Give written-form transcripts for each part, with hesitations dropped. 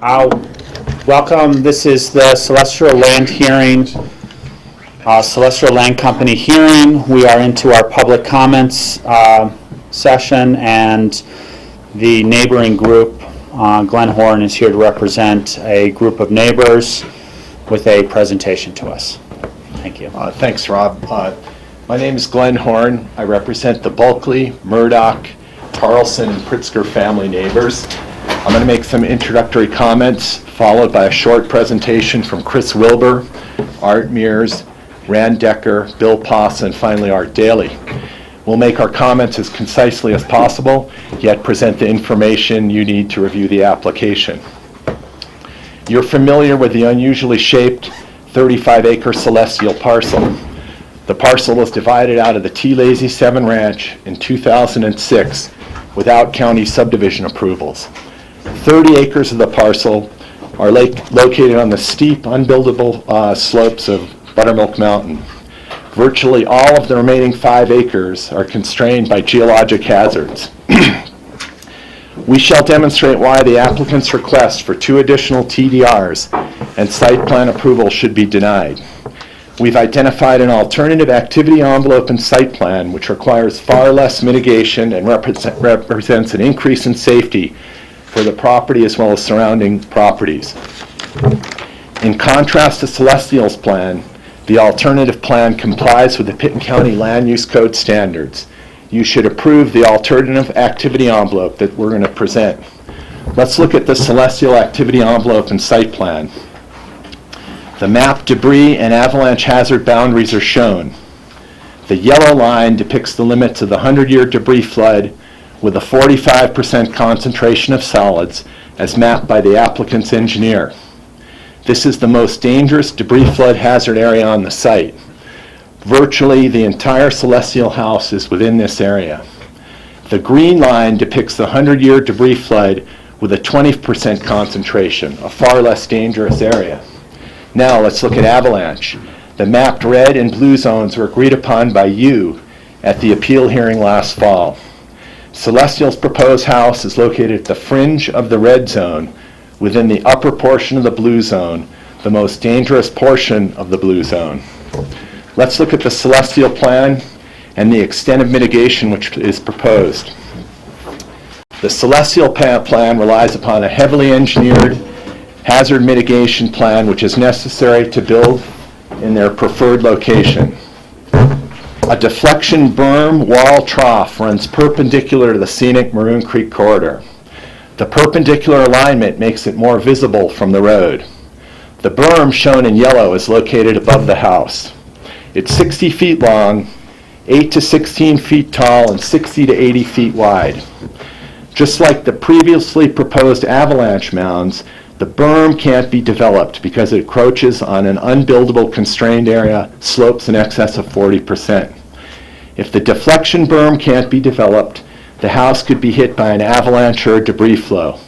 Welcome. This is the Celestial Land hearing, Celestial Land Company hearing. We are into our public comments session, and the neighboring group, Glenn Horn, is here to represent a group of neighbors with a presentation to us. Thank you. Thanks, Rob. My name is Glenn Horn. I represent the Bulkley, Murdoch, Carlson, and Pritzker family neighbors. I'm going to make some introductory comments, followed by a short presentation from Chris Wilbur, Art Mears, Rand Decker, Bill Poss, and finally Art Daly. We'll make our comments as concisely as possible, yet present the information you need to review the application. You're familiar with the unusually shaped 35-acre Celestial parcel. The parcel was divided out of the T. Lazy 7 Ranch in 2006 without county subdivision approvals. 30 acres of the parcel are located on the steep, unbuildable slopes of Buttermilk Mountain. Virtually all of the remaining 5 acres are constrained by geologic hazards. We shall demonstrate why the applicant's request for 2 additional TDRs and site plan approval should be denied. We've identified an alternative activity envelope and site plan which requires far less mitigation and represents an increase in safety for the property as well as surrounding properties. In contrast to Celestial's plan, the alternative plan complies with the Pitkin County Land Use Code standards. You should approve the alternative activity envelope that we're going to present. Let's look at the Celestial activity envelope and site plan. The map debris and avalanche hazard boundaries are shown. The yellow line depicts the limits of the 100-year debris flood with a 45% concentration of solids as mapped by the applicant's engineer. This is the most dangerous debris flood hazard area on the site. Virtually the entire Celestial house is within this area. The green line depicts the 100-year debris flood with a 20% concentration, a far less dangerous area. Now let's look at avalanche. The mapped red and blue zones were agreed upon by you at the appeal hearing last fall. Celestial's proposed house is located at the fringe of the red zone within the upper portion of the blue zone, the most dangerous portion of the blue zone. Let's look at the Celestial plan and the extent of mitigation which is proposed. The Celestial plan relies upon a heavily engineered hazard mitigation plan which is necessary to build in their preferred location. A deflection berm wall trough runs perpendicular to the scenic Maroon Creek corridor. The perpendicular alignment makes it more visible from the road. The berm, shown in yellow, is located above the house. It's 60 feet long, 8 to 16 feet tall, and 60 to 80 feet wide. Just like the previously proposed avalanche mounds, the berm can't be developed because it encroaches on an unbuildable constrained area, slopes in excess of 40%. If the deflection berm can't be developed, the house could be hit by an avalanche or a debris flow.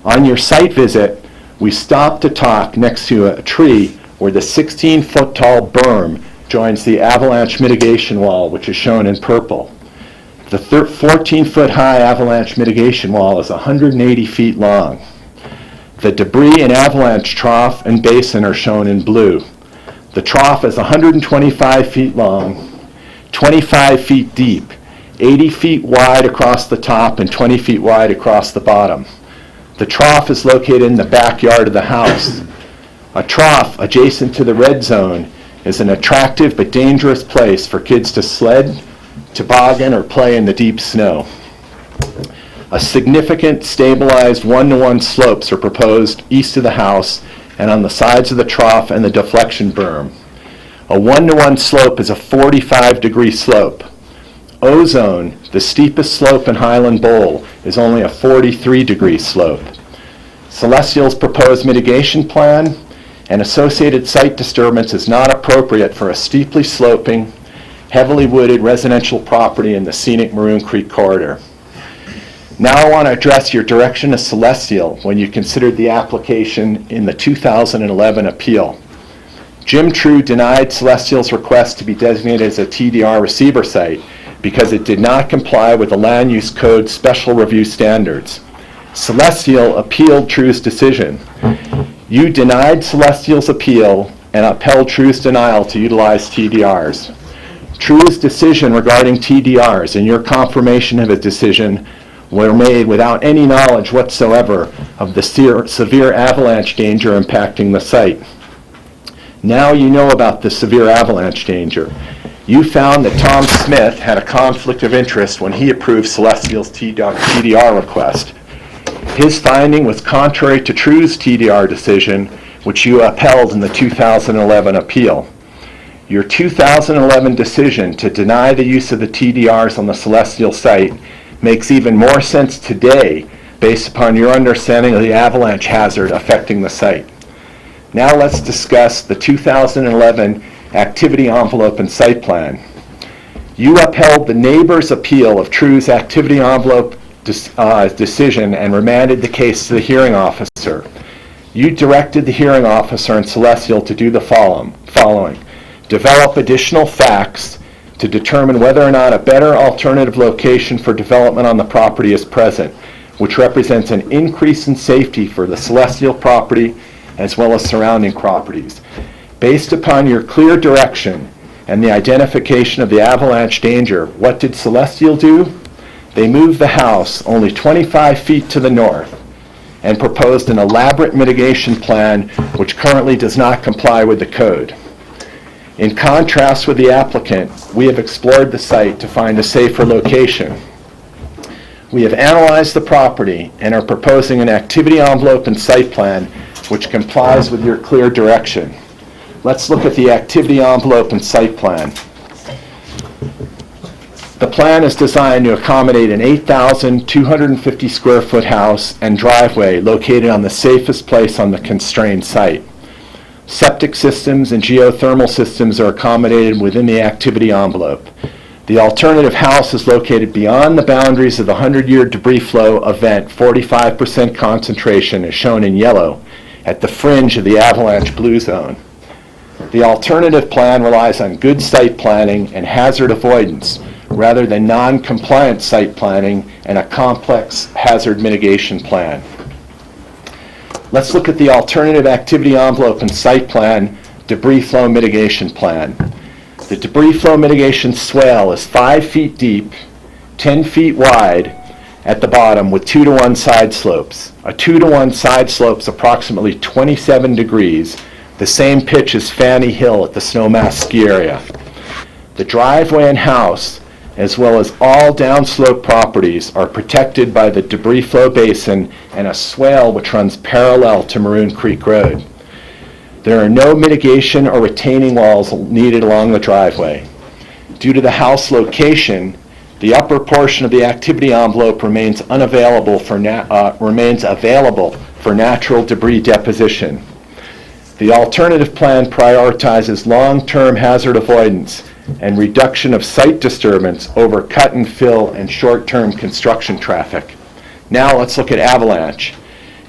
On your site visit, we stopped to talk next to a tree where the 16-foot tall berm joins the avalanche mitigation wall, which is shown in purple. The 14-foot high avalanche mitigation wall is 180 feet long. The debris and avalanche trough and basin are shown in blue. The trough is 125 feet long, 25 feet deep, 80 feet wide across the top and 20 feet wide across the bottom. The trough is located in the backyard of the house. A trough adjacent to the red zone is an attractive but dangerous place for kids to sled, toboggan, or play in the deep snow. A significant stabilized 1-to-1 slopes are proposed east of the house and on the sides of the trough and the deflection berm. A 1-to-1 slope is a 45-degree slope. Ozone, the steepest slope in Highland Bowl, is only a 43-degree slope. Celestial's proposed mitigation plan and associated site disturbance is not appropriate for a steeply sloping, heavily wooded residential property in the scenic Maroon Creek corridor. Now I want to address your direction to Celestial when you considered the application in the 2011 appeal. Jim True denied Celestial's request to be designated as a TDR receiver site because it did not comply with the Land Use Code special review standards. Celestial appealed True's decision. You denied Celestial's appeal and upheld True's denial to utilize TDRs. True's decision regarding TDRs and your confirmation of his decision were made without any knowledge whatsoever of the severe avalanche danger impacting the site. Now you know about the severe avalanche danger. You found that Tom Smith had a conflict of interest when he approved Celestial's TDR request. His finding was contrary to True's TDR decision, which you upheld in the 2011 appeal. Your 2011 decision to deny the use of the TDRs on the Celestial site makes even more sense today based upon your understanding of the avalanche hazard affecting the site. Now let's discuss the 2011 activity envelope and site plan. You upheld the neighbor's appeal of True's activity envelope decision and remanded the case to the hearing officer. You directed the hearing officer and Celestial to do the following. Develop additional facts to determine whether or not a better alternative location for development on the property is present, which represents an increase in safety for the Celestial property as well as surrounding properties. Based upon your clear direction and the identification of the avalanche danger, what did Celestial do? They moved the house only 25 feet to the north and proposed an elaborate mitigation plan which currently does not comply with the code. In contrast with the applicant, we have explored the site to find a safer location. We have analyzed the property and are proposing an activity envelope and site plan which complies with your clear direction. Let's look at the activity envelope and site plan. The plan is designed to accommodate an 8,250 square foot house and driveway located on the safest place on the constrained site. Septic systems and geothermal systems are accommodated within the activity envelope. The alternative house is located beyond the boundaries of the 100-year debris flow event 45% concentration, as shown in yellow, at the fringe of the avalanche blue zone. The alternative plan relies on good site planning and hazard avoidance rather than non-compliant site planning and a complex hazard mitigation plan. Let's look at the alternative activity envelope and site plan debris flow mitigation plan. The debris flow mitigation swale is 5 feet deep, 10 feet wide at the bottom with 2-to-1 side slopes. A 2-to-1 side slope is approximately 27 degrees, the same pitch as Fanny Hill at the Snowmass ski area. The driveway and house, as well as all downslope properties, are protected by the debris flow basin and a swale which runs parallel to Maroon Creek Road. There are no mitigation or retaining walls needed along the driveway. Due to the house location, the upper portion of the activity envelope remains available for natural debris deposition. The alternative plan prioritizes long-term hazard avoidance and reduction of site disturbance over cut and fill and short-term construction traffic. Now let's look at avalanche.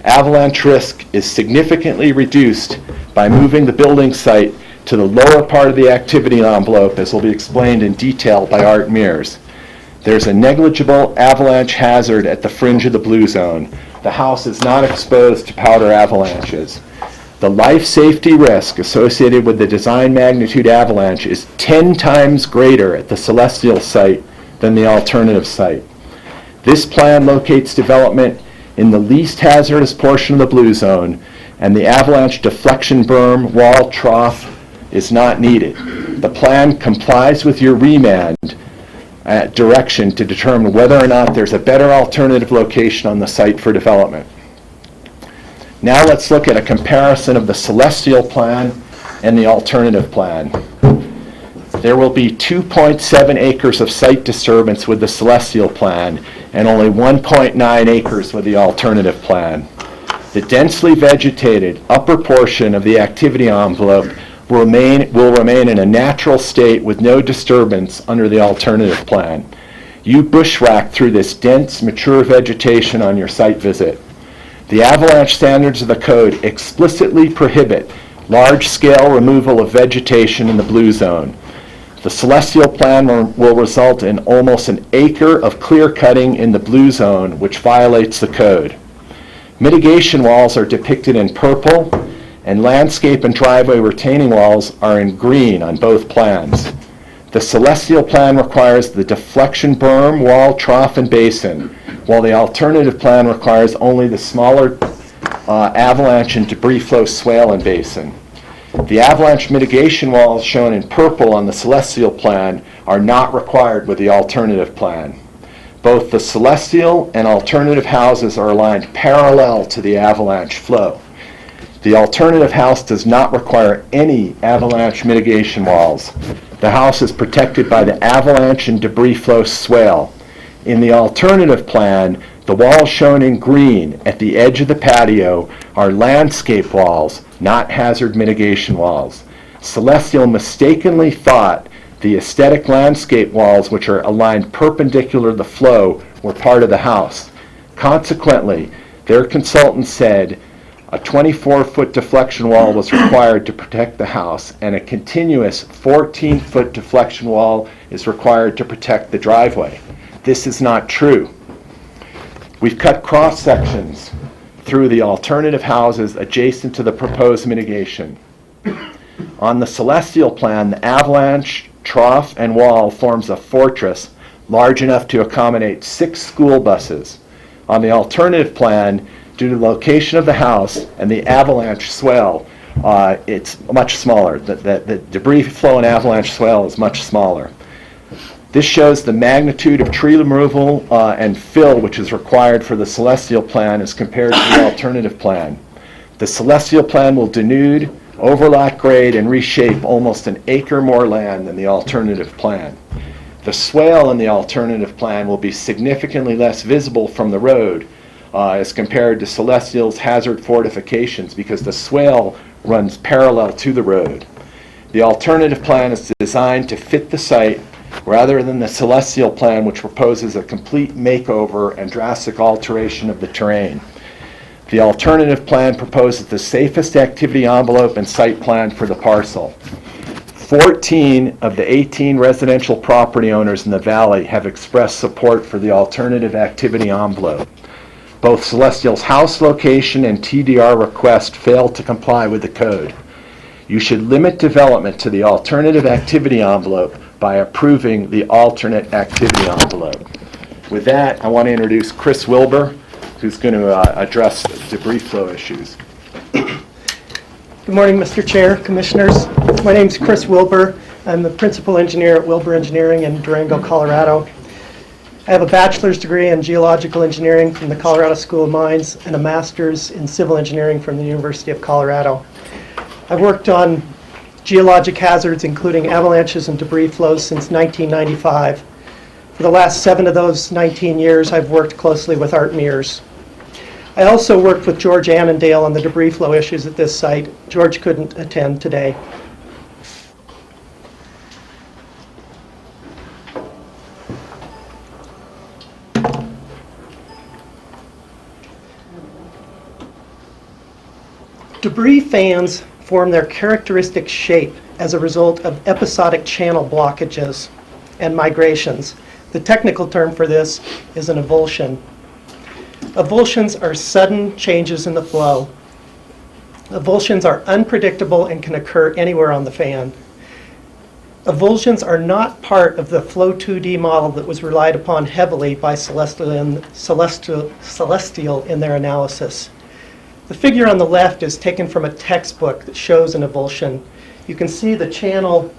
Avalanche risk is significantly reduced by moving the building site to the lower part of the activity envelope, as will be explained in detail by Art Mears. There's a negligible avalanche hazard at the fringe of the blue zone. The house is not exposed to powder avalanches. The life safety risk associated with the design magnitude avalanche is 10 times greater at the Celestial site than the alternative site. This plan locates development in the least hazardous portion of the blue zone, and the avalanche deflection berm wall trough is not needed. The plan complies with your remand direction to determine whether or not there's a better alternative location on the site for development. Now let's look at a comparison of the Celestial plan and the alternative plan. There will be 2.7 acres of site disturbance with the Celestial plan and only 1.9 acres with the alternative plan. The densely vegetated upper portion of the activity envelope will remain in a natural state with no disturbance under the alternative plan. You bushwhacked through this dense, mature vegetation on your site visit. The avalanche standards of the code explicitly prohibit large-scale removal of vegetation in the blue zone. The Celestial plan will result in almost an acre of clear cutting in the blue zone, which violates the code. Mitigation walls are depicted in purple, and landscape and driveway retaining walls are in green on both plans. The Celestial plan requires the deflection berm, wall, trough, and basin, while the alternative plan requires only the smaller avalanche and debris flow swale and basin. The avalanche mitigation walls shown in purple on the Celestial plan are not required with the alternative plan. Both the Celestial and alternative houses are aligned parallel to the avalanche flow. The alternative house does not require any avalanche mitigation walls. The house is protected by the avalanche and debris flow swale. In the alternative plan, the walls shown in green at the edge of the patio are landscape walls, not hazard mitigation walls. Celestial mistakenly thought the aesthetic landscape walls, which are aligned perpendicular to the flow, were part of the house. Consequently, their consultant said a 24-foot deflection wall was required to protect the house, and a continuous 14-foot deflection wall is required to protect the driveway. This is not true. We've cut cross sections through the alternative houses adjacent to the proposed mitigation. On the Celestial plan, the avalanche, trough, and wall forms a fortress large enough to accommodate 6 school buses. On the alternative plan, due to the location of the house and the avalanche swale, it's much smaller. The debris flow and avalanche swale is much smaller. This shows the magnitude of tree removal and fill which is required for the Celestial plan as compared to the alternative plan. The Celestial plan will denude, overlap grade, and reshape almost an acre more land than the alternative plan. The swale in the alternative plan will be significantly less visible from the road as compared to Celestial's hazard fortifications because the swale runs parallel to the road. The alternative plan is designed to fit the site rather than the Celestial plan, which proposes a complete makeover and drastic alteration of the terrain. The alternative plan proposes the safest activity envelope and site plan for the parcel. 14 of the 18 residential property owners in the valley have expressed support for the alternative activity envelope. Both Celestial's house location and TDR request failed to comply with the code. You should limit development to the alternative activity envelope by approving the alternate activity envelope. With that, I want to introduce Chris Wilbur, who's going to address debris flow issues. Good morning, Mr. Chair, Commissioners. My name is Chris Wilbur. I'm the Principal Engineer at Wilbur Engineering in Durango, Colorado. I have a bachelor's degree in geological engineering from the Colorado School of Mines and a master's in civil engineering from the University of Colorado. I've worked on geologic hazards, including avalanches and debris flows, since 1995. For the last 7 of those 19 years, I've worked closely with Art Mears. I also worked with George Annandale on the debris flow issues at this site. George couldn't attend today. Debris fans form their characteristic shape as a result of episodic channel blockages and migrations. The technical term for this is an avulsion. Avulsions are sudden changes in the flow. Avulsions are unpredictable and can occur anywhere on the fan. Avulsions are not part of the Flow 2D model that was relied upon heavily by Celestial in their analysis. The figure on the left is taken from a textbook that shows an avulsion. You can see the channel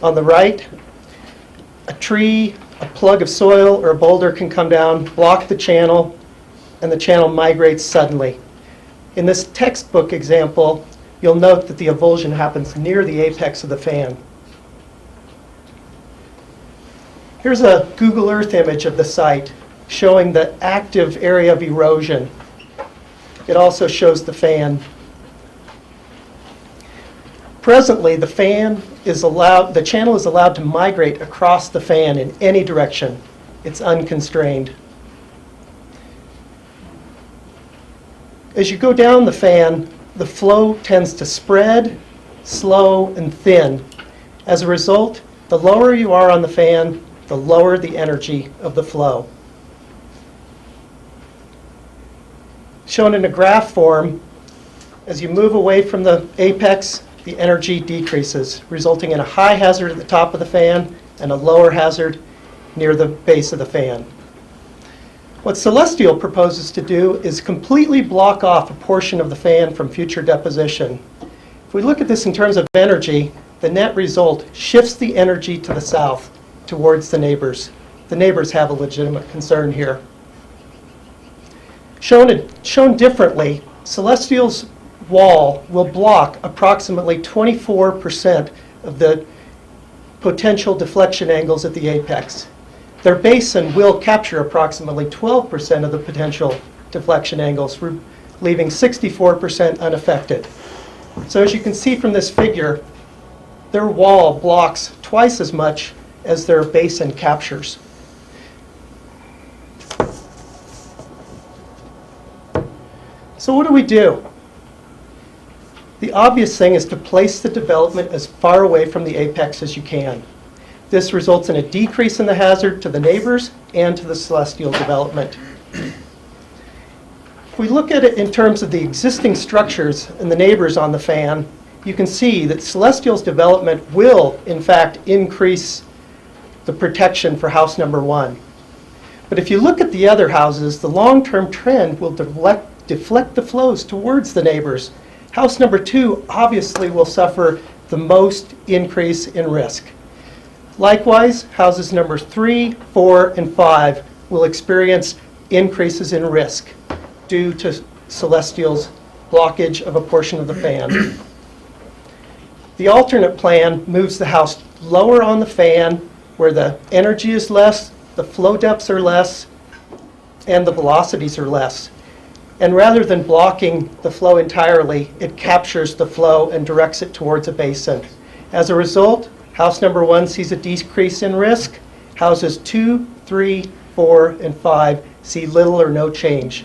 on the right. A tree, a plug of soil, or a boulder can come down, block the channel, and the channel migrates suddenly. In this textbook example, you'll note that the avulsion happens near the apex of the fan. Here's a Google Earth image of the site showing the active area of erosion. It also shows the fan. Presently, the channel is allowed to migrate across the fan in any direction. It's unconstrained. As you go down the fan, the flow tends to spread, slow, and thin. As a result, the lower you are on the fan, the lower the energy of the flow. Shown in a graph form, as you move away from the apex, the energy decreases, resulting in a high hazard at the top of the fan and a lower hazard near the base of the fan. What Celestial proposes to do is completely block off a portion of the fan from future deposition. If we look at this in terms of energy, the net result shifts the energy to the south towards the neighbors. The neighbors have a legitimate concern here. Shown differently, Celestial's wall will block approximately 24% of the potential deflection angles at the apex. Their basin will capture approximately 12% of the potential deflection angles, leaving 64% unaffected. So as you can see from this figure, their wall blocks twice as much as their basin captures. So what do we do? The obvious thing is to place the development as far away from the apex as you can. This results in a decrease in the hazard to the neighbors and to the Celestial development. If we look at it in terms of the existing structures and the neighbors on the fan, you can see that Celestial's development will, in fact, increase the protection for house number 1. But if you look at the other houses, the long-term trend will deflect the flows towards the neighbors. House number 2 obviously will suffer the most increase in risk. Likewise, houses number 3, 4, and 5 will experience increases in risk due to Celestial's blockage of a portion of the fan. The alternate plan moves the house lower on the fan where the energy is less, the flow depths are less, and the velocities are less. And rather than blocking the flow entirely, it captures the flow and directs it towards a basin. As a result, house number 1 sees a decrease in risk. Houses 2, 3, 4, and 5 see little or no change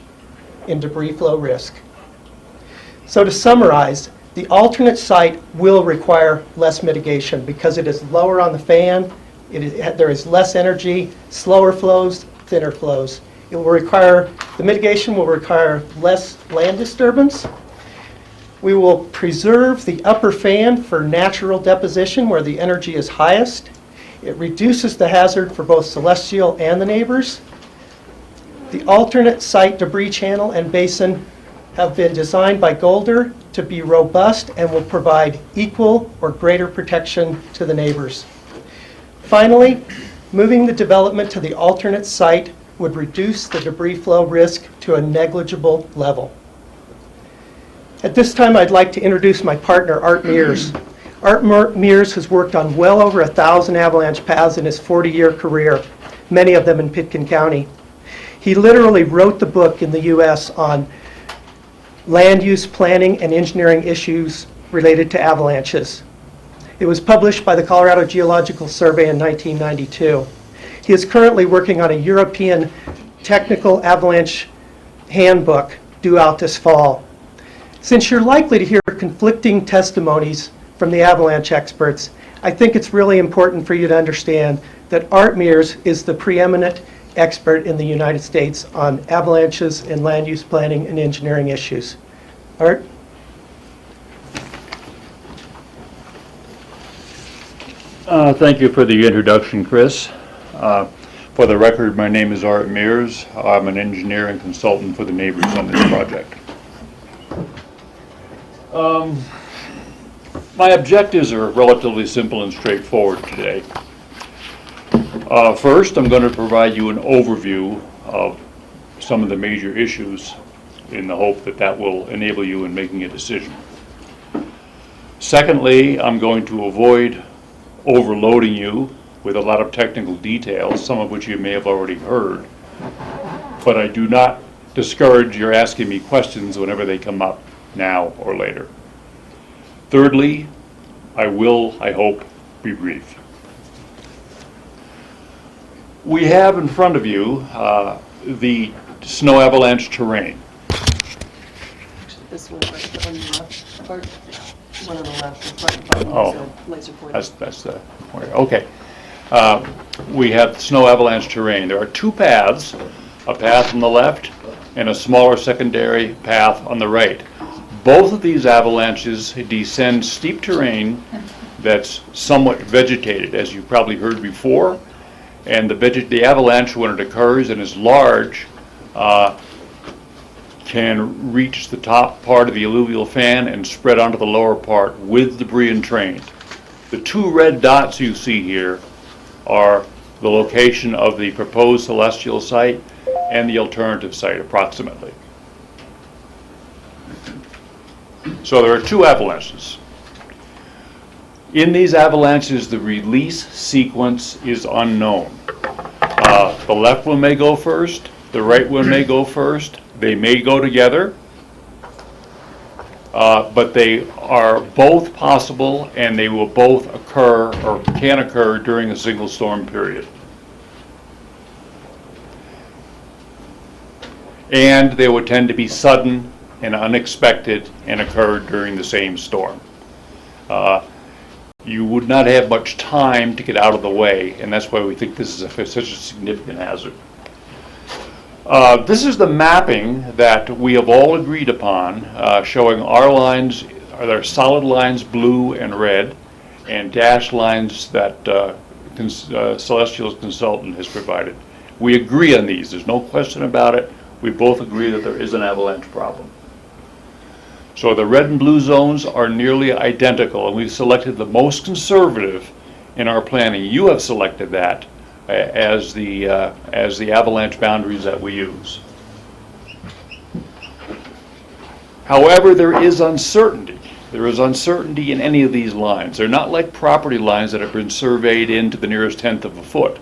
in debris flow risk. So to summarize, the alternate site will require less mitigation because it is lower on the fan, there is less energy, slower flows, thinner flows. The mitigation will require less land disturbance. We will preserve the upper fan for natural deposition where the energy is highest. It reduces the hazard for both Celestial and the neighbors. The alternate site debris channel and basin have been designed by Golder to be robust and will provide equal or greater protection to the neighbors. Finally, moving the development to the alternate site would reduce the debris flow risk to a negligible level. At this time, I'd like to introduce my partner, Art Mears. Art Mears has worked on well over 1,000 avalanche paths in his 40-year career, many of them in Pitkin County. He literally wrote the book in the U.S. on land use planning and engineering issues related to avalanches. It was published by the Colorado Geological Survey in 1992. He is currently working on a European technical avalanche handbook due out this fall. Since you're likely to hear conflicting testimonies from the avalanche experts, I think it's really important for you to understand that Art Mears is the preeminent expert in the United States on avalanches and land use planning and engineering issues. Art? Thank you for the introduction, Chris. For the record, my name is Art Mears. I'm an engineer and consultant for the neighbors on this project. My objectives are relatively simple and straightforward today. First, I'm going to provide you an overview of some of the major issues in the hope that that will enable you in making a decision. Secondly, I'm going to avoid overloading you with a lot of technical details, some of which you may have already heard, but I do not discourage your asking me questions whenever they come up, now or later. Thirdly, I will, I hope, be brief. We have in front of you the snow avalanche terrain. This one right on the left part, one on the left, the front button, Oh, laser pointer. That's the pointer. Okay. We have snow avalanche terrain. There are two paths, a path on the left and a smaller secondary path on the right. Both of these avalanches descend steep terrain that's somewhat vegetated, as you probably heard before, and the avalanche, when it occurs and is large, can reach the top part of the alluvial fan and spread onto the lower part with debris and terrain. The two red dots you see here are the location of the proposed celestial site and the alternative site, approximately. So there are two avalanches. In these avalanches, the release sequence is unknown. The left one may go first, the right one may go first. They may go together, but they are both possible, and they will both occur or can occur during a single storm period. And they would tend to be sudden and unexpected and occur during the same storm. You would not have much time to get out of the way, and that's why we think this is such a significant hazard. This is the mapping that we have all agreed upon, showing our lines, there are solid lines, blue and red, and dashed lines that Celestial's consultant has provided. We agree on these. There's no question about it. We both agree that there is an avalanche problem. So the red and blue zones are nearly identical, and we've selected the most conservative in our planning. You have selected that as the avalanche boundaries that we use. However, there is uncertainty. There is uncertainty in any of these lines. They're not like property lines that have been surveyed into the nearest tenth of a foot.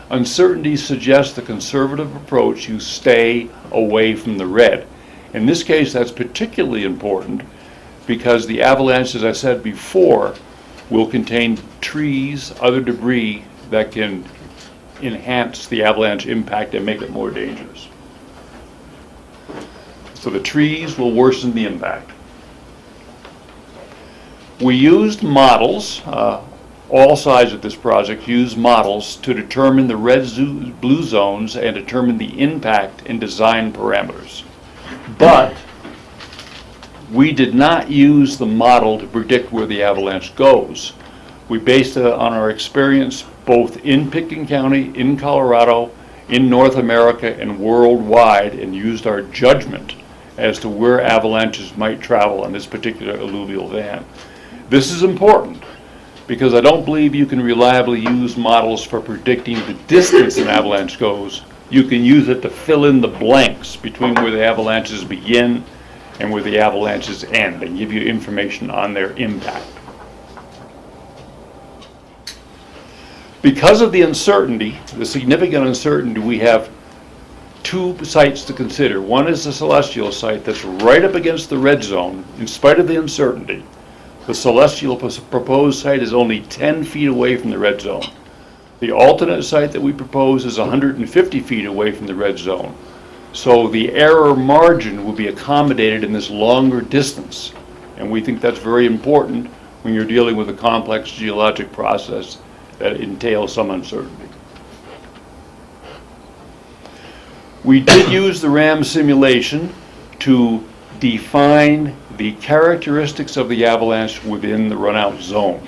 Uncertainty suggests the conservative approach, you stay away from the red. In this case, that's particularly important because the avalanche, as I said before, will contain trees, other debris that can enhance the avalanche impact and make it more dangerous. So the trees will worsen the impact. We used models, all sides of this project used models to determine the blue zones and determine the impact and design parameters. But we did not use the model to predict where the avalanche goes. We based it on our experience both in Pitkin County, in Colorado, in North America, and worldwide, and used our judgment as to where avalanches might travel on this particular alluvial van. This is important because I don't believe you can reliably use models for predicting the distance an avalanche goes. You can use it to fill in the blanks between where the avalanches begin and where the avalanches end and give you information on their impact. Because of the uncertainty, the significant uncertainty, we have two sites to consider. One is the celestial site that's right up against the red zone, in spite of the uncertainty. The celestial proposed site is only 10 feet away from the red zone. The alternate site that we propose is 150 feet away from the red zone. So the error margin will be accommodated in this longer distance. And we think that's very important when you're dealing with a complex geologic process that entails some uncertainty. We did use the RAM simulation to define the characteristics of the avalanche within the runout zone,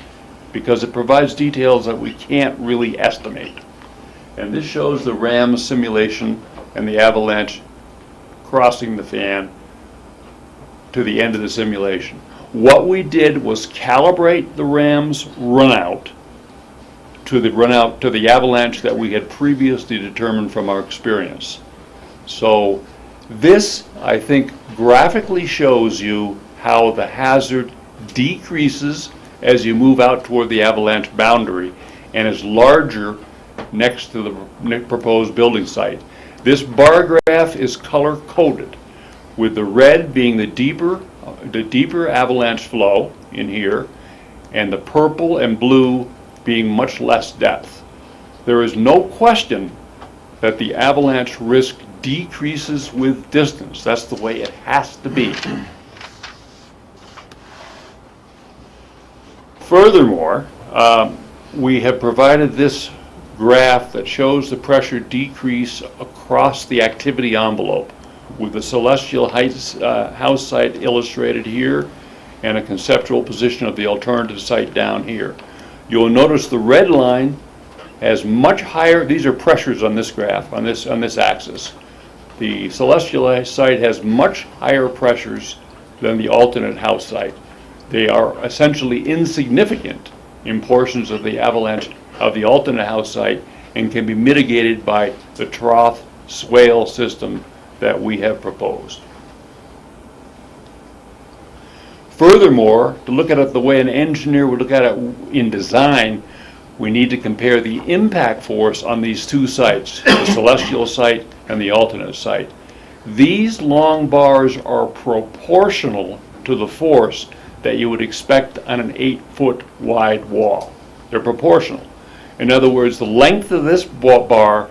because it provides details that we can't really estimate. And this shows the RAM simulation and the avalanche crossing the fan to the end of the simulation. What we did was calibrate the RAM's runout to the avalanche that we had previously determined from our experience. So this, I think, graphically shows you how the hazard decreases as you move out toward the avalanche boundary and is larger next to the proposed building site. This bar graph is color coded, with the red being the deeper avalanche flow in here, and the purple and blue being much less depth. There is no question that the avalanche risk decreases with distance. That's the way it has to be. Furthermore, we have provided this graph that shows the pressure decrease across the activity envelope. with the celestial heights, house site illustrated here and a conceptual position of the alternative site down here. You'll notice the red line has much higher, these are pressures on this graph, on this axis. The celestial site has much higher pressures than the alternate house site. They are essentially insignificant in portions of the avalanche of the alternate house site and can be mitigated by the trough swale system that we have proposed. Furthermore, to look at it the way an engineer would look at it in design, we need to compare the impact force on these two sites, the celestial site and the alternate site. These long bars are proportional to the force that you would expect on an 8-foot wide wall. They're proportional. In other words, the length of this bar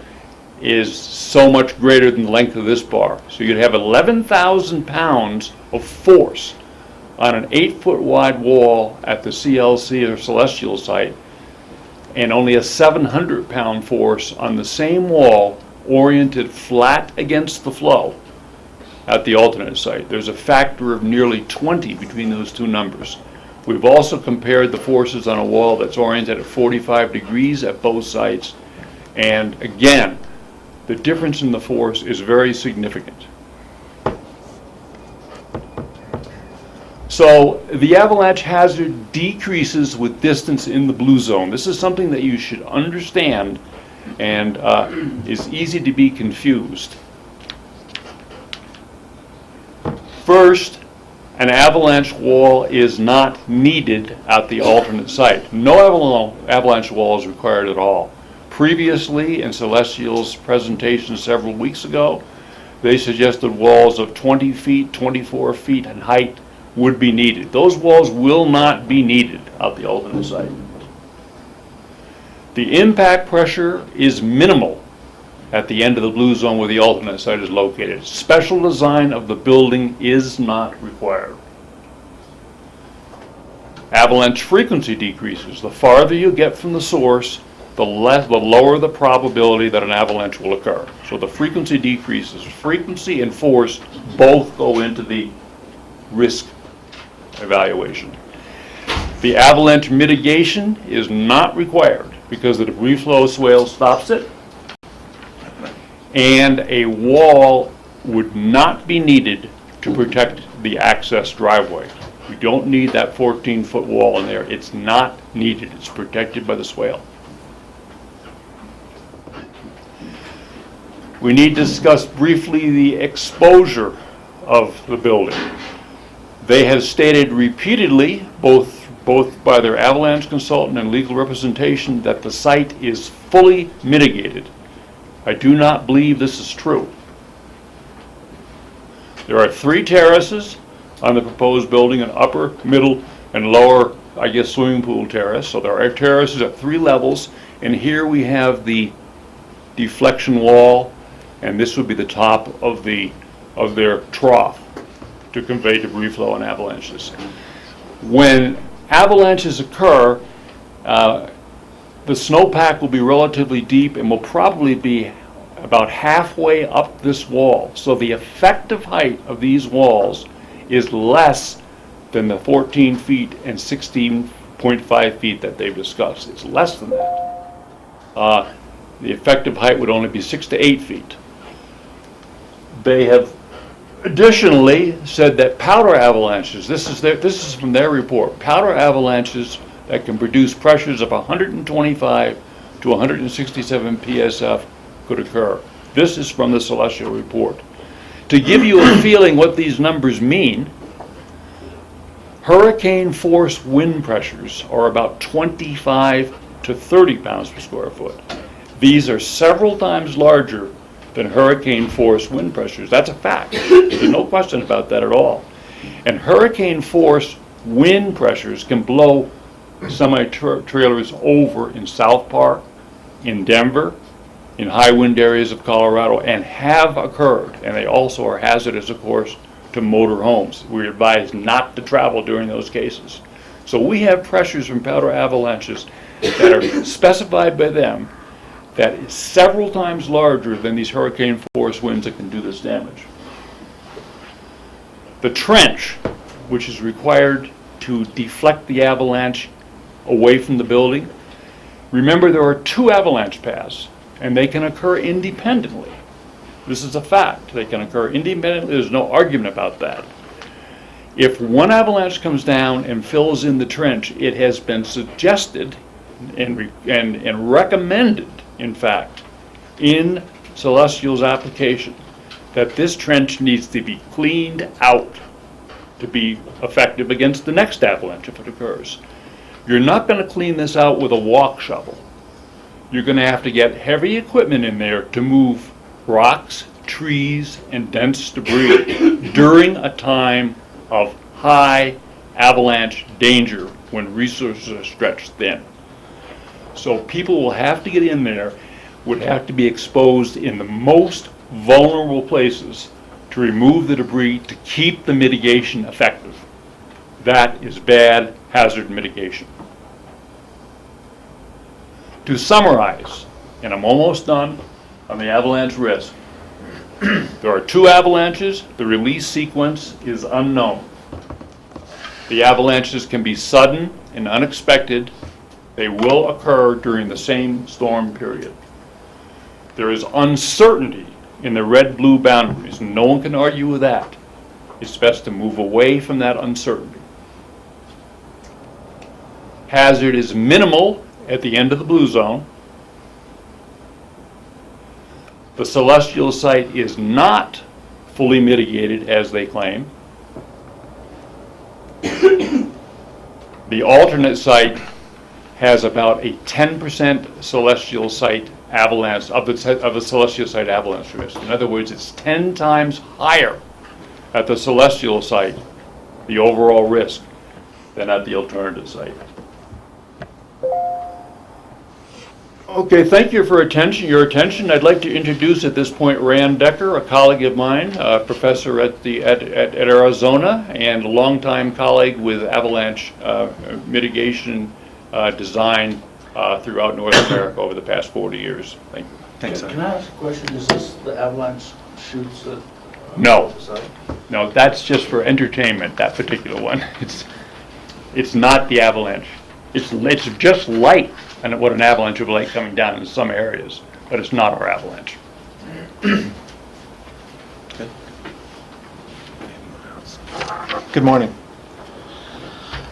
is so much greater than the length of this bar. So you'd have 11,000 pounds of force on an 8-foot wide wall at the CLC or celestial site, and only a 700-pound force on the same wall oriented flat against the flow at the alternate site. There's a factor of nearly 20 between those two numbers. We've also compared the forces on a wall that's oriented at 45 degrees at both sites, and again, the difference in the force is very significant. So the avalanche hazard decreases with distance in the blue zone. This is something that you should understand and is easy to be confused. First, an avalanche wall is not needed at the alternate site. No avalanche wall is required at all. Previously, in Celestial's presentation several weeks ago, they suggested walls of 20 feet, 24 feet in height would be needed. Those walls will not be needed at the alternate site. The impact pressure is minimal at the end of the blue zone where the alternate site is located. Special design of the building is not required. Avalanche frequency decreases. The farther you get from the source, the lower the probability that an avalanche will occur. So the frequency decreases. Frequency and force both go into the risk evaluation. The avalanche mitigation is not required because the debris flow swale stops it, and a wall would not be needed to protect the access driveway. We don't need that 14-foot wall in there. It's not needed. It's protected by the swale. We need to discuss briefly the exposure of the building. They have stated repeatedly, both by their avalanche consultant and legal representation, that the site is fully mitigated. I do not believe this is true. There are 3 terraces on the proposed building, an upper, middle, and lower, I guess, swimming pool terrace. So there are terraces at 3 levels, and here we have the deflection wall, and this would be the top of their trough to convey debris flow and avalanches. When avalanches occur, the snowpack will be relatively deep and will probably be about halfway up this wall. So the effective height of these walls is less than the 14 feet and 16.5 feet that they've discussed. It's less than that. The effective height would only be 6 to 8 feet. They have additionally said that powder avalanches, this is from their report, powder avalanches that can produce pressures of 125 to 167 psf could occur. This is from the Celestial report. To give you a feeling what these numbers mean, hurricane force wind pressures are about 25 to 30 pounds per square foot. These are several times larger than hurricane force wind pressures. That's a fact. There's no question about that at all. And hurricane force wind pressures can blow semi-trailers over in South Park, in Denver, in high wind areas of Colorado, and have occurred. And they also are hazardous, of course, to motor homes. We're advised not to travel during those cases. So we have pressures from powder avalanches that are specified by them that is several times larger than these hurricane force winds that can do this damage. The trench, which is required to deflect the avalanche away from the building, remember there are 2 avalanche paths, and they can occur independently. This is a fact. They can occur independently. There's no argument about that. If one avalanche comes down and fills in the trench, it has been suggested and recommended, in fact, in Celestial's application, that this trench needs to be cleaned out to be effective against the next avalanche if it occurs. You're not going to clean this out with a walk shovel. You're going to have to get heavy equipment in there to move rocks, trees, and dense debris during a time of high avalanche danger when resources are stretched thin. So people will have to get in there, would have to be exposed in the most vulnerable places to remove the debris to keep the mitigation effective. That is bad hazard mitigation. To summarize, and I'm almost done on the avalanche risk, there are 2 avalanches. The release sequence is unknown. The avalanches can be sudden and unexpected. They will occur during the same storm period. There is uncertainty in the red-blue boundaries, and no one can argue with that. It's best to move away from that uncertainty. Hazard is minimal at the end of the blue zone. The Celestial site is not fully mitigated as they claim. The alternate site has about a 10% Celestial site avalanche of the Celestial site avalanche risk. In other words, it's 10 times higher at the Celestial site, the overall risk, than at the alternative site. Okay, thank you for your attention. I'd like to introduce at this point Rand Decker, a colleague of mine, a professor at Arizona, and a longtime colleague with avalanche mitigation design throughout North America over the past 40 years. Thank you. Thanks, Can I ask a question? Is this the avalanche chutes that? No, Sorry? no, that's just for entertainment, that particular one. It's not the avalanche. It's just light, and what an avalanche would be like coming down in some areas, but it's not our avalanche. Good morning.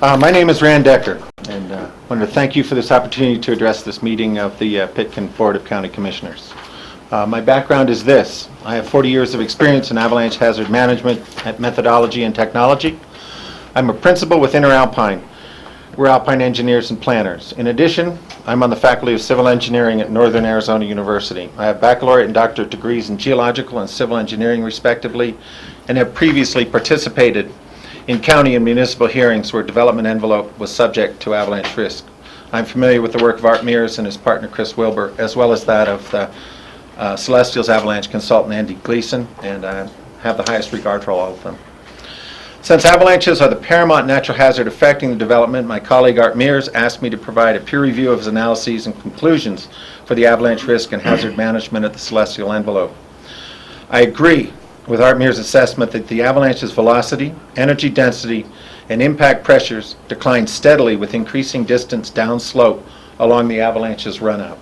My name is Rand Decker, and I wanted to thank you for this opportunity to address this meeting of the Pitkin Board of County Commissioners. My background is this. I have 40 years of experience in avalanche hazard management, methodology, and technology. I'm a principal with Interalpine. We're alpine engineers and planners. In addition, I'm on the faculty of civil engineering at Northern Arizona University. I have baccalaureate and doctorate degrees in geological and civil engineering, respectively, and have previously participated in county and municipal hearings where development envelope was subject to avalanche risk. I'm familiar with the work of Art Mears and his partner Chris Wilbur, as well as that of the Celestial's avalanche consultant Andy Gleason, and I have the highest regard for all of them. Since avalanches are the paramount natural hazard affecting the development, my colleague Art Mears asked me to provide a peer review of his analyses and conclusions for the avalanche risk and hazard management at the Celestial envelope. I agree with Art Mears' assessment that the avalanche's velocity, energy density, and impact pressures decline steadily with increasing distance downslope along the avalanche's runout.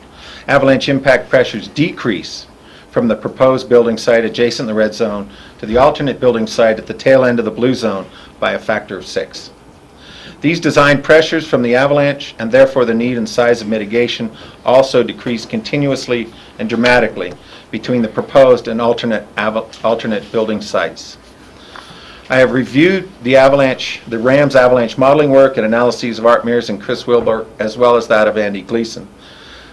Avalanche impact pressures decrease from the proposed building site adjacent to the red zone to the alternate building site at the tail end of the blue zone by a factor of 6. These design pressures from the avalanche, and therefore the need and size of mitigation, also decrease continuously and dramatically between the proposed and alternate building sites. I have reviewed the RAMS avalanche modeling work and analyses of Art Mears and Chris Wilbur, as well as that of Andy Gleason.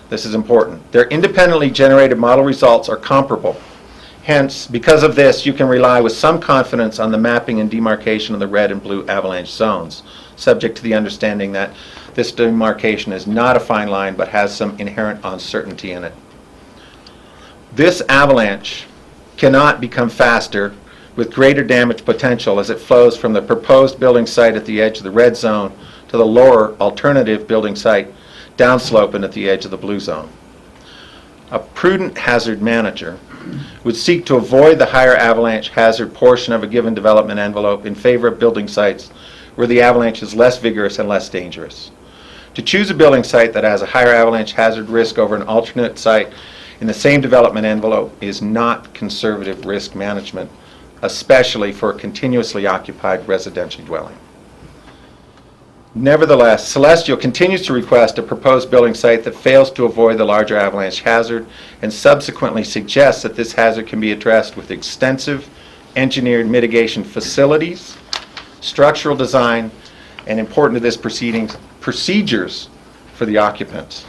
This is important. Their independently generated model results are comparable. Hence, because of this, you can rely with some confidence on the mapping and demarcation of the red and blue avalanche zones, subject to the understanding that this demarcation is not a fine line but has some inherent uncertainty in it. This avalanche cannot become faster with greater damage potential as it flows from the proposed building site at the edge of the red zone to the lower alternative building site downslope and at the edge of the blue zone. a prudent hazard manager would seek to avoid the higher avalanche hazard portion of a given development envelope in favor of building sites where the avalanche is less vigorous and less dangerous. To choose a building site that has a higher avalanche hazard risk over an alternate site in the same development envelope is not conservative risk management, especially for a continuously occupied residential dwelling. Nevertheless, Celestial continues to request a proposed building site that fails to avoid the larger avalanche hazard and subsequently suggests that this hazard can be addressed with extensive engineered mitigation facilities, structural design, and important to this proceedings, procedures for the occupants.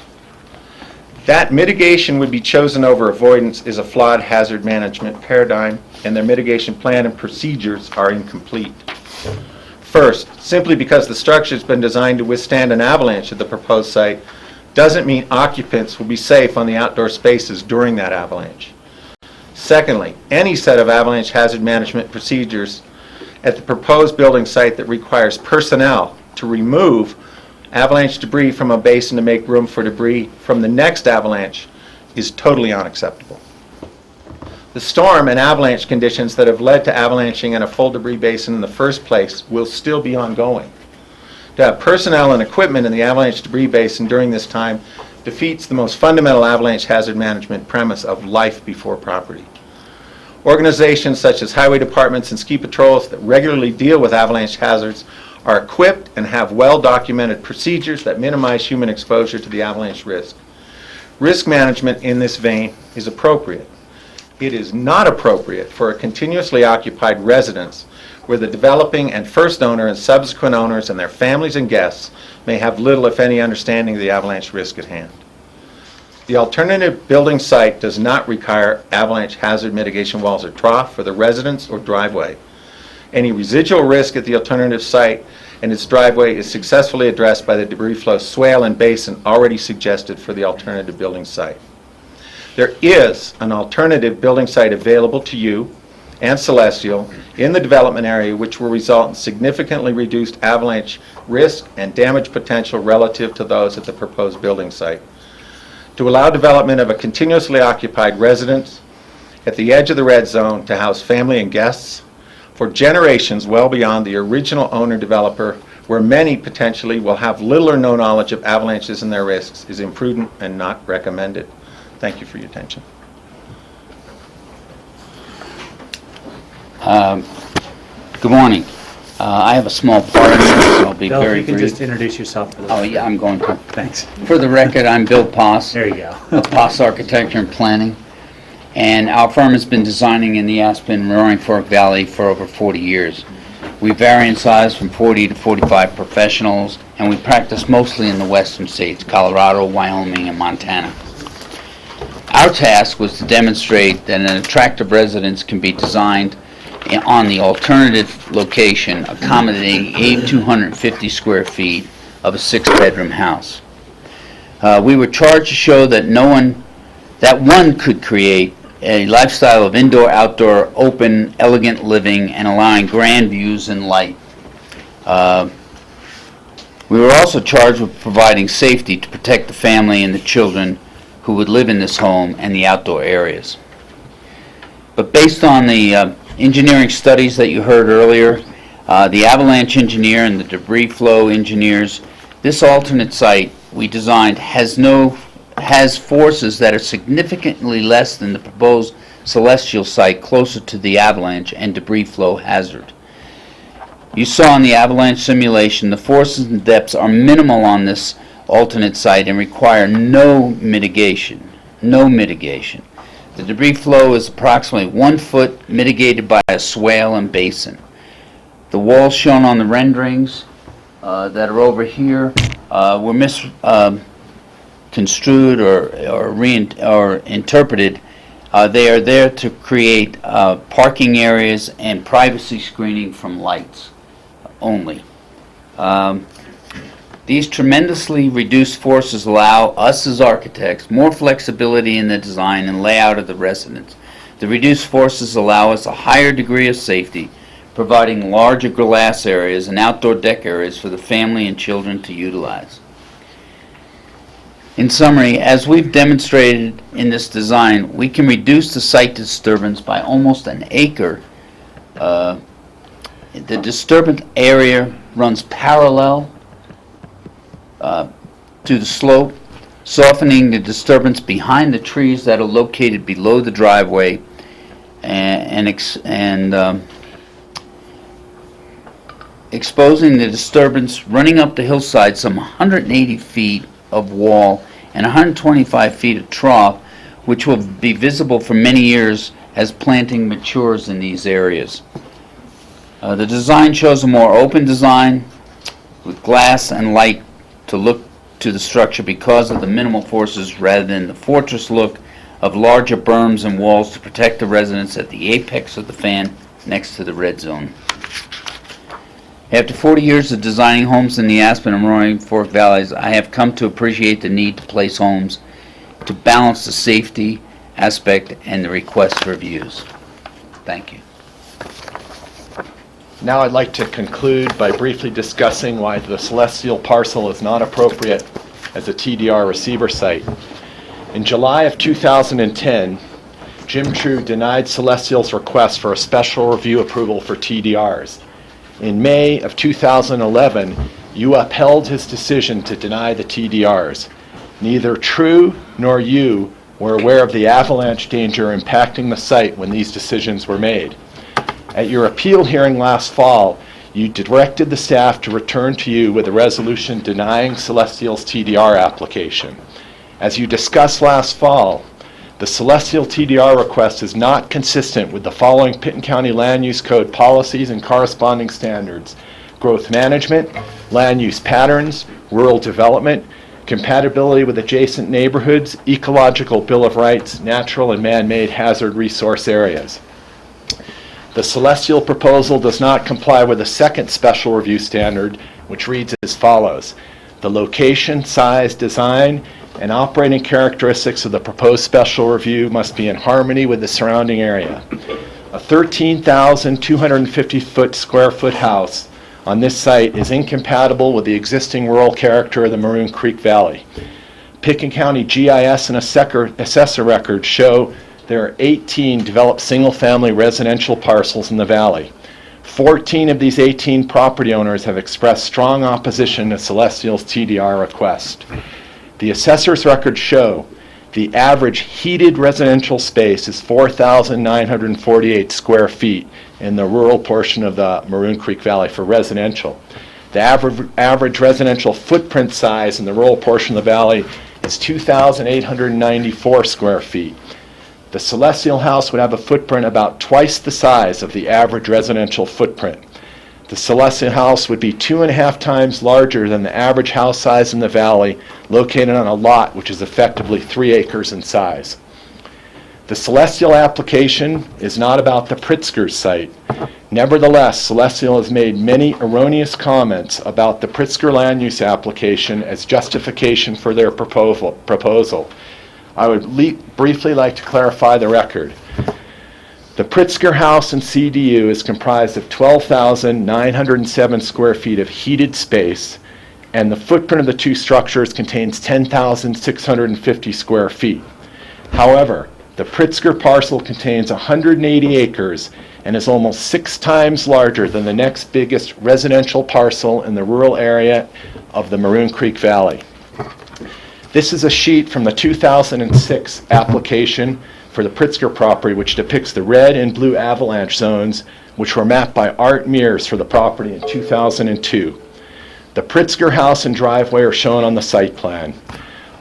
That mitigation would be chosen over avoidance is a flawed hazard management paradigm, and their mitigation plan and procedures are incomplete. First, simply because the structure has been designed to withstand an avalanche at the proposed site doesn't mean occupants will be safe on the outdoor spaces during that avalanche. Secondly, any set of avalanche hazard management procedures at the proposed building site that requires personnel to remove avalanche debris from a basin to make room for debris from the next avalanche is totally unacceptable. The storm and avalanche conditions that have led to avalanching in a full debris basin in the first place will still be ongoing. To have personnel and equipment in the avalanche debris basin during this time defeats the most fundamental avalanche hazard management premise of life before property. Organizations such as highway departments and ski patrols that regularly deal with avalanche hazards are equipped and have well-documented procedures that minimize human exposure to the avalanche risk. Risk management in this vein is appropriate. It is not appropriate for a continuously occupied residence where the developing and first owner and subsequent owners and their families and guests may have little, if any, understanding of the avalanche risk at hand. The alternative building site does not require avalanche hazard mitigation walls or trough for the residence or driveway. Any residual risk at the alternative site and its driveway is successfully addressed by the debris flow swale and basin already suggested for the alternative building site. There is an alternative building site available to you and Celestial in the development area which will result in significantly reduced avalanche risk and damage potential relative to those at the proposed building site. To allow development of a continuously occupied residence at the edge of the red zone to house family and guests for generations well beyond the original owner developer, where many potentially will have little or no knowledge of avalanches and their risks, is imprudent and not recommended. Thank you for your attention. Good morning. I have a small part in this, so I'll be Bill, very if you can brief. just introduce yourself for the Oh, yeah, I'm going to. Thanks. For the record, I'm Bill Poss. There you go. Of Poss Architecture and Planning. And our firm has been designing in the Aspen Roaring Fork Valley for over 40 years. We vary in size from 40 to 45 professionals, and we practice mostly in the western states, Colorado, Wyoming, and Montana. Our task was to demonstrate that an attractive residence can be designed on the alternative location, accommodating 8,250 square feet of a 6-bedroom house. We were charged to show that one could create a lifestyle of indoor, outdoor, open, elegant living and allowing grand views and light. We were also charged with providing safety to protect the family and the children who would live in this home and the outdoor areas. But based on the engineering studies that you heard earlier, the avalanche engineer and the debris flow engineers, this alternate site we designed has forces that are significantly less than the proposed Celestial site closer to the avalanche and debris flow hazard. You saw in the avalanche simulation the forces and depths are minimal on this alternate site and require no mitigation. The debris flow is approximately 1 foot mitigated by a swale and basin. The walls shown on the renderings that are over here were misconstrued or interpreted. They are there to create parking areas and privacy screening from lights only. These tremendously reduced forces allow us as architects more flexibility in the design and layout of the residence. The reduced forces allow us a higher degree of safety, providing larger glass areas and outdoor deck areas for the family and children to utilize. In summary, as we've demonstrated in this design, we can reduce the site disturbance by almost an acre. The disturbance area runs parallel to the slope, softening the disturbance behind the trees that are located below the driveway and exposing the disturbance running up the hillside some 180 feet of wall and 125 feet of trough, which will be visible for many years as planting matures in these areas. The design shows a more open design with glass and light to look to the structure because of the minimal forces rather than the fortress look of larger berms and walls to protect the residents at the apex of the fan next to the red zone. After 40 years of designing homes in the Aspen and Roaring Fork Valleys, I have come to appreciate the need to place homes to balance the safety aspect and the request for views. Thank you. Now I'd like to conclude by briefly discussing why the Celestial parcel is not appropriate as a TDR receiver site. In July of 2010, Jim True denied Celestial's request for a special review approval for TDRs. In May of 2011, you upheld his decision to deny the TDRs. Neither True nor you were aware of the avalanche danger impacting the site when these decisions were made. At your appeal hearing last fall, you directed the staff to return to you with a resolution denying Celestial's TDR application. As you discussed last fall, the Celestial TDR request is not consistent with the following Pitkin County Land Use Code policies and corresponding standards: growth management, land use patterns, rural development, compatibility with adjacent neighborhoods, ecological bill of rights, natural and man-made hazard resource areas. The Celestial proposal does not comply with the second special review standard, which reads as follows: the location, size, design, and operating characteristics of the proposed special review must be in harmony with the surrounding area. A 13,250 square foot house on this site is incompatible with the existing rural character of the Maroon Creek Valley. Pitkin County GIS and assessor records show there are 18 developed single-family residential parcels in the valley. 14 of these 18 property owners have expressed strong opposition to Celestial's TDR request. The assessor's records show the average heated residential space is 4,948 square feet in the rural portion of the Maroon Creek Valley for residential. The average residential footprint size in the rural portion of the valley is 2,894 square feet. The Celestial house would have a footprint about twice the size of the average residential footprint. The Celestial house would be 2.5 times larger than the average house size in the valley, located on a lot which is effectively 3 acres in size. The Celestial application is not about the Pritzker site. Nevertheless, Celestial has made many erroneous comments about the Pritzker land use application as justification for their proposal. I would briefly like to clarify the record. The Pritzker house in CDU is comprised of 12,907 square feet of heated space, and the footprint of the two structures contains 10,650 square feet. However, the Pritzker parcel contains 180 acres and is almost 6 times larger than the next biggest residential parcel in the rural area of the Maroon Creek Valley. This is a sheet from the 2006 application for the Pritzker property, which depicts the red and blue avalanche zones, which were mapped by Art Mears for the property in 2002. The Pritzker house and driveway are shown on the site plan.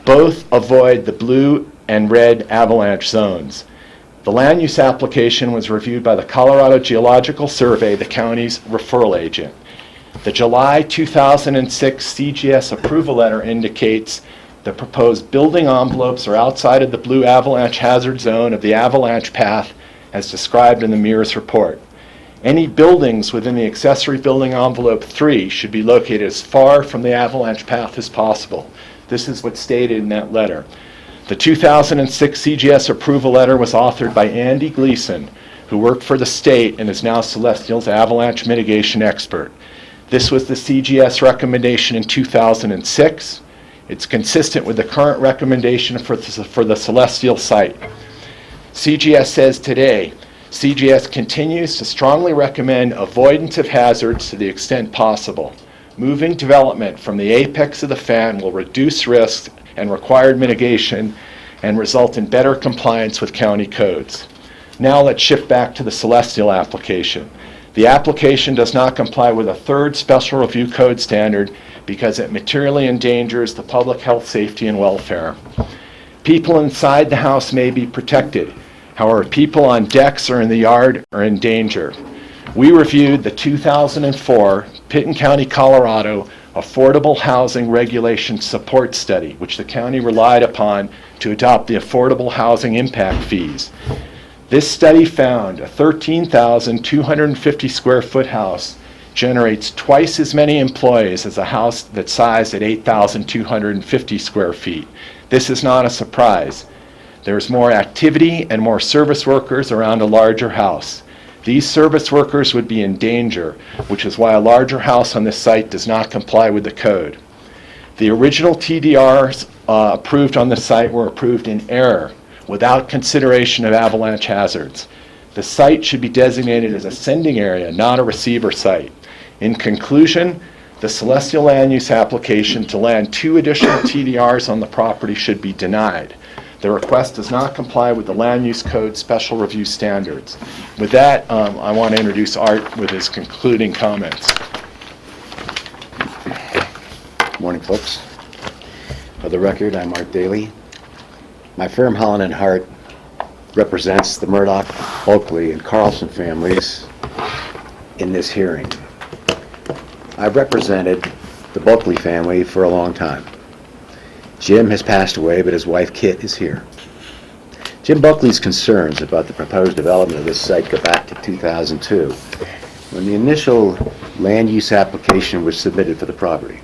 Both avoid the blue and red avalanche zones. The land use application was reviewed by the Colorado Geological Survey, the county's referral agent. The July 2006 CGS approval letter indicates the proposed building envelopes are outside of the blue avalanche hazard zone of the avalanche path as described in the Mears report. Any buildings within the accessory building envelope 3 should be located as far from the avalanche path as possible. This is what's stated in that letter. The 2006 CGS approval letter was authored by Andy Gleason, who worked for the state and is now Celestial's avalanche mitigation expert. This was the CGS recommendation in 2006. It's consistent with the current recommendation for the Celestial site. CGS says today, CGS continues to strongly recommend avoidance of hazards to the extent possible. Moving development from the apex of the fan will reduce risks and required mitigation and result in better compliance with county codes. Now let's shift back to the Celestial application. The application does not comply with a third special review code standard because it materially endangers the public health, safety, and welfare. People inside the house may be protected. However, people on decks or in the yard are in danger. We reviewed the 2004 Pitt County, Colorado Affordable Housing Regulation Support Study, which the county relied upon to adopt the affordable housing impact fees. This study found a 13,250 square foot house generates twice as many employees as a house that's sized at 8,250 square feet. This is not a surprise. There's more activity and more service workers around a larger house. These service workers would be in danger, which is why a larger house on this site does not comply with the code. The original TDRs approved on the site were approved in error, without consideration of avalanche hazards. The site should be designated as a sending area, not a receiver site. In conclusion, the Celestial land use application to land 2 additional TDRs on the property should be denied. The request does not comply with the Land Use Code special review standards. With that, I want to introduce Art with his concluding comments. Morning, folks. For the record, I'm Art Daly. My firm, Holland & Hart, represents the Murdoch, Oakley, and Carlson families in this hearing. I've represented the Bulkley family for a long time. Jim has passed away, but his wife Kit is here. Jim Bulkley's concerns about the proposed development of this site go back to 2002, when the initial land use application was submitted for the property.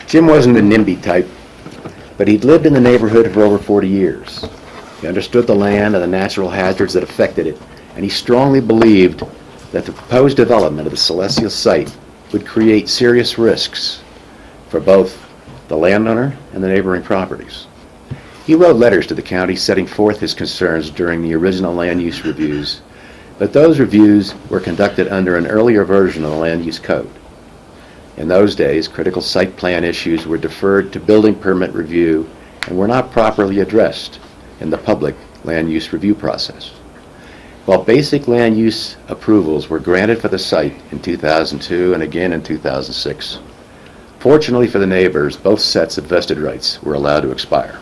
Jim wasn't the NIMBY type, but he'd lived in the neighborhood for over 40 years. He understood the land and the natural hazards that affected it, and he strongly believed that the proposed development of the Celestial site would create serious risks for both the landowner and the neighboring properties. He wrote letters to the county setting forth his concerns during the original land use reviews, but those reviews were conducted under an earlier version of the Land Use Code. In those days, critical site plan issues were deferred to building permit review and were not properly addressed in the public land use review process. While basic land use approvals were granted for the site in 2002 and again in 2006, fortunately for the neighbors, both sets of vested rights were allowed to expire.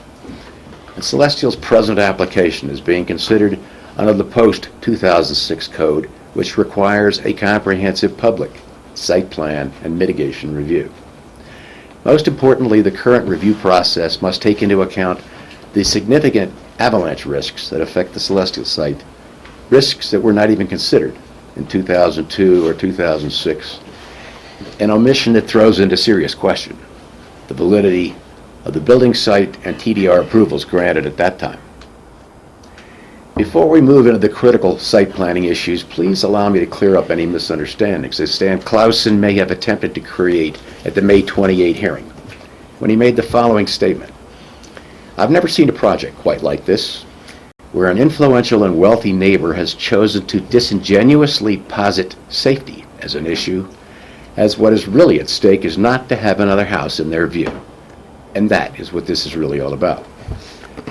And Celestial's present application is being considered under the post-2006 code, which requires a comprehensive public site plan and mitigation review. Most importantly, the current review process must take into account the significant avalanche risks that affect the Celestial site, risks that were not even considered in 2002 or 2006, an omission that throws into serious question the validity of the building site and TDR approvals granted at that time. Before we move into the critical site planning issues, please allow me to clear up any misunderstandings that Stan Clausen may have attempted to create at the May 28 hearing, when he made the following statement. I've never seen a project quite like this, where an influential and wealthy neighbor has chosen to disingenuously posit safety as an issue, as what is really at stake is not to have another house in their view. And that is what this is really all about.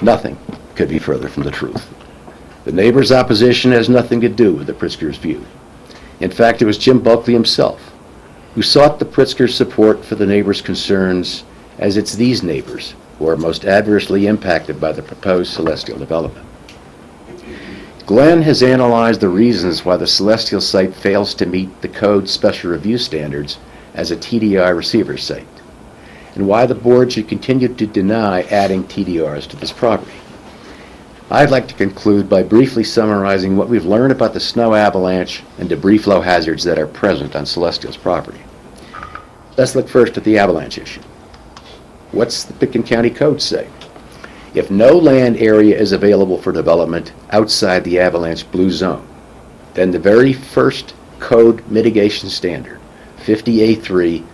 Nothing could be further from the truth. The neighbor's opposition has nothing to do with the Pritzker's view. In fact, it was Jim Bulkley himself who sought the Pritzker's support for the neighbor's concerns, as it's these neighbors who are most adversely impacted by the proposed Celestial development. Glenn has analyzed the reasons why the Celestial site fails to meet the code special review standards as a TDI receiver site, and why the board should continue to deny adding TDRs to this property. I'd like to conclude by briefly summarizing what we've learned about the snow avalanche and debris flow hazards that are present on Celestial's property. Let's look first at the avalanche issue. What's the Pitt County Code say? If no land area is available for development outside the avalanche blue zone, then the very first code mitigation standard, 50A3,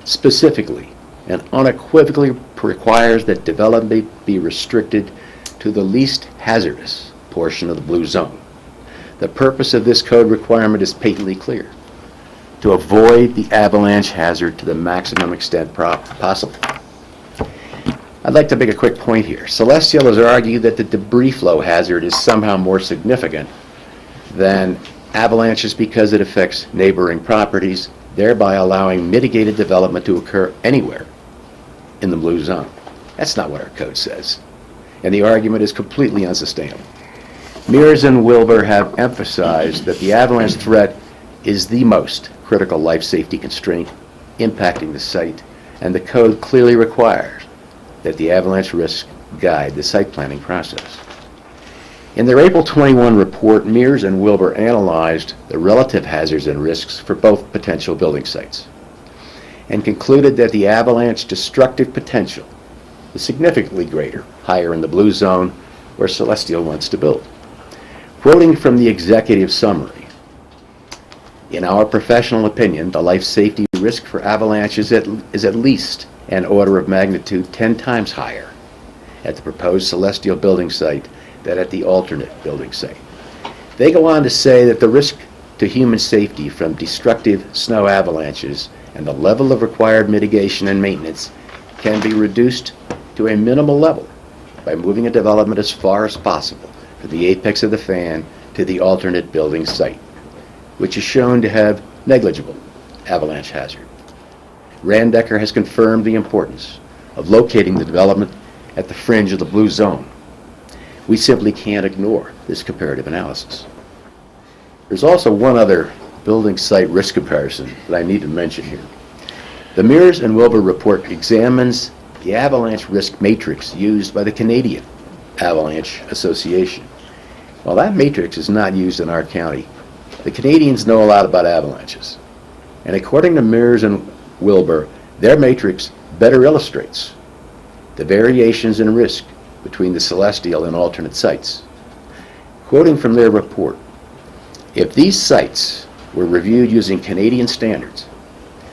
specifically and unequivocally requires that development be restricted to the least hazardous portion of the blue zone. The purpose of this code requirement is patently clear: to avoid the avalanche hazard to the maximum extent possible. I'd like to make a quick point here. Celestial has argued that the debris flow hazard is somehow more significant than avalanches because it affects neighboring properties, thereby allowing mitigated development to occur anywhere in the blue zone. That's not what our code says, and the argument is completely unsustainable. Mears and Wilbur have emphasized that the avalanche threat is the most critical life safety constraint impacting the site, and the code clearly requires that the avalanche risk guide the site planning process. In their April 21 report, Mears and Wilbur analyzed the relative hazards and risks for both potential building sites and concluded that the avalanche destructive potential is significantly greater, higher in the blue zone where Celestial wants to build. Quoting from the executive summary, "In our professional opinion, the life safety risk for avalanches is at least an order of magnitude 10 times higher at the proposed Celestial building site than at the alternate building site." They go on to say that the risk to human safety from destructive snow avalanches and the level of required mitigation and maintenance can be reduced to a minimal level by moving a development as far as possible from the apex of the fan to the alternate building site, which is shown to have negligible avalanche hazard. Randecker has confirmed the importance of locating the development at the fringe of the blue zone. We simply can't ignore this comparative analysis. There's also one other building site risk comparison that I need to mention here. The Mears and Wilbur report examines the avalanche risk matrix used by the Canadian Avalanche Association. While that matrix is not used in our county, the Canadians know a lot about avalanches. And according to Mears and Wilbur, their matrix better illustrates the variations in risk between the Celestial and alternate sites. Quoting from their report, "If these sites were reviewed using Canadian standards,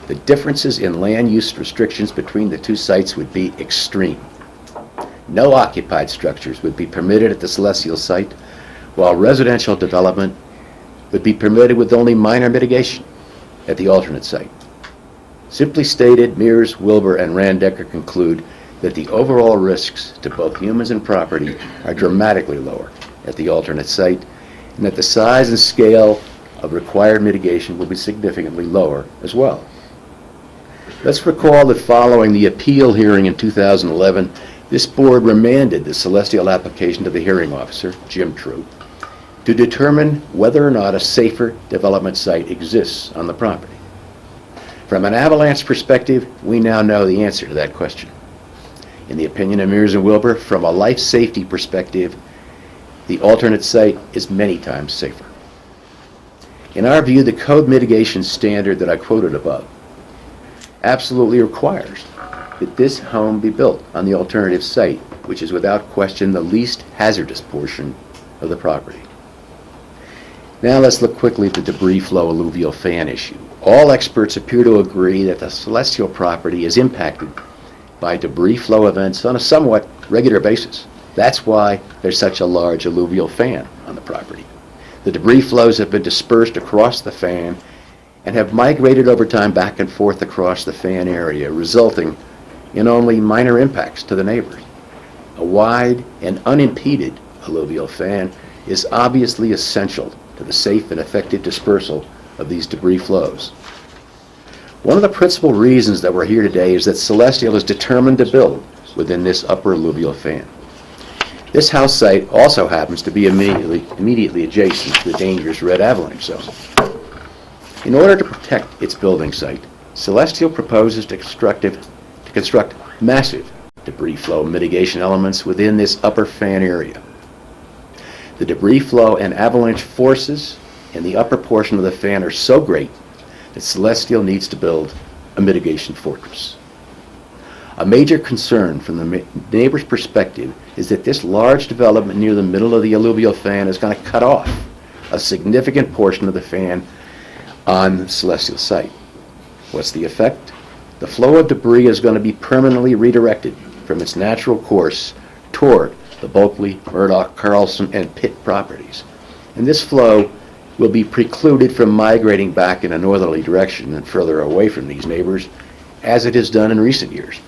the differences in land use restrictions between the two sites would be extreme. No occupied structures would be permitted at the Celestial site, while residential development would be permitted with only minor mitigation at the alternate site." Simply stated, Mears, Wilbur, and Randecker conclude that the overall risks to both humans and property are dramatically lower at the alternate site, and that the size and scale of required mitigation will be significantly lower as well. Let's recall that following the appeal hearing in 2011, this board remanded the Celestial application to the hearing officer, Jim True, to determine whether or not a safer development site exists on the property. From an avalanche perspective, we now know the answer to that question. In the opinion of Mears and Wilbur, from a life safety perspective, the alternate site is many times safer. In our view, the code mitigation standard that I quoted above absolutely requires that this home be built on the alternative site, which is without question the least hazardous portion of the property. Now let's look quickly at the debris flow alluvial fan issue. All experts appear to agree that the Celestial property is impacted by debris flow events on a somewhat regular basis. That's why there's such a large alluvial fan on the property. The debris flows have been dispersed across the fan and have migrated over time back and forth across the fan area, resulting in only minor impacts to the neighbors. A wide and unimpeded alluvial fan is obviously essential to the safe and effective dispersal of these debris flows. One of the principal reasons that we're here today is that Celestial is determined to build within this upper alluvial fan. This house site also happens to be immediately adjacent to the dangerous red avalanche zone. In order to protect its building site, Celestial proposes to construct massive debris flow mitigation elements within this upper fan area. The debris flow and avalanche forces in the upper portion of the fan are so great that Celestial needs to build a mitigation fortress. A major concern from the neighbor's perspective is that this large development near the middle of the alluvial fan is going to cut off a significant portion of the fan on the Celestial site. What's the effect? The flow of debris is going to be permanently redirected from its natural course toward the Bulkley, Murdoch, Carlson, and Pitt properties. And this flow will be precluded from migrating back in a northerly direction and further away from these neighbors, as it has done in recent years.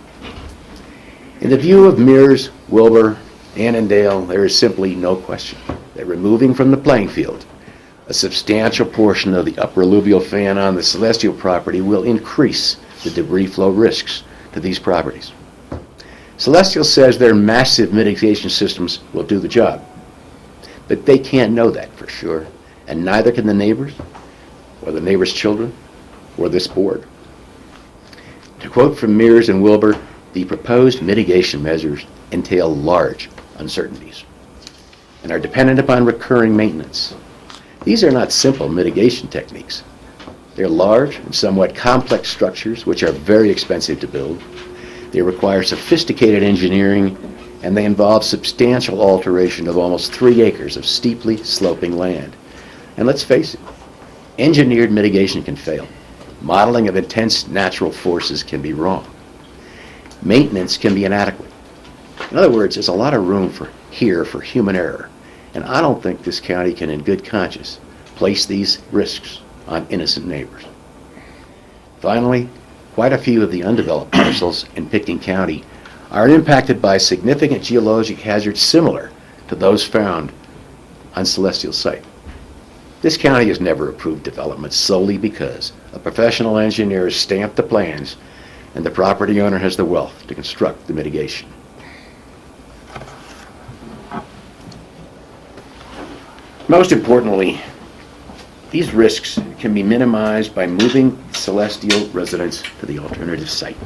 In the view of Mears, Wilbur, Annandale, there is simply no question that removing from the playing field a substantial portion of the upper alluvial fan on the Celestial property will increase the debris flow risks to these properties. Celestial says their massive mitigation systems will do the job, but they can't know that for sure, and neither can the neighbors, or the neighbors' children, or this board. To quote from Mears and Wilbur, the proposed mitigation measures entail large uncertainties and are dependent upon recurring maintenance. These are not simple mitigation techniques. They're large and somewhat complex structures which are very expensive to build. They require sophisticated engineering, and they involve substantial alteration of almost 3 acres of steeply sloping land. And let's face it, engineered mitigation can fail. Modeling of intense natural forces can be wrong. Maintenance can be inadequate. In other words, there's a lot of room for human error, and I don't think this county can in good conscience place these risks on innocent neighbors. Finally, quite a few of the undeveloped parcels in Pitkin County are impacted by significant geologic hazards similar to those found on Celestial site. This county has never approved development solely because a professional engineer has stamped the plans and the property owner has the wealth to construct the mitigation. Most importantly, these risks can be minimized by moving Celestial residents to the alternative site.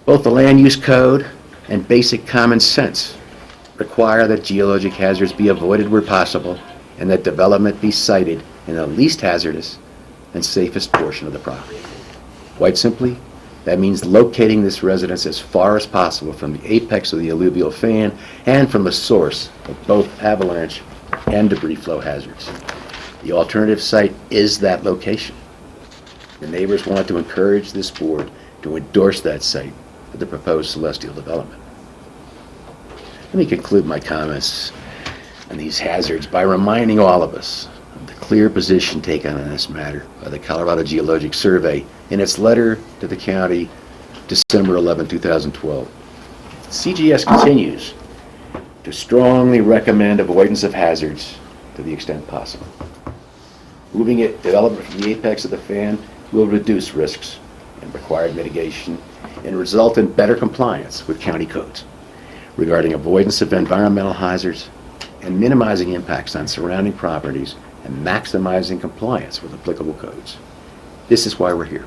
Both the land use code and basic common sense require that geologic hazards be avoided where possible and that development be sited in the least hazardous and safest portion of the property. Quite simply, that means locating this residence as far as possible from the apex of the alluvial fan and from the source of both avalanche and debris flow hazards. The alternative site is that location. The neighbors want to encourage this board to endorse that site for the proposed Celestial development. Let me conclude my comments on these hazards by reminding all of us of the clear position taken on this matter by the Colorado Geologic Survey in its letter to the county December 11, 2012. CGS continues to strongly recommend avoidance of hazards to the extent possible. Moving development from the apex of the fan will reduce risks and required mitigation and result in better compliance with county codes regarding avoidance of environmental hazards and minimizing impacts on surrounding properties and maximizing compliance with applicable codes. This is why we're here.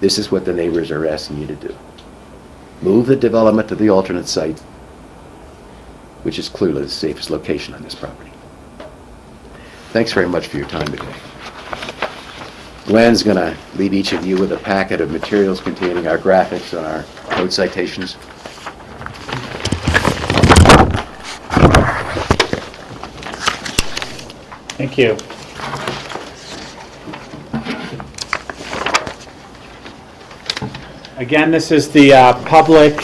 This is what the neighbors are asking you to do. Move the development to the alternate site, which is clearly the safest location on this property. Thanks very much for your time today. Glenn's going to leave each of you with a packet of materials containing our graphics and our code citations. Thank you. Again, this is the public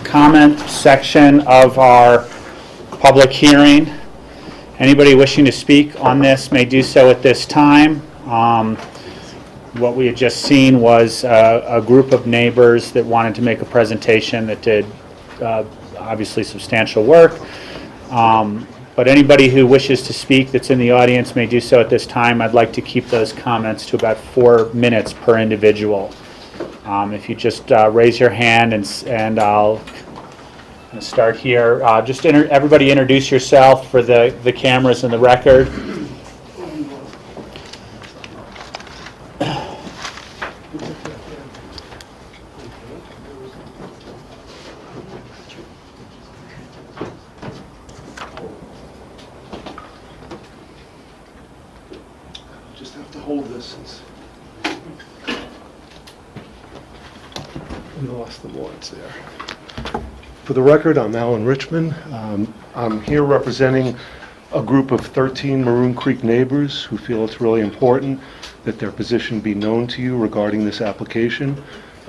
comment section of our public hearing. Anybody wishing to speak on this may do so at this time. What we had just seen was a group of neighbors that wanted to make a presentation that did obviously substantial work. But anybody who wishes to speak that's in the audience may do so at this time. I'd like to keep those comments to about 4 minutes per individual. If you just raise your hand and I'll start here. Just everybody introduce yourself for the cameras and the record. Just have to hold this. We lost the warrants there. For the record, I'm Alan Richmond. I'm here representing a group of 13 Maroon Creek neighbors who feel it's really important that their position be known to you regarding this application.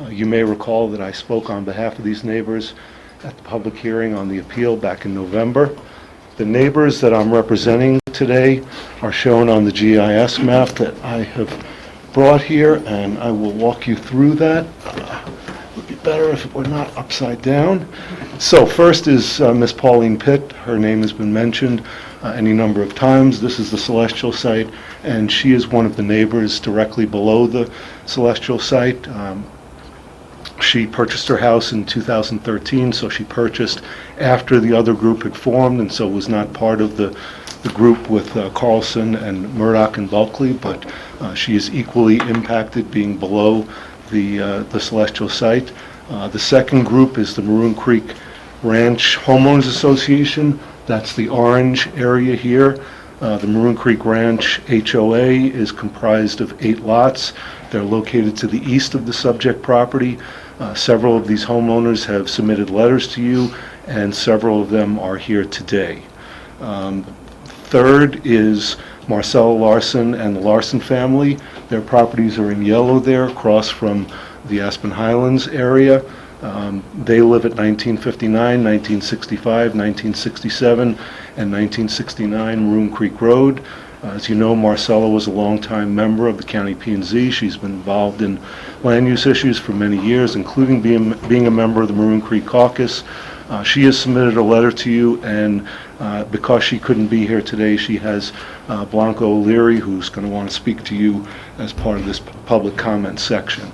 You may recall that I spoke on behalf of these neighbors at the public hearing on the appeal back in November. The neighbors that I'm representing today are shown on the GIS map that I have brought here, and I will walk you through that. It would be better if it were not upside down. So first is Miss Pauline Pitt. Her name has been mentioned any number of times. This is the Celestial site, and she is one of the neighbors directly below the Celestial site. She purchased her house in 2013, so she purchased after the other group had formed, and so was not part of the group with Carlson and Murdoch and Bulkley, but she is equally impacted being below the Celestial site. The second group is the Maroon Creek Ranch Homeowners Association. That's the orange area here. The Maroon Creek Ranch HOA is comprised of 8 lots. They're located to the east of the subject property. Several of these homeowners have submitted letters to you, and several of them are here today. Third is Marcella Larson and the Larson family. Their properties are in yellow there, across from the Aspen Highlands area. They live at 1959, 1965, 1967, and 1969 Maroon Creek Road. As you know, Marcella was a longtime member of the County P&Z. She's been involved in land use issues for many years, including being a member of the Maroon Creek Caucus. She has submitted a letter to you, and because she couldn't be here today, she has Blanca O'Leary, who's going to want to speak to you as part of this public comment section.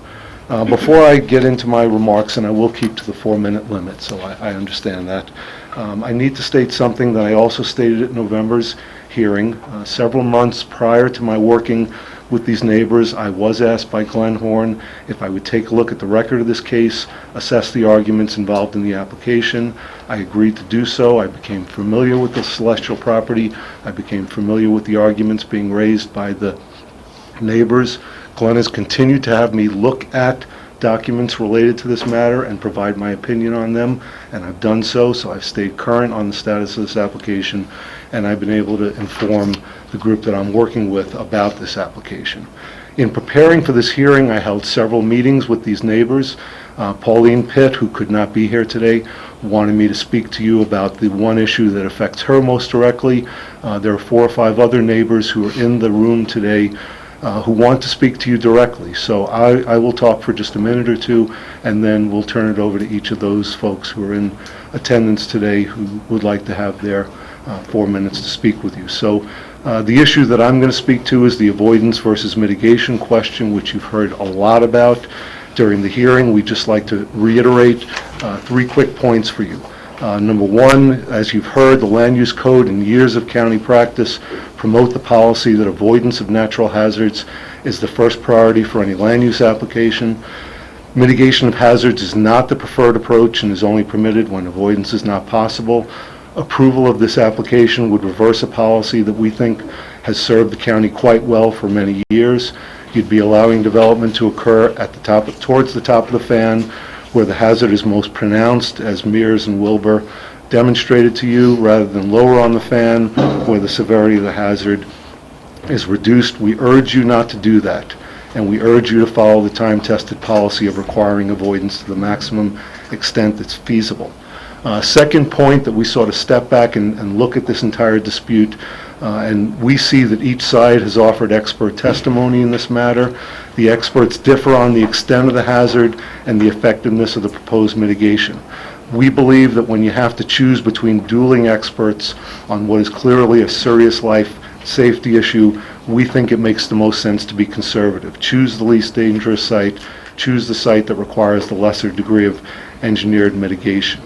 Before I get into my remarks, and I will keep to the 4-minute limit, so I understand that, I need to state something that I also stated at November's hearing. Several months prior to my working with these neighbors, I was asked by Glenn Horn if I would take a look at the record of this case, assess the arguments involved in the application. I agreed to do so. I became familiar with the Celestial property. I became familiar with the arguments being raised by the neighbors. Glenn has continued to have me look at documents related to this matter and provide my opinion on them, and I've done so. So I've stayed current on the status of this application, and I've been able to inform the group that I'm working with about this application. In preparing for this hearing, I held several meetings with these neighbors. Pauline Pitt, who could not be here today, wanted me to speak to you about the one issue that affects her most directly. There are 4 or 5 other neighbors who are in the room today who want to speak to you directly. So I will talk for just a minute or two, and then we'll turn it over to each of those folks who are in attendance today who would like to have their 4 minutes to speak with you. So the issue that I'm going to speak to is the avoidance versus mitigation question, which you've heard a lot about during the hearing. We'd just like to reiterate 3 quick points for you. Number 1, as you've heard, the Land Use Code and years of county practice promote the policy that avoidance of natural hazards is the first priority for any land use application. Mitigation of hazards is not the preferred approach and is only permitted when avoidance is not possible. Approval of this application would reverse a policy that we think has served the county quite well for many years. You'd be allowing development to occur at the top, towards the top of the fan, where the hazard is most pronounced, as Mears and Wilbur demonstrated to you, rather than lower on the fan, where the severity of the hazard is reduced. We urge you not to do that, and we urge you to follow the time-tested policy of requiring avoidance to the maximum extent that's feasible. Second point, that we sort of step back and look at this entire dispute, and we see that each side has offered expert testimony in this matter. The experts differ on the extent of the hazard and the effectiveness of the proposed mitigation. We believe that when you have to choose between dueling experts on what is clearly a serious life safety issue, we think it makes the most sense to be conservative. Choose the least dangerous site, choose the site that requires the lesser degree of engineered mitigation.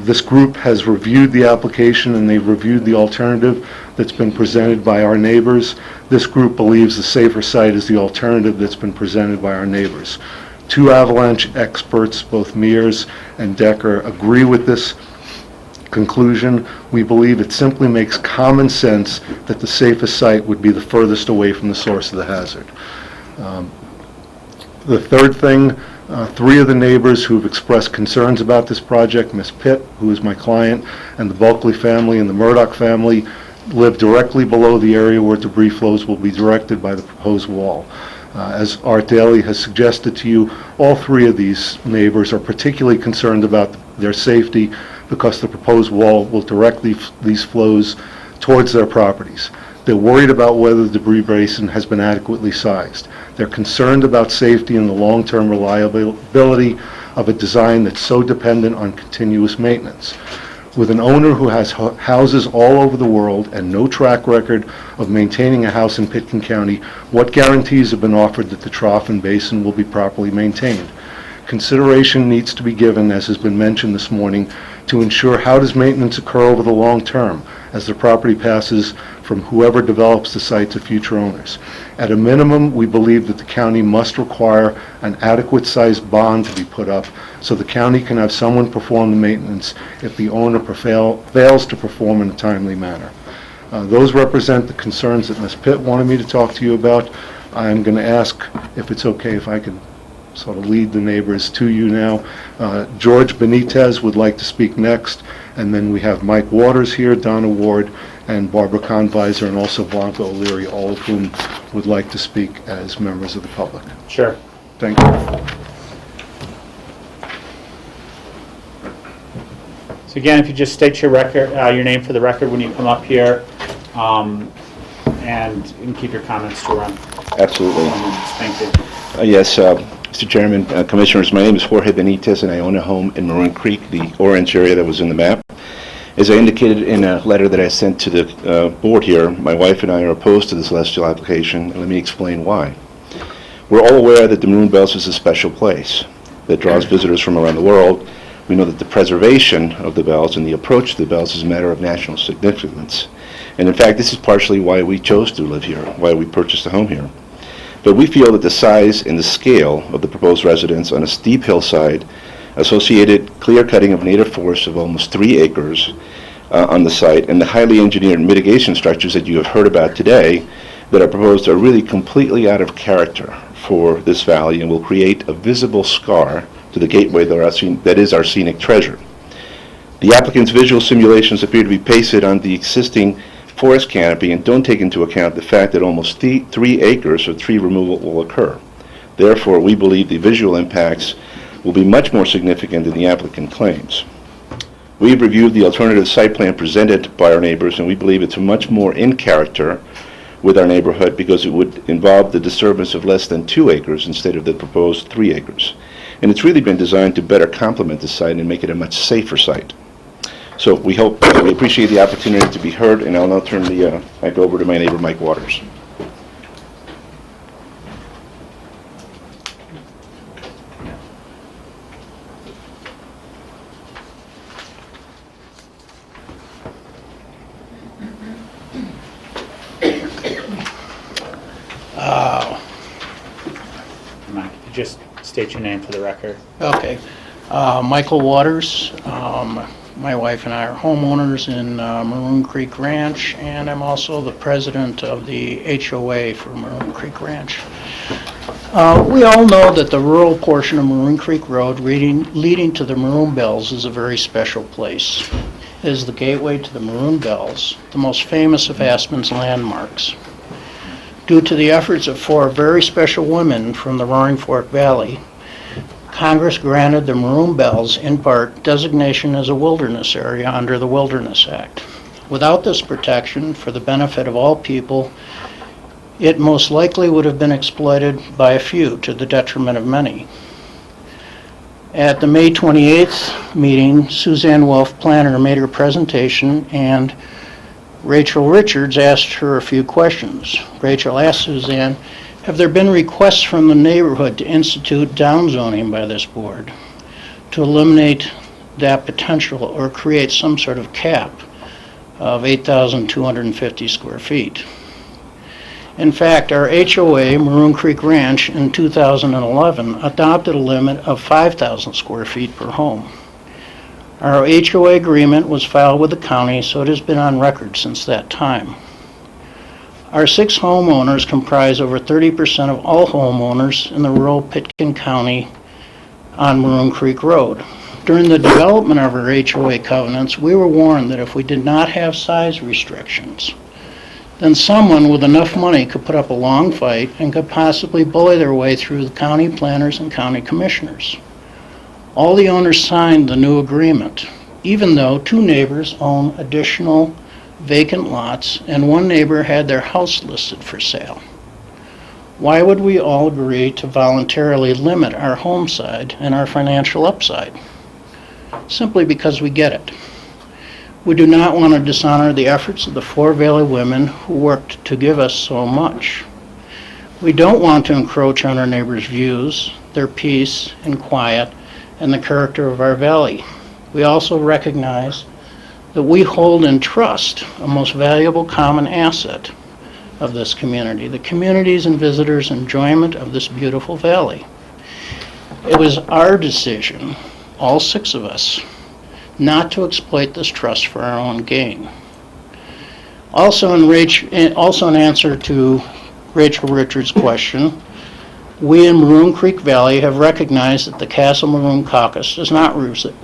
This group has reviewed the application, and they've reviewed the alternative that's been presented by our neighbors. This group believes the safer site is the alternative that's been presented by our neighbors. 2 avalanche experts, both Mears and Decker, agree with this conclusion. We believe it simply makes common sense that the safest site would be the furthest away from the source of the hazard. The third thing, 3 of the neighbors who have expressed concerns about this project, Ms. Pitt, who is my client, and the Bulkley family and the Murdoch family, live directly below the area where debris flows will be directed by the proposed wall. As Art Daly has suggested to you, all three of these neighbors are particularly concerned about their safety because the proposed wall will direct these flows towards their properties. They're worried about whether the debris basin has been adequately sized. They're concerned about safety and the long-term reliability of a design that's so dependent on continuous maintenance. With an owner who has houses all over the world and no track record of maintaining a house in Pitkin County, what guarantees have been offered that the trough and basin will be properly maintained? Consideration needs to be given, as has been mentioned this morning, to ensure how does maintenance occur over the long term as the property passes from whoever develops the site to future owners. At a minimum, we believe that the county must require an adequate sized bond to be put up so the county can have someone perform the maintenance if the owner fails to perform in a timely manner. Those represent the concerns that Ms. Pitt wanted me to talk to you about. I'm going to ask if it's okay if I can sort of lead the neighbors to you now. George Benitez would like to speak next, and then we have Mike Waters here, Donna Ward, and Barbara Conviser, and also Blanca O'Leary, all of whom would like to speak as members of the public. Sure. Thank you. So again, if you just state your name for the record when you come up here, and keep your comments to run. Absolutely. Thank you. Yes, Mr. Chairman, Commissioners, my name is Jorge Benitez, and I own a home in Maroon Creek, the orange area that was in the map. As I indicated in a letter that I sent to the board here, my wife and I are opposed to this celestial application, and let me explain why. We're all aware that the Maroon Bells is a special place that draws visitors from around the world. We know that the preservation of the bells and the approach to the bells is a matter of national significance. And in fact, this is partially why we chose to live here, why we purchased a home here. But we feel that the size and the scale of the proposed residence on a steep hillside, associated clear cutting of native forest of almost 3 acres on the site, and the highly engineered mitigation structures that you have heard about today that are proposed are really completely out of character for this valley and will create a visible scar to the gateway that is our scenic treasure. The applicant's visual simulations appear to be pasted on the existing forest canopy and don't take into account the fact that almost 3 acres of tree removal will occur. Therefore, we believe the visual impacts will be much more significant than the applicant claims. We've reviewed the alternative site plan presented by our neighbors, and we believe it's much more in character with our neighborhood because it would involve the disturbance of less than 2 acres instead of the proposed 3 acres. And it's really been designed to better complement the site and make it a much safer site. So we appreciate the opportunity to be heard, and I'll now turn the mic over to my neighbor, Mike Waters. Mike, if you just state your name for the record. Okay. Michael Waters. My wife and I are homeowners in Maroon Creek Ranch, and I'm also the president of the HOA for Maroon Creek Ranch. We all know that the rural portion of Maroon Creek Road leading to the Maroon Bells is a very special place. It is the gateway to the Maroon Bells, the most famous of Aspen's landmarks. Due to the efforts of 4 very special women from the Roaring Fork Valley, Congress granted the Maroon Bells, in part, designation as a wilderness area under the Wilderness Act. Without this protection, for the benefit of all people, it most likely would have been exploited by a few to the detriment of many. At the May 28th meeting, Suzanne Wolf, planner, made her presentation, and Rachel Richards asked her a few questions. Rachel asked Suzanne, have there been requests from the neighborhood to institute downzoning by this board to eliminate that potential or create some sort of cap of 8,250 square feet? In fact, our HOA, Maroon Creek Ranch, in 2011 adopted a limit of 5,000 square feet per home. Our HOA agreement was filed with the county, so it has been on record since that time. Our 6 homeowners comprise over 30% of all homeowners in the rural Pitkin County on Maroon Creek Road. During the development of our HOA covenants, we were warned that if we did not have size restrictions, then someone with enough money could put up a long fight and could possibly bully their way through the county planners and county commissioners. All the owners signed the new agreement, even though 2 neighbors own additional vacant lots and 1 neighbor had their house listed for sale. Why would we all agree to voluntarily limit our home side and our financial upside? Simply because we get it. We do not want to dishonor the efforts of the 4 Valley women who worked to give us so much. We don't want to encroach on our neighbors' views, their peace and quiet, and the character of our valley. We also recognize that we hold in trust a most valuable common asset of this community, the community's and visitors' enjoyment of this beautiful valley. It was our decision, all 6 of us, not to exploit this trust for our own gain. Also in answer to Rachel Richards' question, we in Maroon Creek Valley have recognized that the Castle Maroon Caucus does not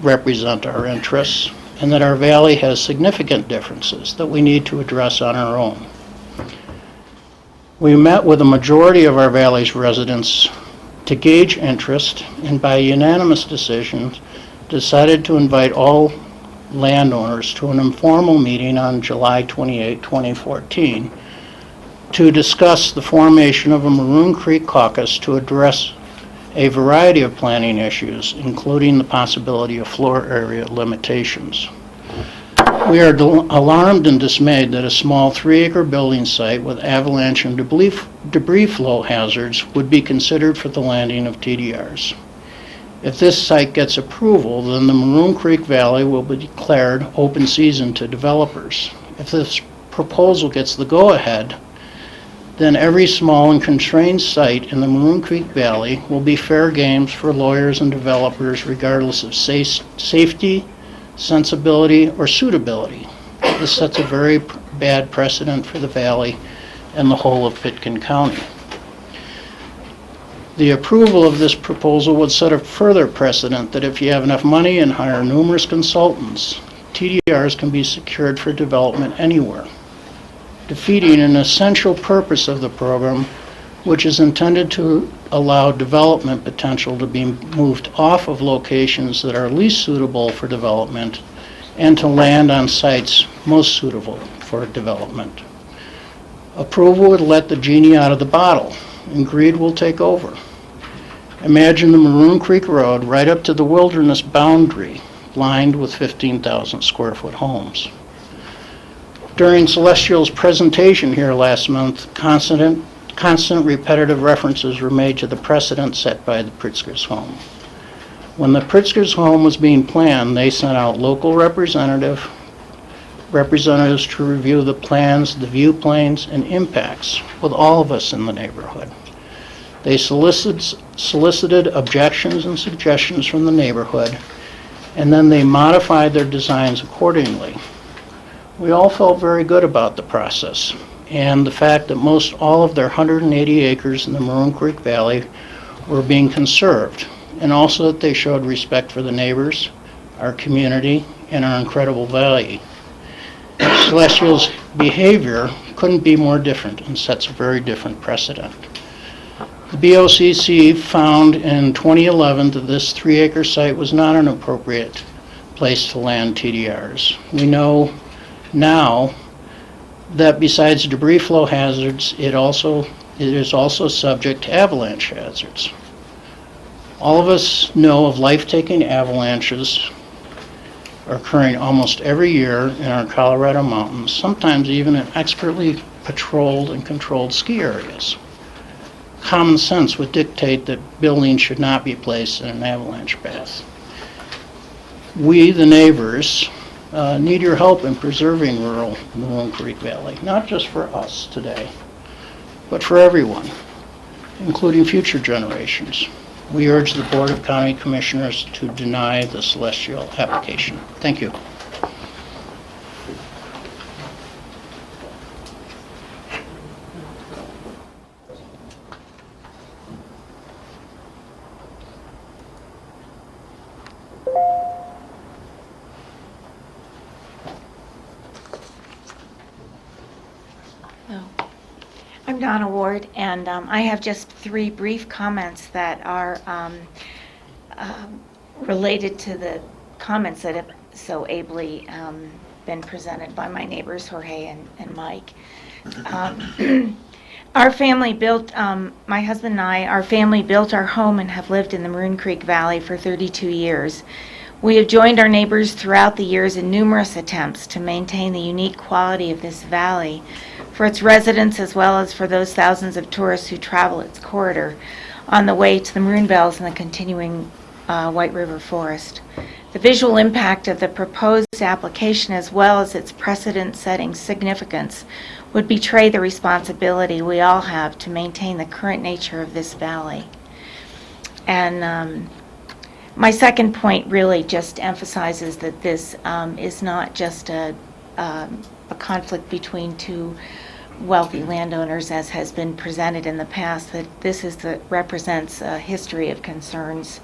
represent our interests and that our valley has significant differences that we need to address on our own. We met with a majority of our valley's residents to gauge interest and by unanimous decision decided to invite all landowners to an informal meeting on July 28, 2014 to discuss the formation of a Maroon Creek caucus to address a variety of planning issues, including the possibility of floor area limitations. We are alarmed and dismayed that a small 3-acre building site with avalanche and debris flow hazards would be considered for the landing of TDRs. If this site gets approval, then the Maroon Creek Valley will be declared open season to developers. If this proposal gets the go-ahead, then every small and constrained site in the Maroon Creek Valley will be fair games for lawyers and developers regardless of safety, sensibility, or suitability. This sets a very bad precedent for the valley and the whole of Pitkin County. The approval of this proposal would set a further precedent that if you have enough money and hire numerous consultants, TDRs can be secured for development anywhere, defeating an essential purpose of the program, which is intended to allow development potential to be moved off of locations that are least suitable for development and to land on sites most suitable for development. Approval would let the genie out of the bottle, and greed will take over. Imagine the Maroon Creek Road right up to the wilderness boundary, lined with 15,000 square foot homes. During Celestial's presentation here last month, constant repetitive references were made to the precedent set by the Pritzker's home. When the Pritzker's home was being planned, they sent out local representatives to review the plans, the view planes, and impacts with all of us in the neighborhood. They solicited objections and suggestions from the neighborhood, and then they modified their designs accordingly. We all felt very good about the process and the fact that most all of their 180 acres in the Maroon Creek Valley were being conserved, and also that they showed respect for the neighbors, our community, and our incredible valley. Celestial's behavior couldn't be more different and sets a very different precedent. The BOCC found in 2011 that this 3-acre site was not an appropriate place to land TDRs. We know now that besides debris flow hazards, it is also subject to avalanche hazards. All of us know of life-taking avalanches occurring almost every year in our Colorado mountains, sometimes even in expertly patrolled and controlled ski areas. Common sense would dictate that buildings should not be placed in an avalanche path. We, the neighbors, need your help in preserving rural Maroon Creek Valley, not just for us today, but for everyone, including future generations. We urge the Board of County Commissioners to deny the Celestial application. Thank you. I'm Donna Ward, and I have just 3 brief comments that are related to the comments that have so ably been presented by my neighbors, Jorge and Mike. Our family built, my husband and I, our family built our home and have lived in the Maroon Creek Valley for 32 years. We have joined our neighbors throughout the years in numerous attempts to maintain the unique quality of this valley for its residents as well as for those thousands of tourists who travel its corridor on the way to the Maroon Bells and the continuing White River Forest. The visual impact of the proposed application as well as its precedent-setting significance would betray the responsibility we all have to maintain the current nature of this valley. And my second point really just emphasizes that this is not just a conflict between 2 wealthy landowners as has been presented in the past, that this represents a history of concerns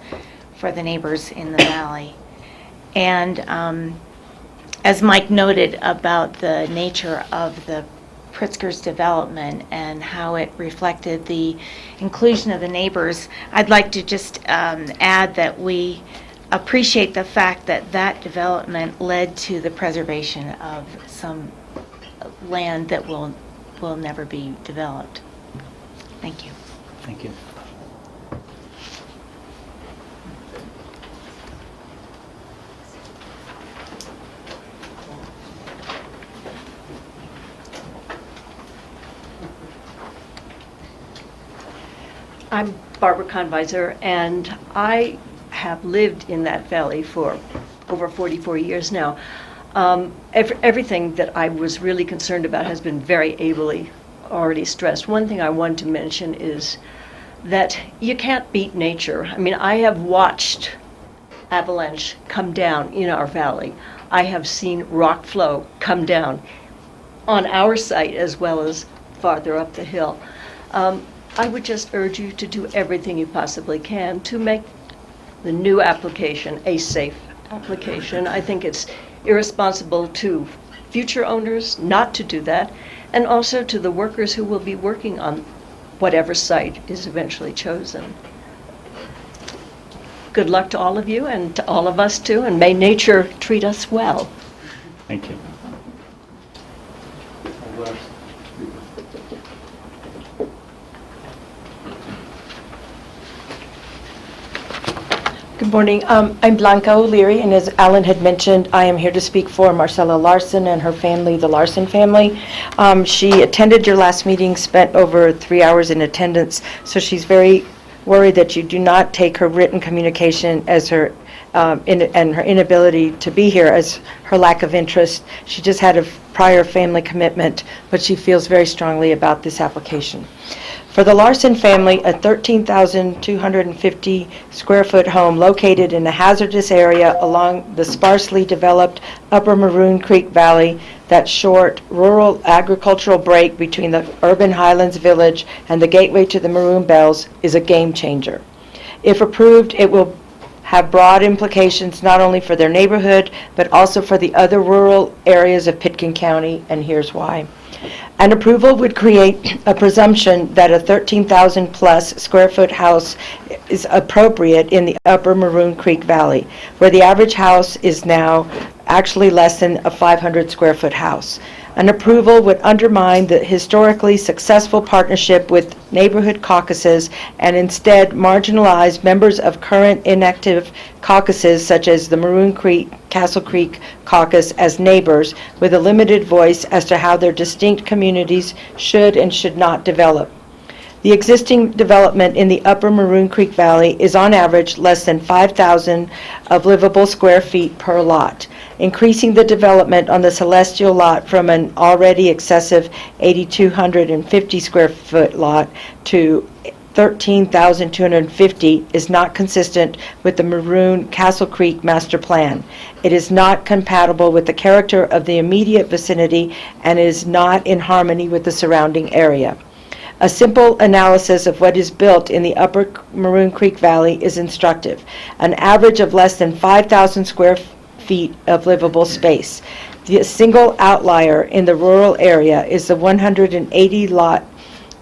for the neighbors in the valley. And as Mike noted about the nature of the Pritzker's development and how it reflected the inclusion of the neighbors, I'd like to just add that we appreciate the fact that that development led to the preservation of some land that will never be developed. Thank you. Thank you. I'm Barbara Conviser, and I have lived in that valley for over 44 years now. Everything that I was really concerned about has been very ably already stressed. One thing I want to mention is that you can't beat nature. I mean, I have watched avalanche come down in our valley. I have seen rock flow come down on our site as well as farther up the hill. I would just urge you to do everything you possibly can to make the new application a safe application. I think it's irresponsible to future owners not to do that, and also to the workers who will be working on whatever site is eventually chosen. Good luck to all of you and to all of us too, and may nature treat us well. Thank you. Good morning. I'm Blanca O'Leary, and as Alan had mentioned, I am here to speak for Marcella Larson and her family, the Larson family. She attended your last meeting, spent over 3 hours in attendance, so she's very worried that you do not take her written communication as her and her inability to be here as her lack of interest. She just had a prior family commitment, but she feels very strongly about this application. For the Larson family, a 13,250 square foot home located in a hazardous area along the sparsely developed Upper Maroon Creek Valley, that short rural agricultural break between the urban Highlands Village and the gateway to the Maroon Bells, is a game changer. If approved, it will have broad implications not only for their neighborhood, but also for the other rural areas of Pitkin County, and here's why. An approval would create a presumption that a 13,000 plus square foot house is appropriate in the Upper Maroon Creek Valley, where the average house is now actually less than a 500 square foot house. An approval would undermine the historically successful partnership with neighborhood caucuses and instead marginalize members of current inactive caucuses such as the Maroon Creek, Castle Creek caucus as neighbors with a limited voice as to how their distinct communities should and should not develop. The existing development in the Upper Maroon Creek Valley is on average less than 5,000 of livable square feet per lot. Increasing the development on the Celestial lot from an already excessive 8,250 square foot lot to 13,250 is not consistent with the Maroon Castle Creek master plan. It is not compatible with the character of the immediate vicinity and is not in harmony with the surrounding area. A simple analysis of what is built in the Upper Maroon Creek Valley is instructive. An average of less than 5,000 square feet of livable space. The single outlier in the rural area is the 180 lot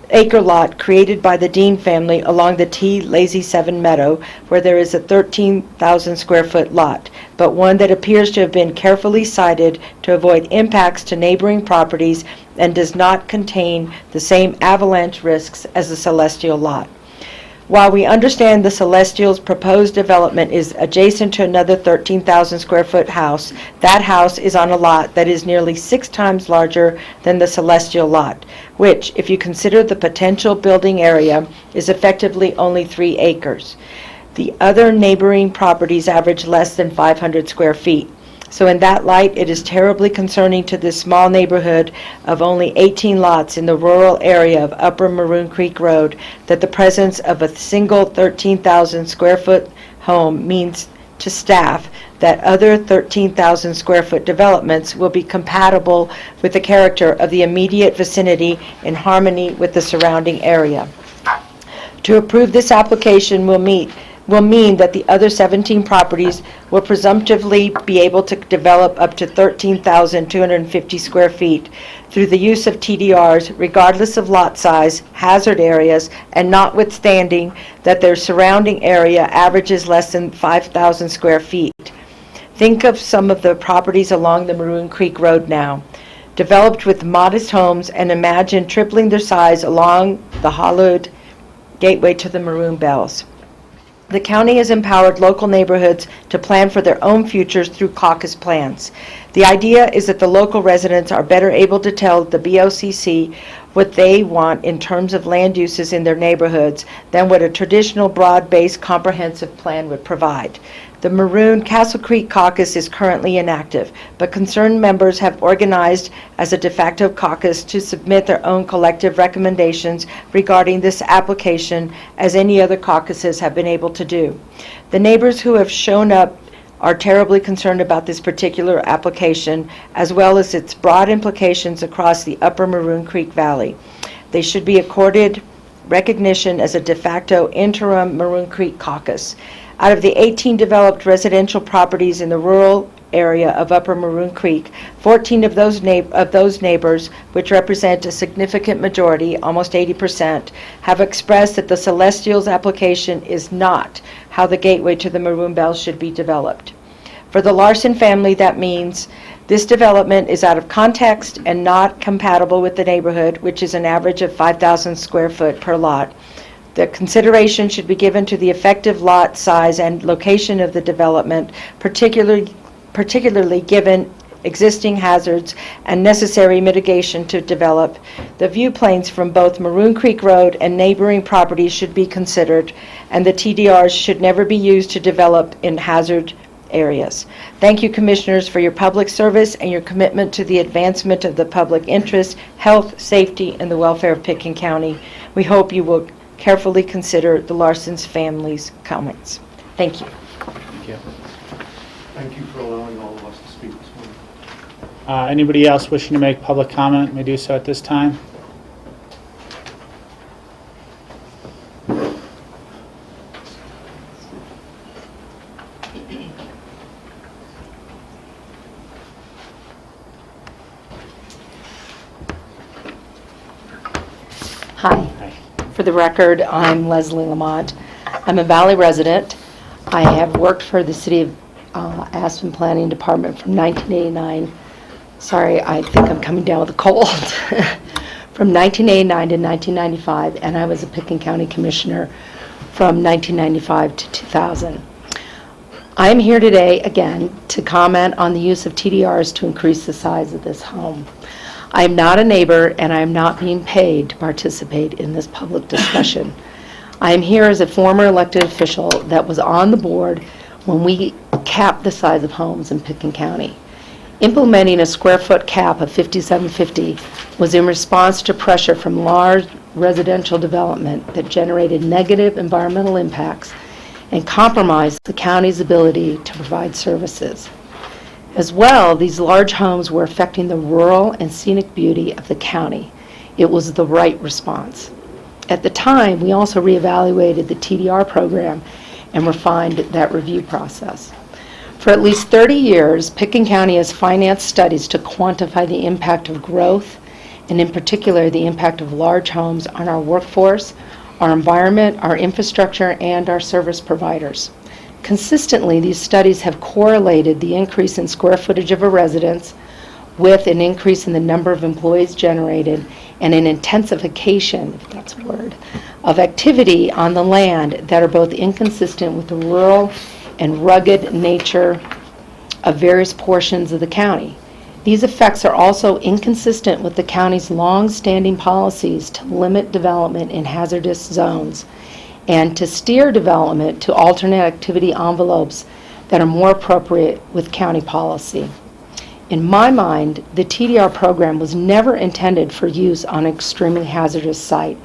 acre lot created by the Dean family along the T. Lazy 7 Meadow, where there is a 13,000 square foot lot, but one that appears to have been carefully sited to avoid impacts to neighboring properties and does not contain the same avalanche risks as the Celestial lot. While we understand the Celestial's proposed development is adjacent to another 13,000 square foot house, that house is on a lot that is nearly 6 times larger than the Celestial lot, which, if you consider the potential building area, is effectively only 3 acres. The other neighboring properties average less than 500 square feet. So in that light, it is terribly concerning to this small neighborhood of only 18 lots in the rural area of Upper Maroon Creek Road that the presence of a single 13,000 square foot home means to staff that other 13,000 square foot developments will be compatible with the character of the immediate vicinity in harmony with the surrounding area. To approve this application will mean that the other 17 properties will presumptively be able to develop up to 13,250 square feet through the use of TDRs, regardless of lot size, hazard areas, and notwithstanding that their surrounding area averages less than 5,000 square feet. Think of some of the properties along the Maroon Creek Road now, developed with modest homes, and imagine tripling their size along the hollowed gateway to the Maroon Bells. The county has empowered local neighborhoods to plan for their own futures through caucus plans. The idea is that the local residents are better able to tell the BOCC what they want in terms of land uses in their neighborhoods than what a traditional broad-based comprehensive plan would provide. The Maroon Castle Creek Caucus is currently inactive, but concerned members have organized as a de facto caucus to submit their own collective recommendations regarding this application, as any other caucuses have been able to do. The neighbors who have shown up are terribly concerned about this particular application, as well as its broad implications across the Upper Maroon Creek Valley. They should be accorded recognition as a de facto interim Maroon Creek Caucus. Out of the 18 developed residential properties in the rural area of Upper Maroon Creek, 14 of those neighbors, which represent a significant majority, almost 80%, have expressed that the Celestial's application is not how the gateway to the Maroon Bells should be developed. For the Larson family, that means this development is out of context and not compatible with the neighborhood, which is an average of 5,000 square foot per lot. The consideration should be given to the effective lot size and location of the development, particularly given existing hazards and necessary mitigation to develop. The view planes from both Maroon Creek Road and neighboring properties should be considered, and the TDRs should never be used to develop in hazard areas. Thank you, Commissioners, for your public service and your commitment to the advancement of the public interest, health, safety, and the welfare of Pitkin County. We hope you will carefully consider the Larson's family's comments. Thank you. Thank you. Thank you for allowing all of us to speak this morning. Anybody else wishing to make public comment may do so at this time. Hi. For the record, I'm Leslie Lamont. I'm a Valley resident. I have worked for the City of Aspen Planning Department from 1989. Sorry, I think I'm coming down with a cold. From 1989 to 1995, and I was a Pitkin County Commissioner from 1995 to 2000. I am here today, again, to comment on the use of TDRs to increase the size of this home. I am not a neighbor, and I am not being paid to participate in this public discussion. I am here as a former elected official that was on the board when we capped the size of homes in Pitkin County. Implementing a square foot cap of 5,750 was in response to pressure from large residential development that generated negative environmental impacts and compromised the county's ability to provide services. As well, these large homes were affecting the rural and scenic beauty of the county. It was the right response. At the time, we also reevaluated the TDR program and refined that review process. For at least 30 years, Pitkin County has financed studies to quantify the impact of growth and in particular, the impact of large homes on our workforce, our environment, our infrastructure, and our service providers. Consistently, these studies have correlated the increase in square footage of a residence with an increase in the number of employees generated and an intensification, if that's a word, of activity on the land that are both inconsistent with the rural and rugged nature of various portions of the county. These effects are also inconsistent with the county's long-standing policies to limit development in hazardous zones and to steer development to alternate activity envelopes that are more appropriate with county policy. In my mind, the TDR program was never intended for use on an extremely hazardous site,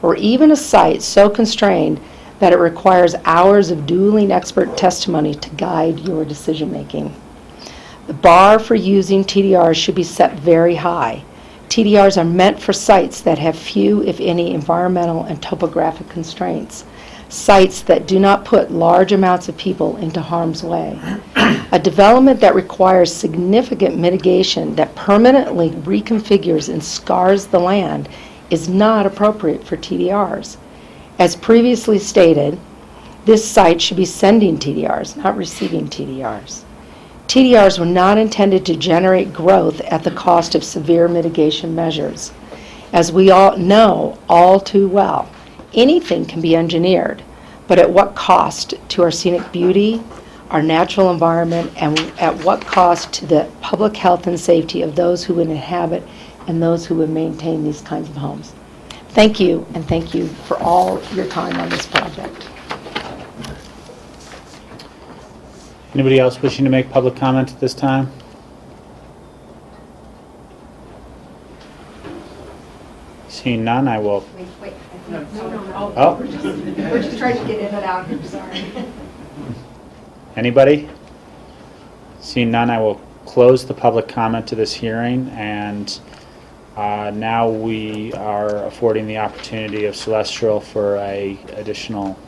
or even a site so constrained that it requires hours of dueling expert testimony to guide your decision-making. The bar for using TDRs should be set very high. TDRs are meant for sites that have few, if any, environmental and topographic constraints, sites that do not put large amounts of people into harm's way. A development that requires significant mitigation that permanently reconfigures and scars the land is not appropriate for TDRs. As previously stated, this site should be sending TDRs, not receiving TDRs. TDRs were not intended to generate growth at the cost of severe mitigation measures. As we all know all too well, anything can be engineered, but at what cost to our scenic beauty, our natural environment, and at what cost to the public health and safety of those who would inhabit and those who would maintain these kinds of homes. Thank you, and thank you for all your time on this project. Anybody else wishing to make public comment at this time? Seeing none, I will. Wait. Oh. We're just trying to get in and out here, sorry. Anybody? Seeing none, I will close the public comment to this hearing, and now we are affording the opportunity of Celestial for additional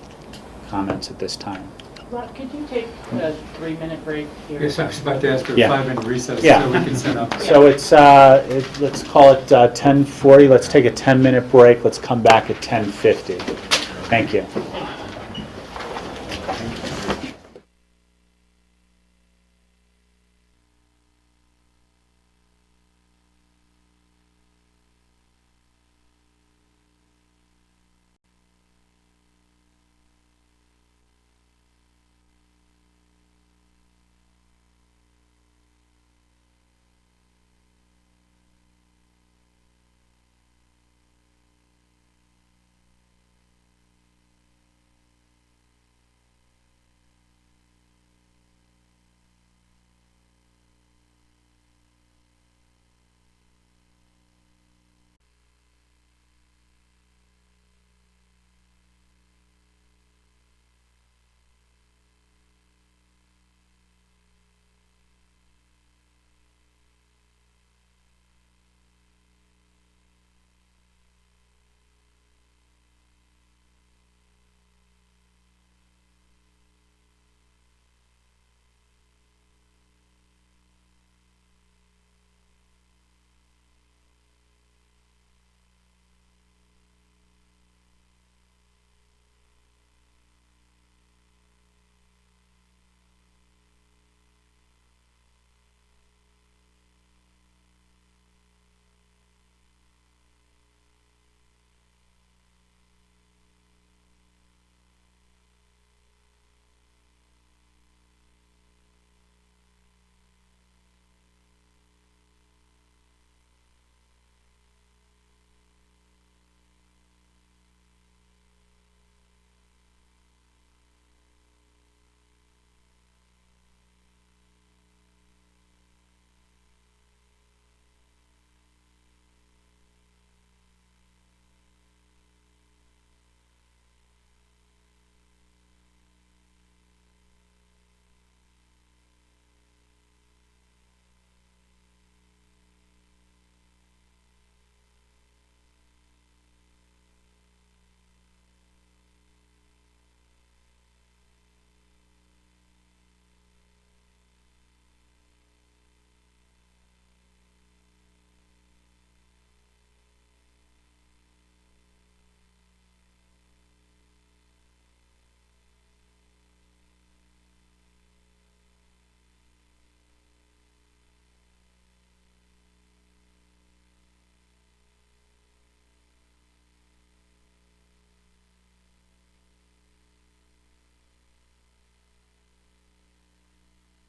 comments at this time. Rob, could you take a 3-minute break here? Yes, I was about to ask for a Yeah. 5-minute recess Yeah. so we can set up. So it's, let's call it 10:40. Let's take a 10-minute break. Let's come back at 10:50. Thank you.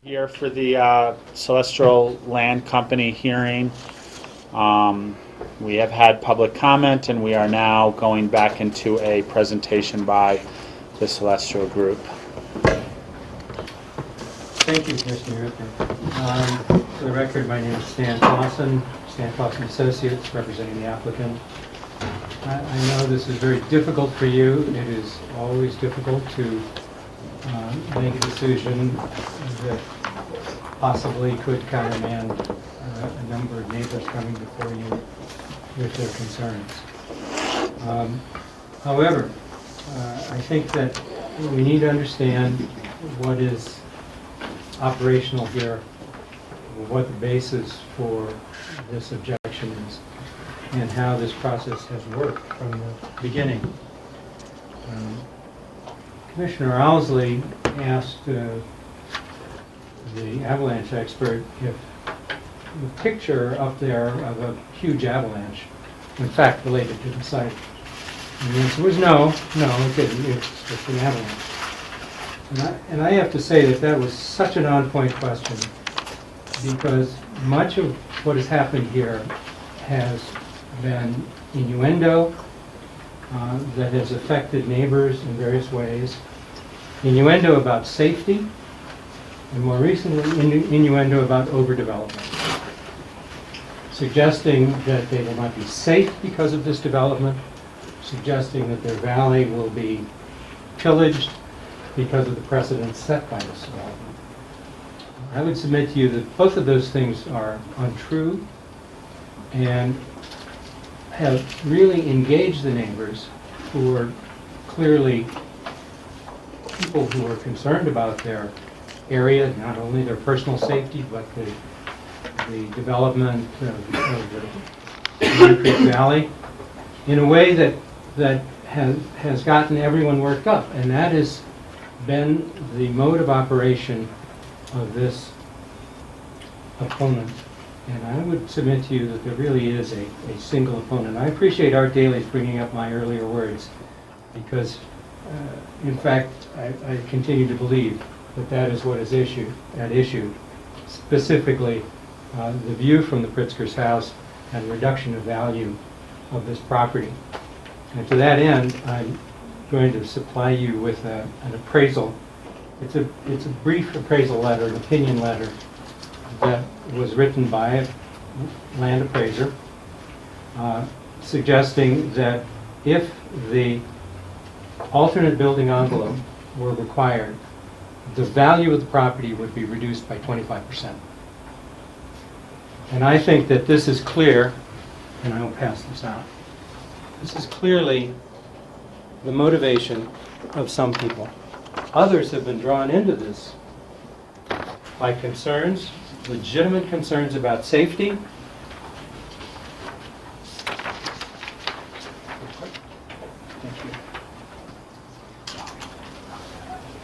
Here for the Celestial Land Company hearing. We have had public comment, and we are now going back into a presentation by the Celestial Group. Thank you, Commissioner Ripper. For the record, my name is Stan Clausen, Stan Clausen Associates, representing the applicant. I know this is very difficult for you. It is always difficult to make a decision that possibly could countermand a number of neighbors coming before you with their concerns. However, I think that we need to understand what is operational here, what the basis for this objection is, and how this process has worked from the beginning. Commissioner Owsley asked the avalanche expert if the picture up there of a huge avalanche, in fact, related to the site. And the answer was no, it didn't. It's just an avalanche. And I have to say that that was such an on-point question, because much of what has happened here has been innuendo that has affected neighbors in various ways, innuendo about safety, and more recently innuendo about overdevelopment, suggesting that they will not be safe because of this development, suggesting that their valley will be pillaged because of the precedents set by this development. I would submit to you that both of those things are untrue and have really engaged the neighbors, who are clearly people who are concerned about their area, not only their personal safety, but the development of the Marine Creek Valley, in a way that has gotten everyone worked up, and that has been the mode of operation of this opponent. And I would submit to you that there really is a single opponent. I appreciate Art Daly's bringing up my earlier words, because in fact I continue to believe that that is what is at issue, specifically the view from the Pritzker's house and reduction of value of this property. And to that end, I'm going to supply you with an appraisal. It's a brief appraisal letter, an opinion letter, that was written by a land appraiser, suggesting that if the alternate building envelope were required, the value of the property would be reduced by 25%. And I think that this is clear, and I will pass this out. This is clearly the motivation of some people. Others have been drawn into this by concerns, legitimate concerns about safety,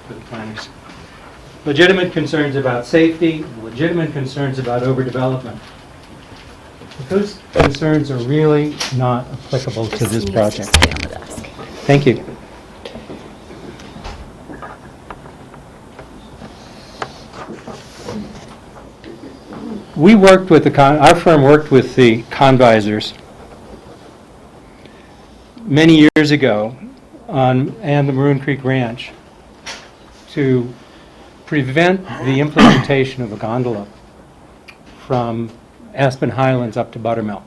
for the planners. Legitimate concerns about safety, legitimate concerns about overdevelopment. But those concerns are really not applicable to this project. Thank you. We worked with our firm worked with the Convisors many years ago and the Maroon Creek Ranch to prevent the implementation of a gondola from Aspen Highlands up to Buttermilk.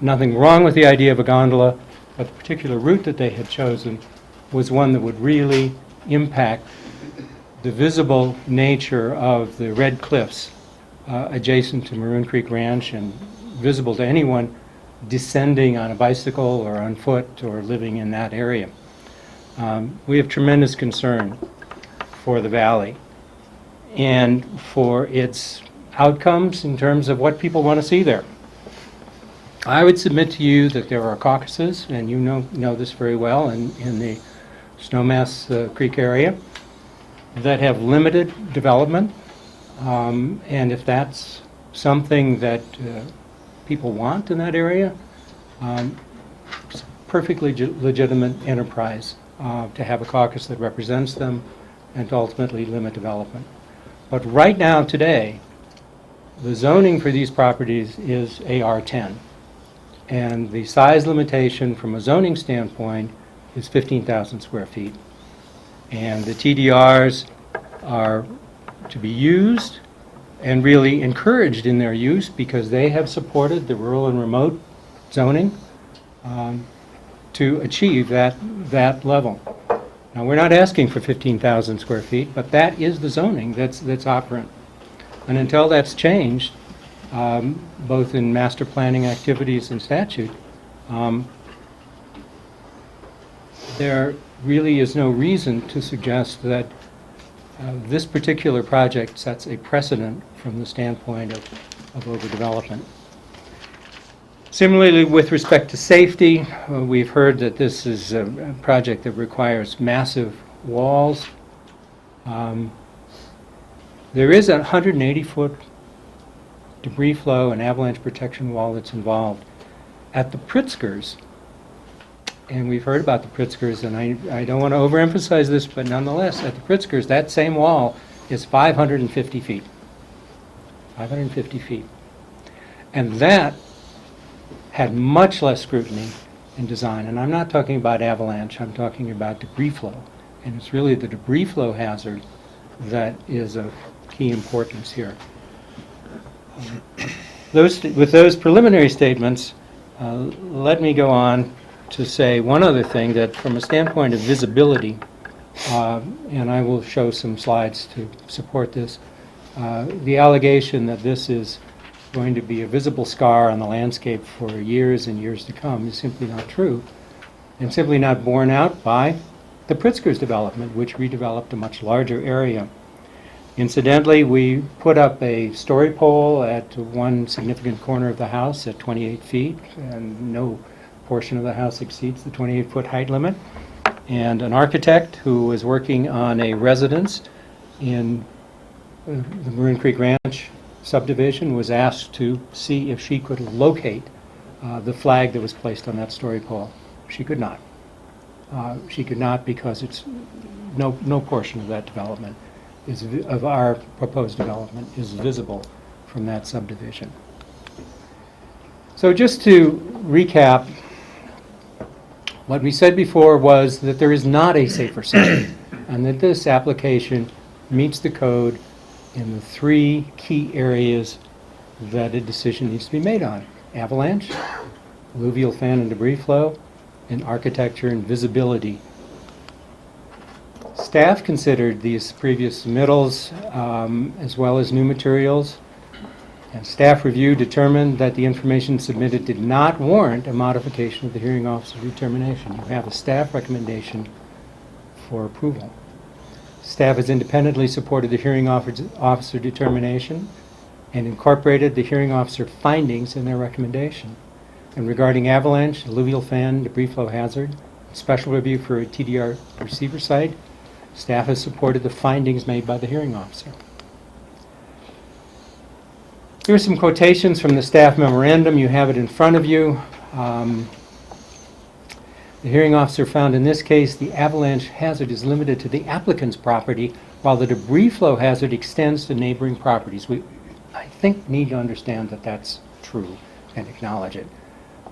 Nothing wrong with the idea of a gondola, but the particular route that they had chosen was one that would really impact the visible nature of the Red Cliffs adjacent to Maroon Creek Ranch and visible to anyone descending on a bicycle or on foot or living in that area. We have tremendous concern for the valley and for its outcomes in terms of what people want to see there. I would submit to you that there are caucuses, and you know this very well, in the Snowmass Creek area that have limited development, and if that's something that people want in that area, it's a perfectly legitimate enterprise to have a caucus that represents them and to ultimately limit development. But right now, today, the zoning for these properties is AR10. And the size limitation from a zoning standpoint is 15,000 square feet. And the TDRs are to be used and really encouraged in their use because they have supported the rural and remote zoning to achieve that level. Now, we're not asking for 15,000 square feet, but that is the zoning that's operant. And until that's changed, both in master planning activities and statute, there really is no reason to suggest that this particular project sets a precedent from the standpoint of overdevelopment. Similarly, with respect to safety, we've heard that this is a project that requires massive walls. There is a 180-foot debris flow and avalanche protection wall that's involved. At the Pritzkers, and we've heard about the Pritzkers, and I don't want to overemphasize this, but nonetheless, at the Pritzkers, that same wall is 550 feet. 550 feet. And that had much less scrutiny in design. And I'm not talking about avalanche, I'm talking about debris flow. And it's really the debris flow hazard that is of key importance here. With those preliminary statements, let me go on to say one other thing, that from a standpoint of visibility, and I will show some slides to support this, the allegation that this is going to be a visible scar on the landscape for years and years to come is simply not true, and simply not borne out by the Pritzkers development, which redeveloped a much larger area. Incidentally, we put up a story pole at one significant corner of the house at 28 feet, and no portion of the house exceeds the 28-foot height limit. And an architect who was working on a residence in the Maroon Creek Ranch subdivision was asked to see if she could locate the flag that was placed on that story pole. She could not. She could not because it's no portion of that development of our proposed development is visible from that subdivision. So just to recap, what we said before was that there is not a safer site, and that this application meets the code in the three key areas that a decision needs to be made on: avalanche, alluvial fan and debris flow, and architecture and visibility. Staff considered these previous submittals as well as new materials, and staff review determined that the information submitted did not warrant a modification of the hearing officer's determination. You have a staff recommendation for approval. Staff has independently supported the hearing officer determination and incorporated the hearing officer findings in their recommendation. And regarding avalanche, alluvial fan, debris flow hazard, special review for a TDR receiver site, staff has supported the findings made by the hearing officer. Here are some quotations from the staff memorandum. You have it in front of you. The hearing officer found in this case the avalanche hazard is limited to the applicant's property, while the debris flow hazard extends to neighboring properties. We, I think, need to understand that that's true and acknowledge it.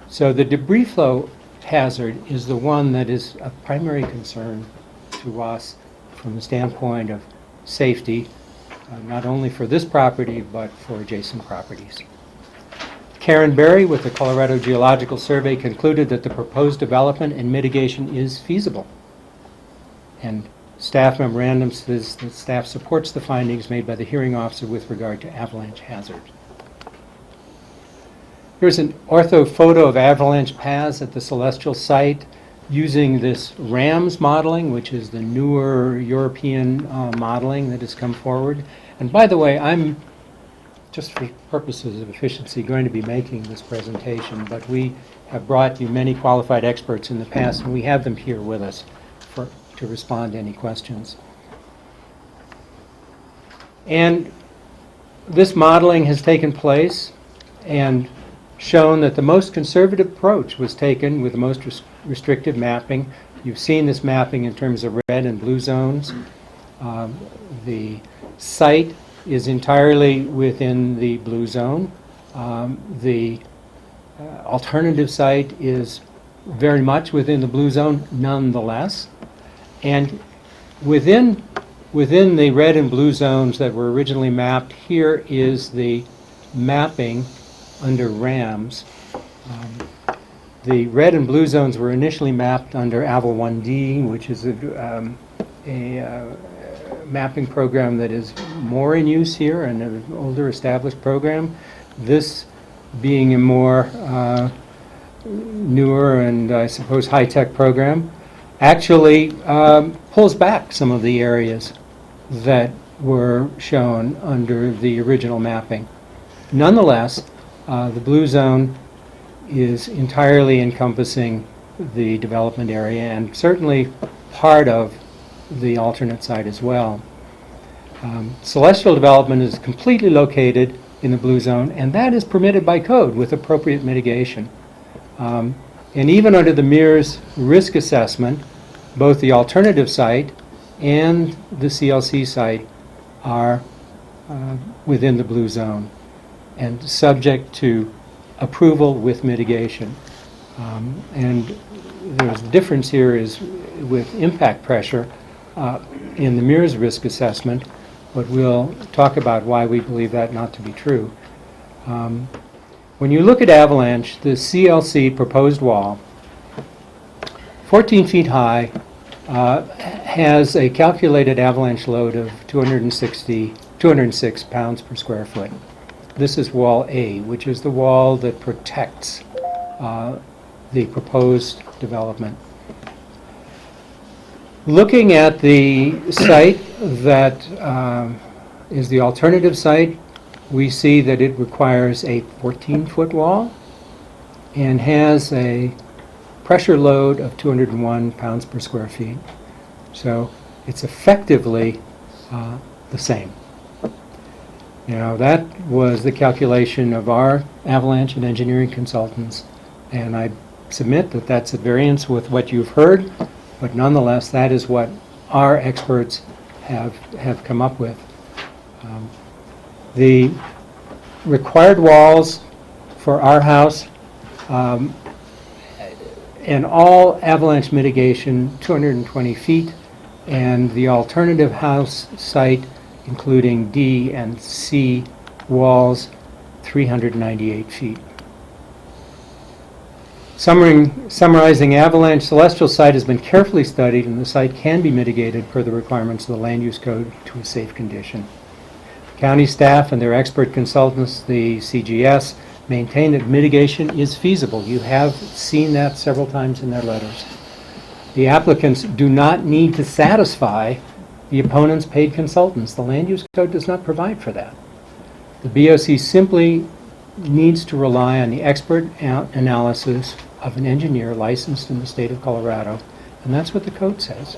So the debris flow hazard is the one that is of primary concern to us from the standpoint of safety, not only for this property, but for adjacent properties. Karen Berry with the Colorado Geological Survey concluded that the proposed development and mitigation is feasible. And staff memorandum says that staff supports the findings made by the hearing officer with regard to avalanche hazard. Here's an ortho photo of avalanche paths at the Celestial site using this RAMS modeling, which is the newer European modeling that has come forward. And by the way, I'm, just for purposes of efficiency, going to be making this presentation, but we have brought you many qualified experts in the past, and we have them here with us to respond to any questions. And this modeling has taken place and shown that the most conservative approach was taken with the most restrictive mapping. You've seen this mapping in terms of red and blue zones. The site is entirely within the blue zone. The alternative site is very much within the blue zone nonetheless. And within the red and blue zones that were originally mapped, here is the mapping under RAMs. The red and blue zones were initially mapped under AVIL 1D, which is a mapping program that is more in use here and an older established program. This being a more newer and I suppose high-tech program actually pulls back some of the areas that were shown under the original mapping. Nonetheless, the blue zone is entirely encompassing the development area and certainly part of the alternate site as well. Celestial development is completely located in the blue zone, and that is permitted by code with appropriate mitigation. And even under the MERS risk assessment, both the alternative site and the CLC site are within the blue zone and subject to approval with mitigation. And there's a difference here is with impact pressure in the MERS risk assessment, but we'll talk about why we believe that not to be true. When you look at avalanche, the CLC proposed wall, 14 feet high, has a calculated avalanche load of 206 pounds per square foot. This is wall A, which is the wall that protects the proposed development. Looking at the site that is the alternative site, we see that it requires a 14-foot wall and has a pressure load of 201 pounds per square feet. So it's effectively the same. Now that was the calculation of our avalanche and engineering consultants, and I submit that that's at variance with what you've heard, but nonetheless that is what our experts have come up with. The required walls for our house and all avalanche mitigation 220 feet, and the alternative house site including D and C walls 398 feet. Summarizing avalanche, celestial site has been carefully studied and the site can be mitigated per the requirements of the land use code to a safe condition. County staff and their expert consultants, the CGS, maintain that mitigation is feasible. You have seen that several times in their letters. The applicants do not need to satisfy the opponent's paid consultants. The land use code does not provide for that. The BOC simply needs to rely on the expert analysis of an engineer licensed in the state of Colorado, and that's what the code says.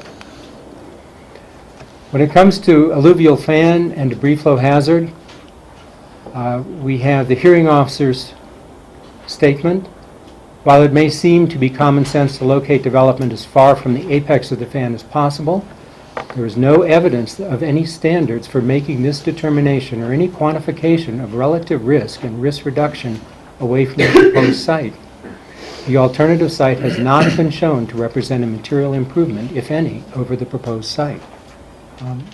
When it comes to alluvial fan and debris flow hazard, we have the hearing officer's statement. While it may seem to be common sense to locate development as far from the apex of the fan as possible, there is no evidence of any standards for making this determination or any quantification of relative risk and risk reduction away from the proposed site. The alternative site has not been shown to represent a material improvement, if any, over the proposed site.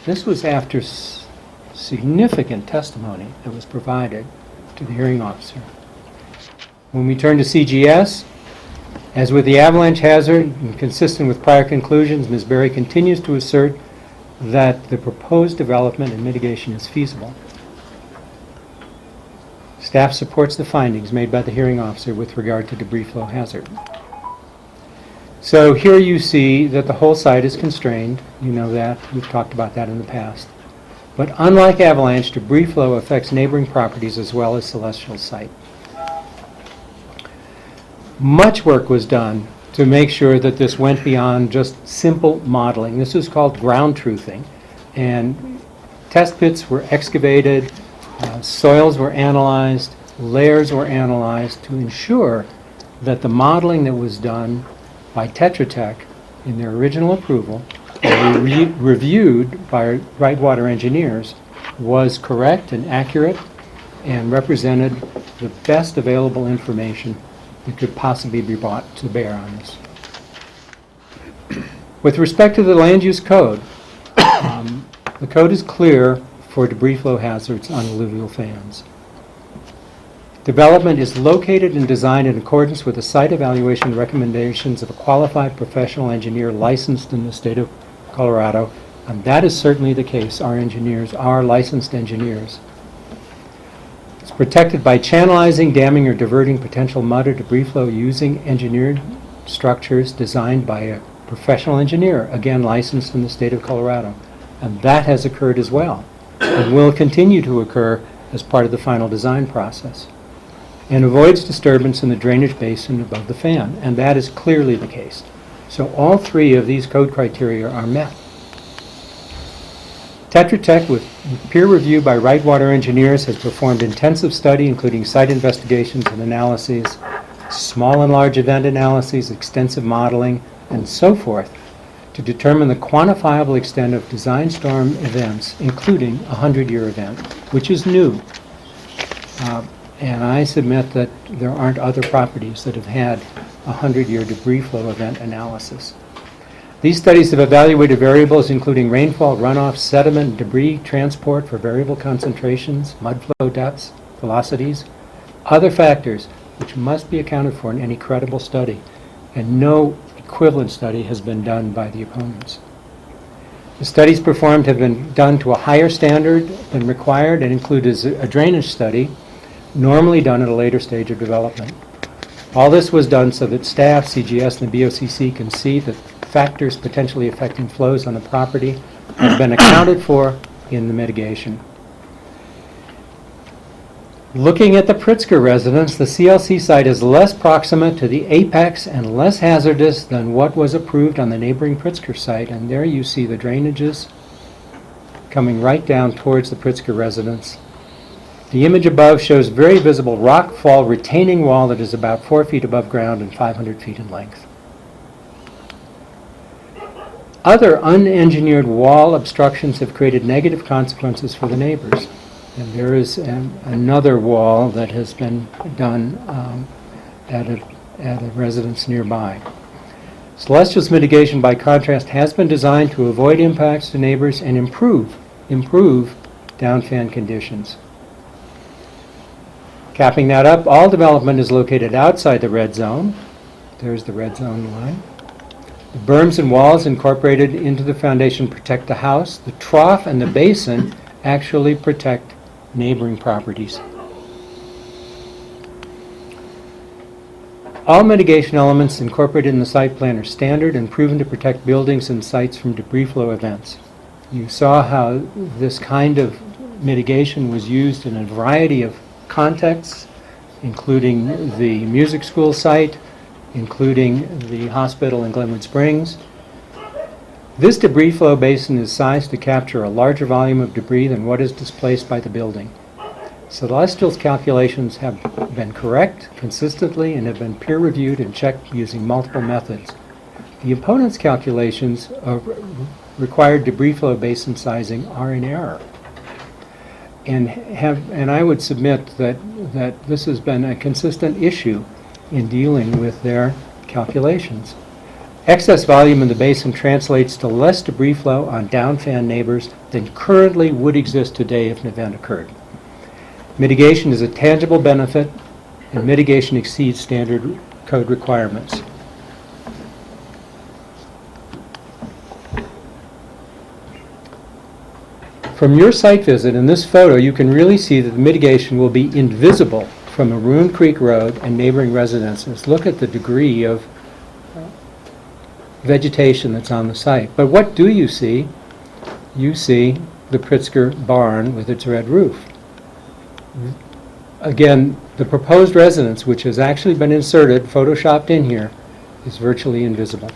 This was after significant testimony that was provided to the hearing officer. When we turn to CGS, as with the avalanche hazard, and consistent with prior conclusions, Ms. Berry continues to assert that the proposed development and mitigation is feasible. Staff supports the findings made by the hearing officer with regard to debris flow hazard. So here you see that the whole site is constrained. You know that. We've talked about that in the past. But unlike avalanche, debris flow affects neighboring properties as well as celestial site. Much work was done to make sure that this went beyond just simple modeling. This is called ground truthing. And test pits were excavated, soils were analyzed, layers were analyzed to ensure that the modeling that was done by Tetra Tech in their original approval, and reviewed by Wright Water engineers, was correct and accurate and represented the best available information that could possibly be brought to bear on this. With respect to the land use code, the code is clear for debris flow hazards on alluvial fans. Development is located and designed in accordance with the site evaluation recommendations of a qualified professional engineer licensed in the state of Colorado, and that is certainly the case. Our engineers are licensed engineers. It's protected by channelizing, damming, or diverting potential mud or debris flow using engineered structures designed by a professional engineer, again licensed in the state of Colorado. And that has occurred as well, and will continue to occur as part of the final design process, and avoids disturbance in the drainage basin above the fan, and that is clearly the case. So all three of these code criteria are met. Tetra Tech, with peer review by Wright Water engineers, has performed intensive study, including site investigations and analyses, small and large event analyses, extensive modeling, and so forth, to determine the quantifiable extent of design storm events, including a 100-year event, which is new. And I submit that there aren't other properties that have had a 100-year debris flow event analysis. These studies have evaluated variables including rainfall, runoff, sediment, debris transport for variable concentrations, mud flow depths, velocities, other factors which must be accounted for in any credible study, and no equivalent study has been done by the opponents. The studies performed have been done to a higher standard than required and include a drainage study, normally done at a later stage of development. All this was done so that staff, CGS, and the BOCC can see that factors potentially affecting flows on the property have been accounted for in the mitigation. Looking at the Pritzker residence, the CLC site is less proximate to the apex and less hazardous than what was approved on the neighboring Pritzker site, and there you see the drainages coming right down towards the Pritzker residence. The image above shows very visible rock fall retaining wall that is about 4 feet above ground and 500 feet in length. Other unengineered wall obstructions have created negative consequences for the neighbors. And there is another wall that has been done at a residence nearby. Celestial's mitigation, by contrast, has been designed to avoid impacts to neighbors and improve downfan conditions. Capping that up, all development is located outside the red zone. There's the red zone line. The berms and walls incorporated into the foundation protect the house. The trough and the basin actually protect neighboring properties. All mitigation elements incorporated in the site plan are standard and proven to protect buildings and sites from debris flow events. You saw how this kind of mitigation was used in a variety of contexts, including the music school site, including the hospital in Glenwood Springs. This debris flow basin is sized to capture a larger volume of debris than what is displaced by the building. Celestial's calculations have been correct consistently and have been peer-reviewed and checked using multiple methods. The opponent's calculations of required debris flow basin sizing are in error. And I would submit that this has been a consistent issue in dealing with their calculations. Excess volume in the basin translates to less debris flow on downfan neighbors than currently would exist today if an event occurred. Mitigation is a tangible benefit, and mitigation exceeds standard code requirements. From your site visit in this photo, you can really see that the mitigation will be invisible from Maroon Creek Road and neighboring residences. Look at the degree of vegetation that's on the site. But what do you see? You see the Pritzker barn with its red roof. Again, the proposed residence, which has actually been inserted, photoshopped in here, is virtually invisible.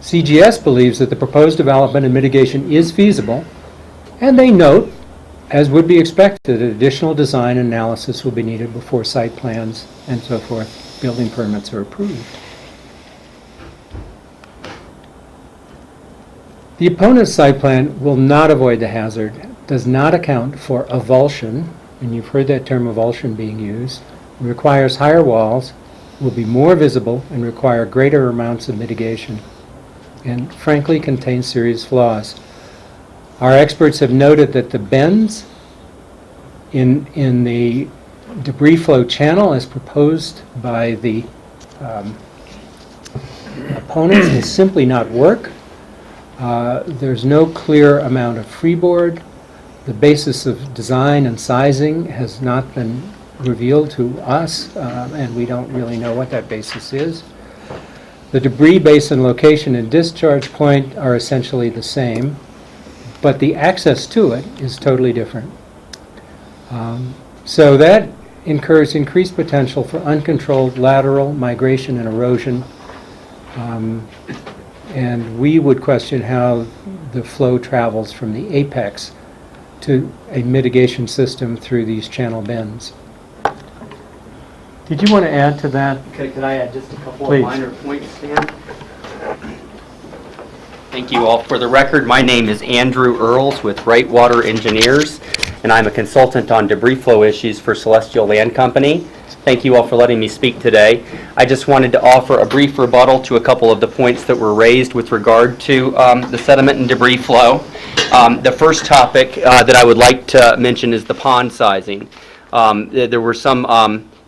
CGS believes that the proposed development and mitigation is feasible, and they note, as would be expected, that additional design analysis will be needed before site plans and so forth, building permits are approved. The opponent's site plan will not avoid the hazard. does not account for avulsion, and you've heard that term avulsion being used, requires higher walls, will be more visible, and require greater amounts of mitigation, and frankly contains serious flaws. Our experts have noted that the bends in the debris flow channel as proposed by the opponents will simply not work. There's no clear amount of freeboard. The basis of design and sizing has not been revealed to us, and we don't really know what that basis is. The debris basin location and discharge point are essentially the same, but the access to it is totally different. So that incurs increased potential for uncontrolled lateral migration and erosion, and we would question how the flow travels from the apex to a mitigation system through these channel bends. Did you want to add to that? Could I add just a couple Please. of minor points, Dan? Thank you all. For the record, my name is Andrew Earls with Brightwater Engineers, and I'm a consultant on debris flow issues for Celestial Land Company. Thank you all for letting me speak today. I just wanted to offer a brief rebuttal to a couple of the points that were raised with regard to the sediment and debris flow. The first topic that I would like to mention is the pond sizing. There were some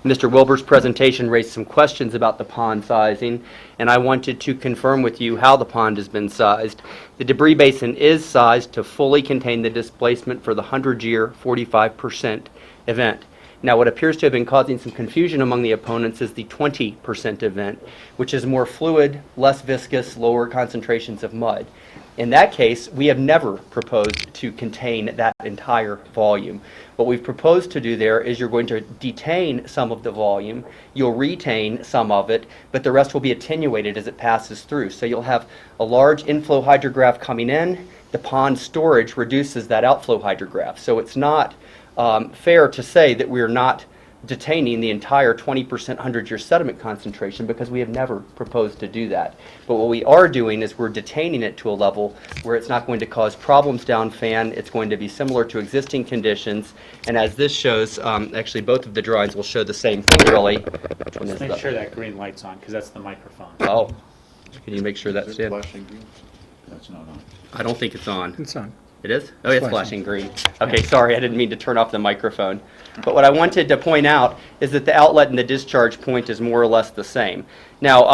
Mr. Wilbur's presentation raised some questions about the pond sizing, and I wanted to confirm with you how the pond has been sized. The debris basin is sized to fully contain the displacement for the 100-year 45% event. Now, what appears to have been causing some confusion among the opponents is the 20% event, which is more fluid, less viscous, lower concentrations of mud. In that case, we have never proposed to contain that entire volume. What we've proposed to do there is you're going to detain some of the volume, you'll retain some of it, but the rest will be attenuated as it passes through. So you'll have a large inflow hydrograph coming in, the pond storage reduces that outflow hydrograph. So it's not fair to say that we're not detaining the entire 20% 100-year sediment concentration, because we have never proposed to do that. But what we are doing is we're detaining it to a level where it's not going to cause problems down fan. It's going to be similar to existing conditions. And as this shows, actually both of the drawings will show the same thing really. Which one is Make the- sure that green light's on, because that's the microphone. Oh, can you make sure that's in? Flashing green? That's not on. I don't think it's on. It's on. It is? Oh, it's Flashing. flashing green. Okay, sorry, I didn't mean to turn off the microphone. But what I wanted to point out is that the outlet and the discharge point is more or less the same. Now,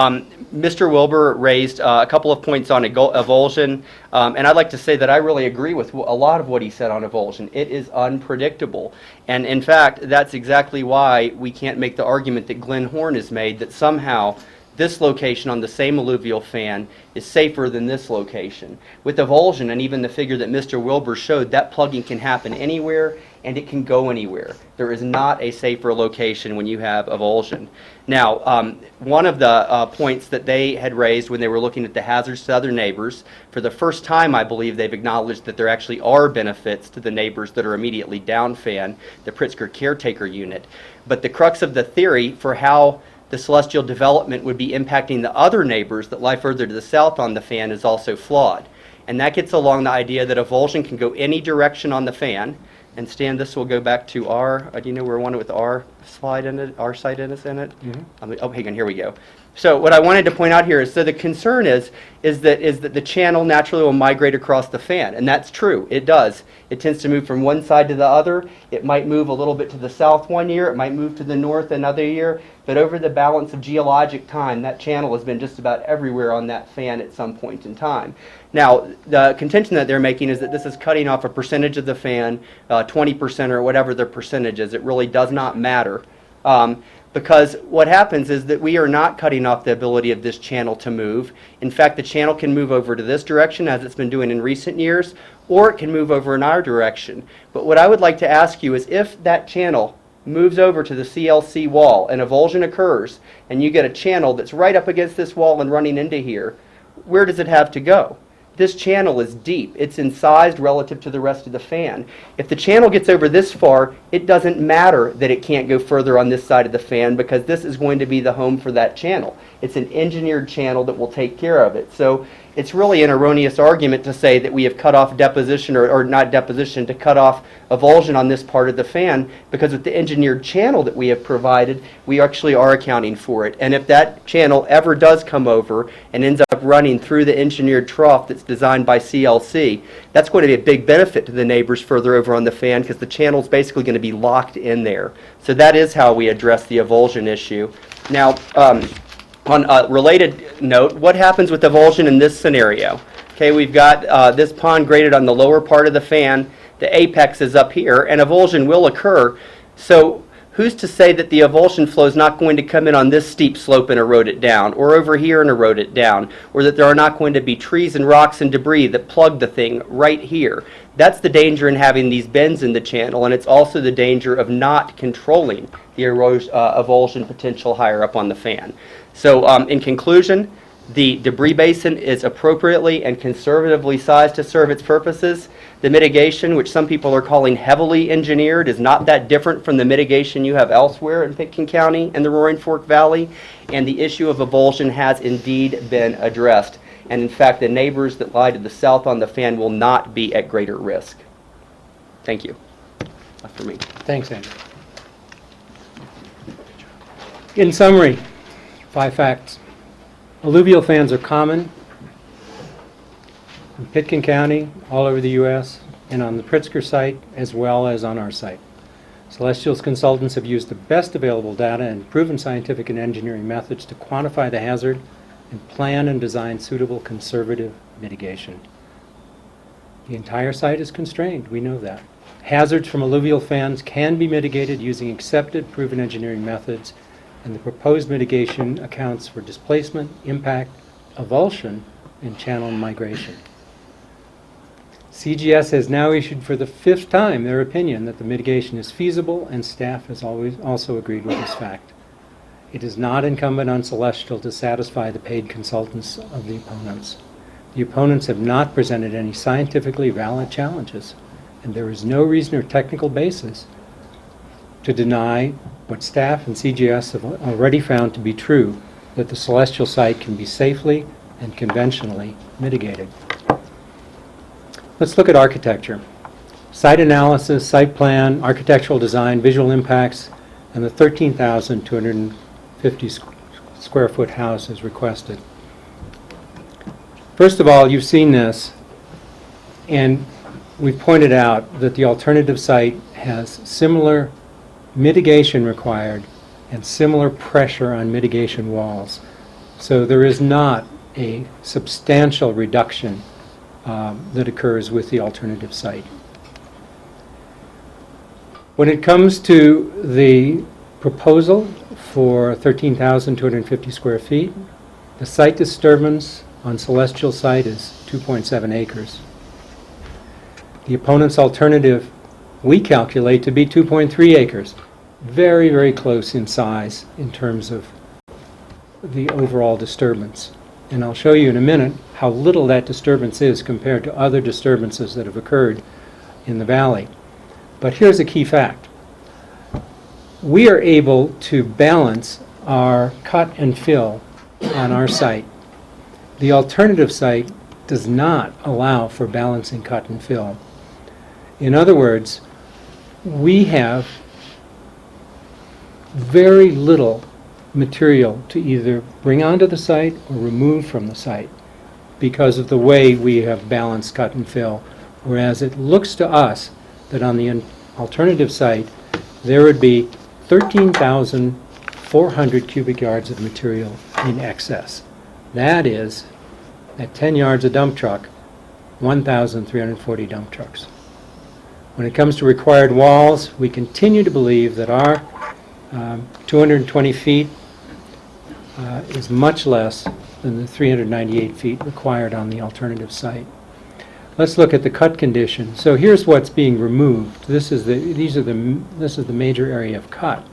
Mr. Wilbur raised a couple of points on avulsion, and I'd like to say that I really agree with a lot of what he said on avulsion. It is unpredictable. And in fact, that's exactly why we can't make the argument that Glenn Horn has made, that somehow this location on the same alluvial fan is safer than this location. With avulsion, and even the figure that Mr. Wilbur showed, that plugging can happen anywhere and it can go anywhere. There is not a safer location when you have avulsion. Now, one of the points that they had raised when they were looking at the hazards to other neighbors, for the first time I believe they've acknowledged that there actually are benefits to the neighbors that are immediately down fan, the Pritzker caretaker unit. But the crux of the theory for how the celestial development would be impacting the other neighbors that lie further to the south on the fan is also flawed. And that gets along the idea that avulsion can go any direction on the fan. And Stan, this will go back to our, do you know where one with our slide in it, our site in it? Mm-hmm. Oh, hang on, here we go. So what I wanted to point out here is, so the concern is that the channel naturally will migrate across the fan, and that's true, it does. It tends to move from one side to the other. It might move a little bit to the south one year, it might move to the north another year, but over the balance of geologic time, that channel has been just about everywhere on that fan at some point in time. Now, the contention that they're making is that this is cutting off a percentage of the fan, 20% or whatever the percentage is. It really does not matter. Because what happens is that we are not cutting off the ability of this channel to move. In fact, the channel can move over to this direction, as it's been doing in recent years, or it can move over in our direction. But what I would like to ask you is, if that channel moves over to the CLC wall and avulsion occurs, and you get a channel that's right up against this wall and running into here, where does it have to go? This channel is deep. It's incised relative to the rest of the fan. If the channel gets over this far, it doesn't matter that it can't go further on this side of the fan, because this is going to be the home for that channel. It's an engineered channel that will take care of it. So it's really an erroneous argument to say that we have cut off deposition, or not deposition, to cut off avulsion on this part of the fan, because with the engineered channel that we have provided, we actually are accounting for it. And if that channel ever does come over and ends up running through the engineered trough that's designed by CLC, that's going to be a big benefit to the neighbors further over on the fan, because the channel is basically going to be locked in there. So that is how we address the avulsion issue. Now, on a related note, what happens with avulsion in this scenario? Okay, we've got this pond graded on the lower part of the fan, the apex is up here, and avulsion will occur. So who's to say that the avulsion flow is not going to come in on this steep slope and erode it down, or over here and erode it down, or that there are not going to be trees and rocks and debris that plug the thing right here? That's the danger in having these bends in the channel, and it's also the danger of not controlling the avulsion potential higher up on the fan. So in conclusion, the debris basin is appropriately and conservatively sized to serve its purposes. The mitigation, which some people are calling heavily engineered, is not that different from the mitigation you have elsewhere in Pitkin County and the Roaring Fork Valley, and the issue of avulsion has indeed been addressed. And in fact, the neighbors that lie to the south on the fan will not be at greater risk. Thank you. That's for me. Thanks, Andrew. In summary, 5 facts. Alluvial fans are common in Pitkin County, all over the U.S., and on the Pritzker site, as well as on our site. Celestial's consultants have used the best available data and proven scientific and engineering methods to quantify the hazard and plan and design suitable conservative mitigation. The entire site is constrained, we know that. Hazards from alluvial fans can be mitigated using accepted, proven engineering methods, and the proposed mitigation accounts for displacement, impact, avulsion, and channel migration. CGS has now issued for the 5th time their opinion that the mitigation is feasible, and staff has also agreed with this fact. It is not incumbent on Celestial to satisfy the paid consultants of the opponents. The opponents have not presented any scientifically valid challenges, and there is no reason or technical basis to deny what staff and CGS have already found to be true, that the Celestial site can be safely and conventionally mitigated. Let's look at architecture. Site analysis, site plan, architectural design, visual impacts, and the 13,250 square foot house is requested. First of all, you've seen this, and we've pointed out that the alternative site has similar mitigation required and similar pressure on mitigation walls. So there is not a substantial reduction that occurs with the alternative site. When it comes to the proposal for 13,250 square feet, the site disturbance on Celestial site is 2.7 acres. The opponent's alternative we calculate to be 2.3 acres. Very, very close in size in terms of the overall disturbance. And I'll show you in a minute how little that disturbance is compared to other disturbances that have occurred in the valley. But here's a key fact. We are able to balance our cut and fill on our site. The alternative site does not allow for balancing cut and fill. In other words, we have very little material to either bring onto the site or remove from the site because of the way we have balanced cut and fill, whereas it looks to us that on the alternative site there would be 13,400 cubic yards of material in excess. That is, at 10 yards a dump truck, 1,340 dump trucks. When it comes to required walls, we continue to believe that our 220 feet is much less than the 398 feet required on the alternative site. Let's look at the cut condition. So here's what's being removed. This is the major area of cut,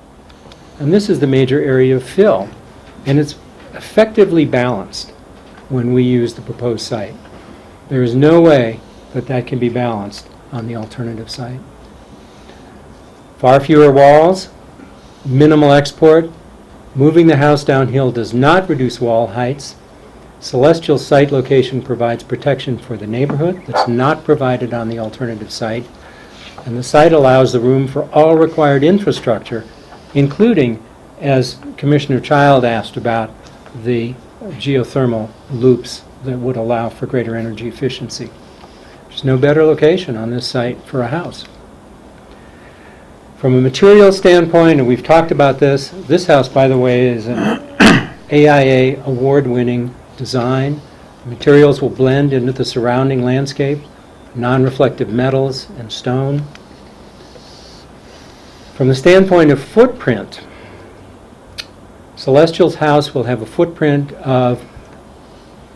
and this is the major area of fill, and it's effectively balanced when we use the proposed site. There is no way that that can be balanced on the alternative site. Far fewer walls, minimal export. Moving the house downhill does not reduce wall heights. Celestial site location provides protection for the neighborhood that's not provided on the alternative site, and the site allows the room for all required infrastructure, including, as Commissioner Child asked about, the geothermal loops that would allow for greater energy efficiency. There's no better location on this site for a house. From a material standpoint, and we've talked about this house, by the way, is an AIA award-winning design. Materials will blend into the surrounding landscape, non-reflective metals and stone. From the standpoint of footprint, Celestial's house will have a footprint of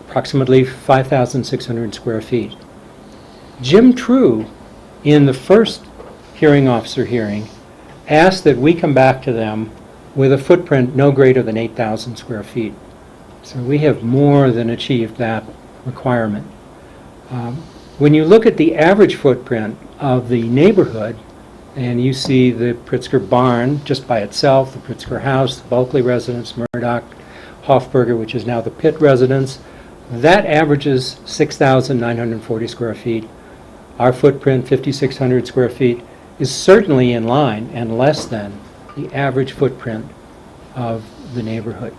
approximately 5,600 square feet. Jim True, in the first hearing officer hearing, asked that we come back to them with a footprint no greater than 8,000 square feet. So we have more than achieved that requirement. When you look at the average footprint of the neighborhood, and you see the Pritzker barn just by itself, the Pritzker house, the Bulkley residence, Murdoch, Hofberger, which is now the Pitt residence, that averages 6,940 square feet. Our footprint, 5,600 square feet, is certainly in line and less than the average footprint of the neighborhood.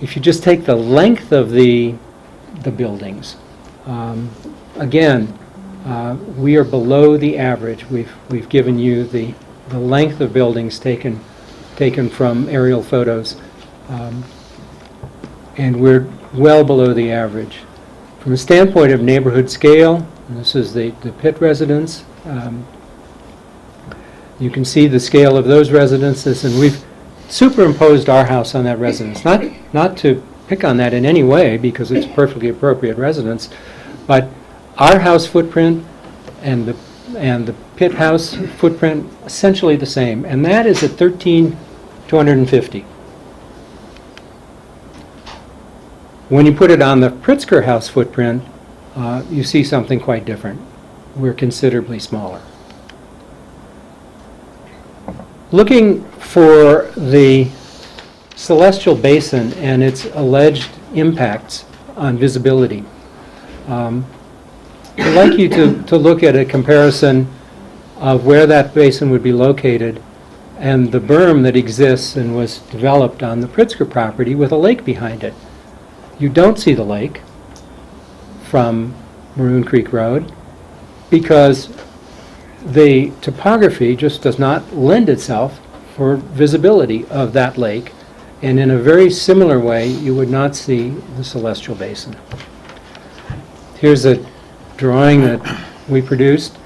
If you just take the length of the buildings, again, we are below the average. We've given you the length of buildings taken from aerial photos, and we're well below the average. From the standpoint of neighborhood scale, and this is the Pitt residence, you can see the scale of those residences, and we've superimposed our house on that residence. Not to pick on that in any way, because it's a perfectly appropriate residence, but our house footprint and the Pitt house footprint essentially the same, and that is at 13,250. When you put it on the Pritzker house footprint, you see something quite different. We're considerably smaller. Looking for the Celestial Basin and its alleged impacts on visibility, I'd like you to look at a comparison of where that basin would be located and the berm that exists and was developed on the Pritzker property with a lake behind it. You don't see the lake from Maroon Creek Road because the topography just does not lend itself for visibility of that lake, and in a very similar way you would not see the Celestial Basin. Here's a drawing that we produced.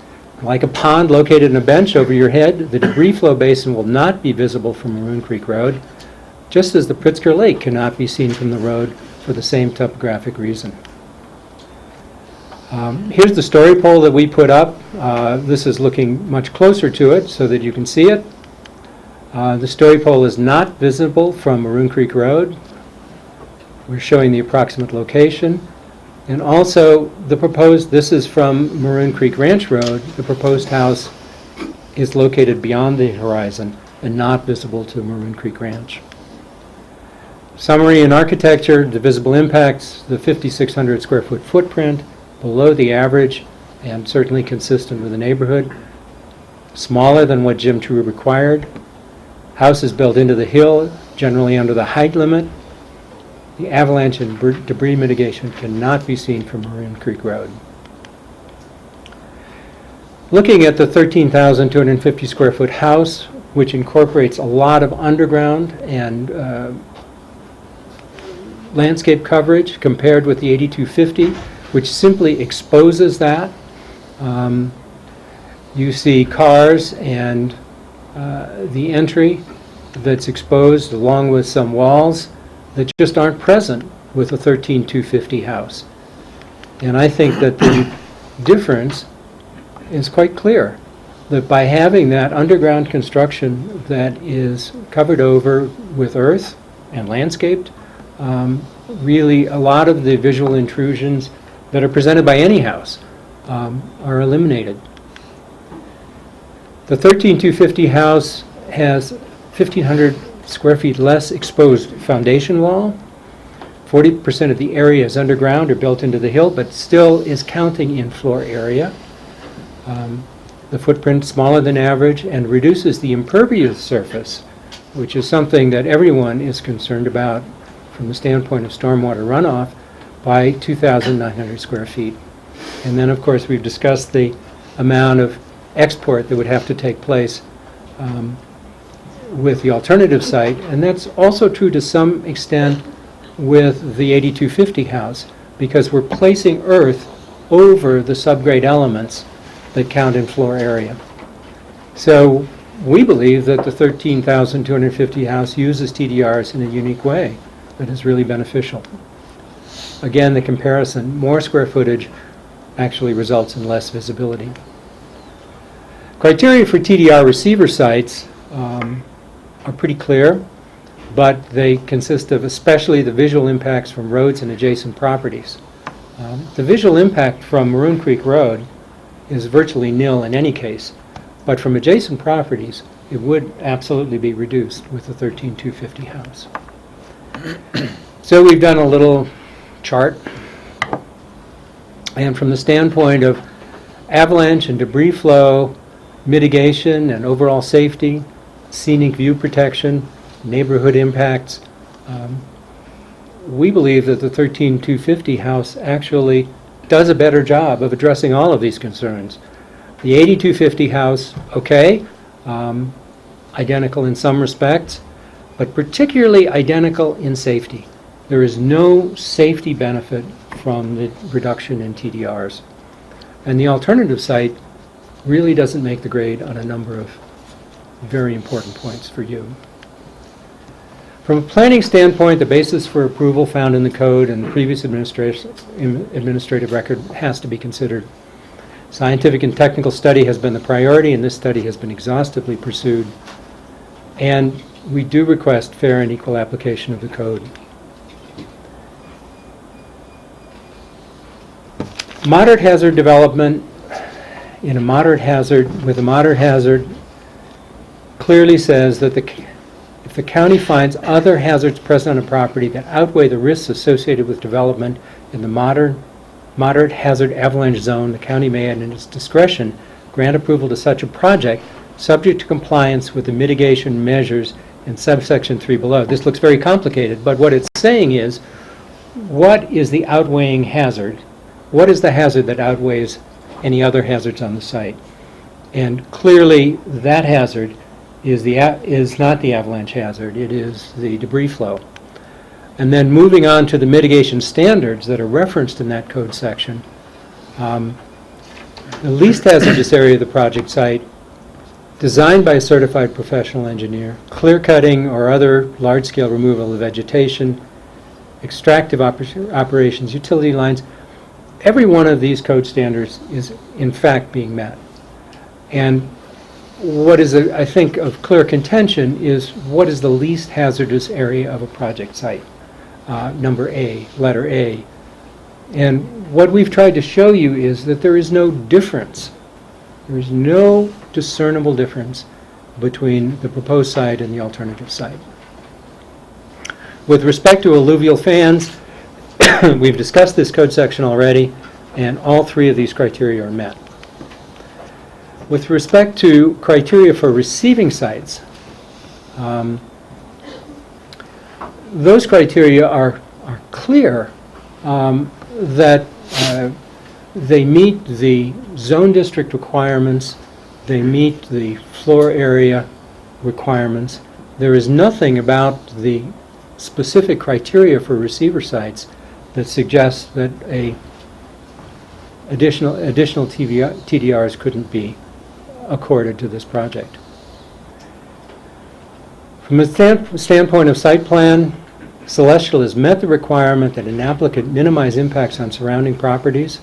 Like a pond located in a bench over your head, the debris flow basin will not be visible from Maroon Creek Road, just as the Pritzker Lake cannot be seen from the road for the same topographic reason. Here's the story pole that we put up. This is looking much closer to it so that you can see it. The story pole is not visible from Maroon Creek Road. We're showing the approximate location. And also the proposed, this is from Maroon Creek Ranch Road, the proposed house is located beyond the horizon and not visible to Maroon Creek Ranch. Summary in architecture, the visible impacts, the 5,600 square foot footprint, below the average and certainly consistent with the neighborhood. Smaller than what Jim True required. House is built into the hill, generally under the height limit. The avalanche and debris mitigation cannot be seen from Maroon Creek Road. Looking at the 13,250 square foot house, which incorporates a lot of underground and landscape coverage compared with the 8250, which simply exposes that. You see cars and the entry that's exposed along with some walls that just aren't present with a 13,250 house. And I think that the difference is quite clear, that by having that underground construction that is covered over with earth and landscaped, really a lot of the visual intrusions that are presented by any house are eliminated. The 13,250 house has 1,500 square feet less exposed foundation wall. 40% of the area is underground or built into the hill, but still is counting in floor area. The footprint smaller than average and reduces the impervious surface, which is something that everyone is concerned about from the standpoint of stormwater runoff, by 2,900 square feet. And then, of course, we've discussed the amount of export that would have to take place with the alternative site, and that's also true to some extent with the 8250 house, because we're placing earth over the subgrade elements that count in floor area. So we believe that the 13,250 house uses TDRs in a unique way that is really beneficial. Again, the comparison, more square footage actually results in less visibility. Criteria for TDR receiver sites are pretty clear, but they consist of especially the visual impacts from roads and adjacent properties. The visual impact from Maroon Creek Road is virtually nil in any case, but from adjacent properties, it would absolutely be reduced with the 13,250 house. So we've done a little chart, and from the standpoint of avalanche and debris flow, mitigation and overall safety, scenic view protection, neighborhood impacts, we believe that the 13,250 house actually does a better job of addressing all of these concerns. The 8250 house, okay, identical in some respects, but particularly identical in safety. There is no safety benefit from the reduction in TDRs. And the alternative site really doesn't make the grade on a number of very important points for you. From a planning standpoint, the basis for approval found in the code and the previous administrative record has to be considered. Scientific and technical study has been the priority, and this study has been exhaustively pursued. And we do request fair and equal application of the code. Moderate hazard development in a moderate hazard, with a moderate hazard, clearly says that if the county finds other hazards present on a property that outweigh the risks associated with development in the moderate hazard avalanche zone, the county may, at its discretion, grant approval to such a project subject to compliance with the mitigation measures in subsection 3 below. This looks very complicated, but what it's saying is, what is the outweighing hazard? What is the hazard that outweighs any other hazards on the site? And clearly, that hazard is not the avalanche hazard, it is the debris flow. And then moving on to the mitigation standards that are referenced in that code section, the least hazardous area of the project site, designed by a certified professional engineer, clear cutting or other large-scale removal of vegetation, extractive operations, utility lines, every one of these code standards is in fact being met. And what is, I think, of clear contention is what is the least hazardous area of a project site? Number A, letter A. And what we've tried to show you is that there is no difference. There is no discernible difference between the proposed site and the alternative site. With respect to alluvial fans, we've discussed this code section already, and all three of these criteria are met. With respect to criteria for receiving sites, those criteria are clear that they meet the zone district requirements, they meet the floor area requirements. There is nothing about the specific criteria for receiver sites that suggests that additional TDRs couldn't be accorded to this project. From a standpoint of site plan, Celestial has met the requirement that an applicant minimize impacts on surrounding properties.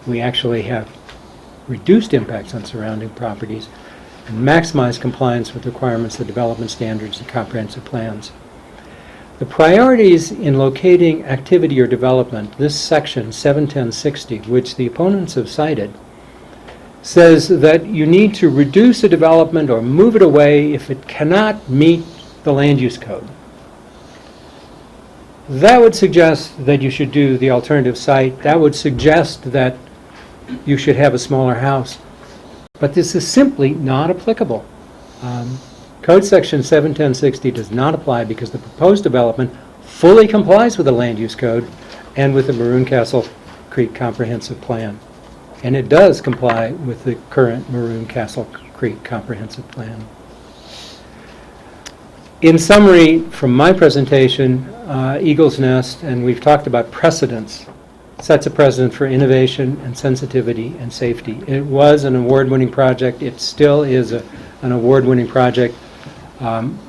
We actually have reduced impacts on surrounding properties and maximize compliance with requirements of development standards and comprehensive plans. The priorities in locating activity or development, this section 71060, which the opponents have cited, says that you need to reduce a development or move it away if it cannot meet the land use code. that would suggest that you should do the alternative site. That would suggest that you should have a smaller house. But this is simply not applicable. Code Section 71060 does not apply because the proposed development fully complies with the Land Use Code and with the Maroon Castle Creek Comprehensive Plan. And it does comply with the current Maroon Castle Creek Comprehensive Plan. In summary, from my presentation, Eagle's Nest, and we've talked about precedents, sets a precedent for innovation and sensitivity and safety. It was an award-winning project. It still is an award-winning project.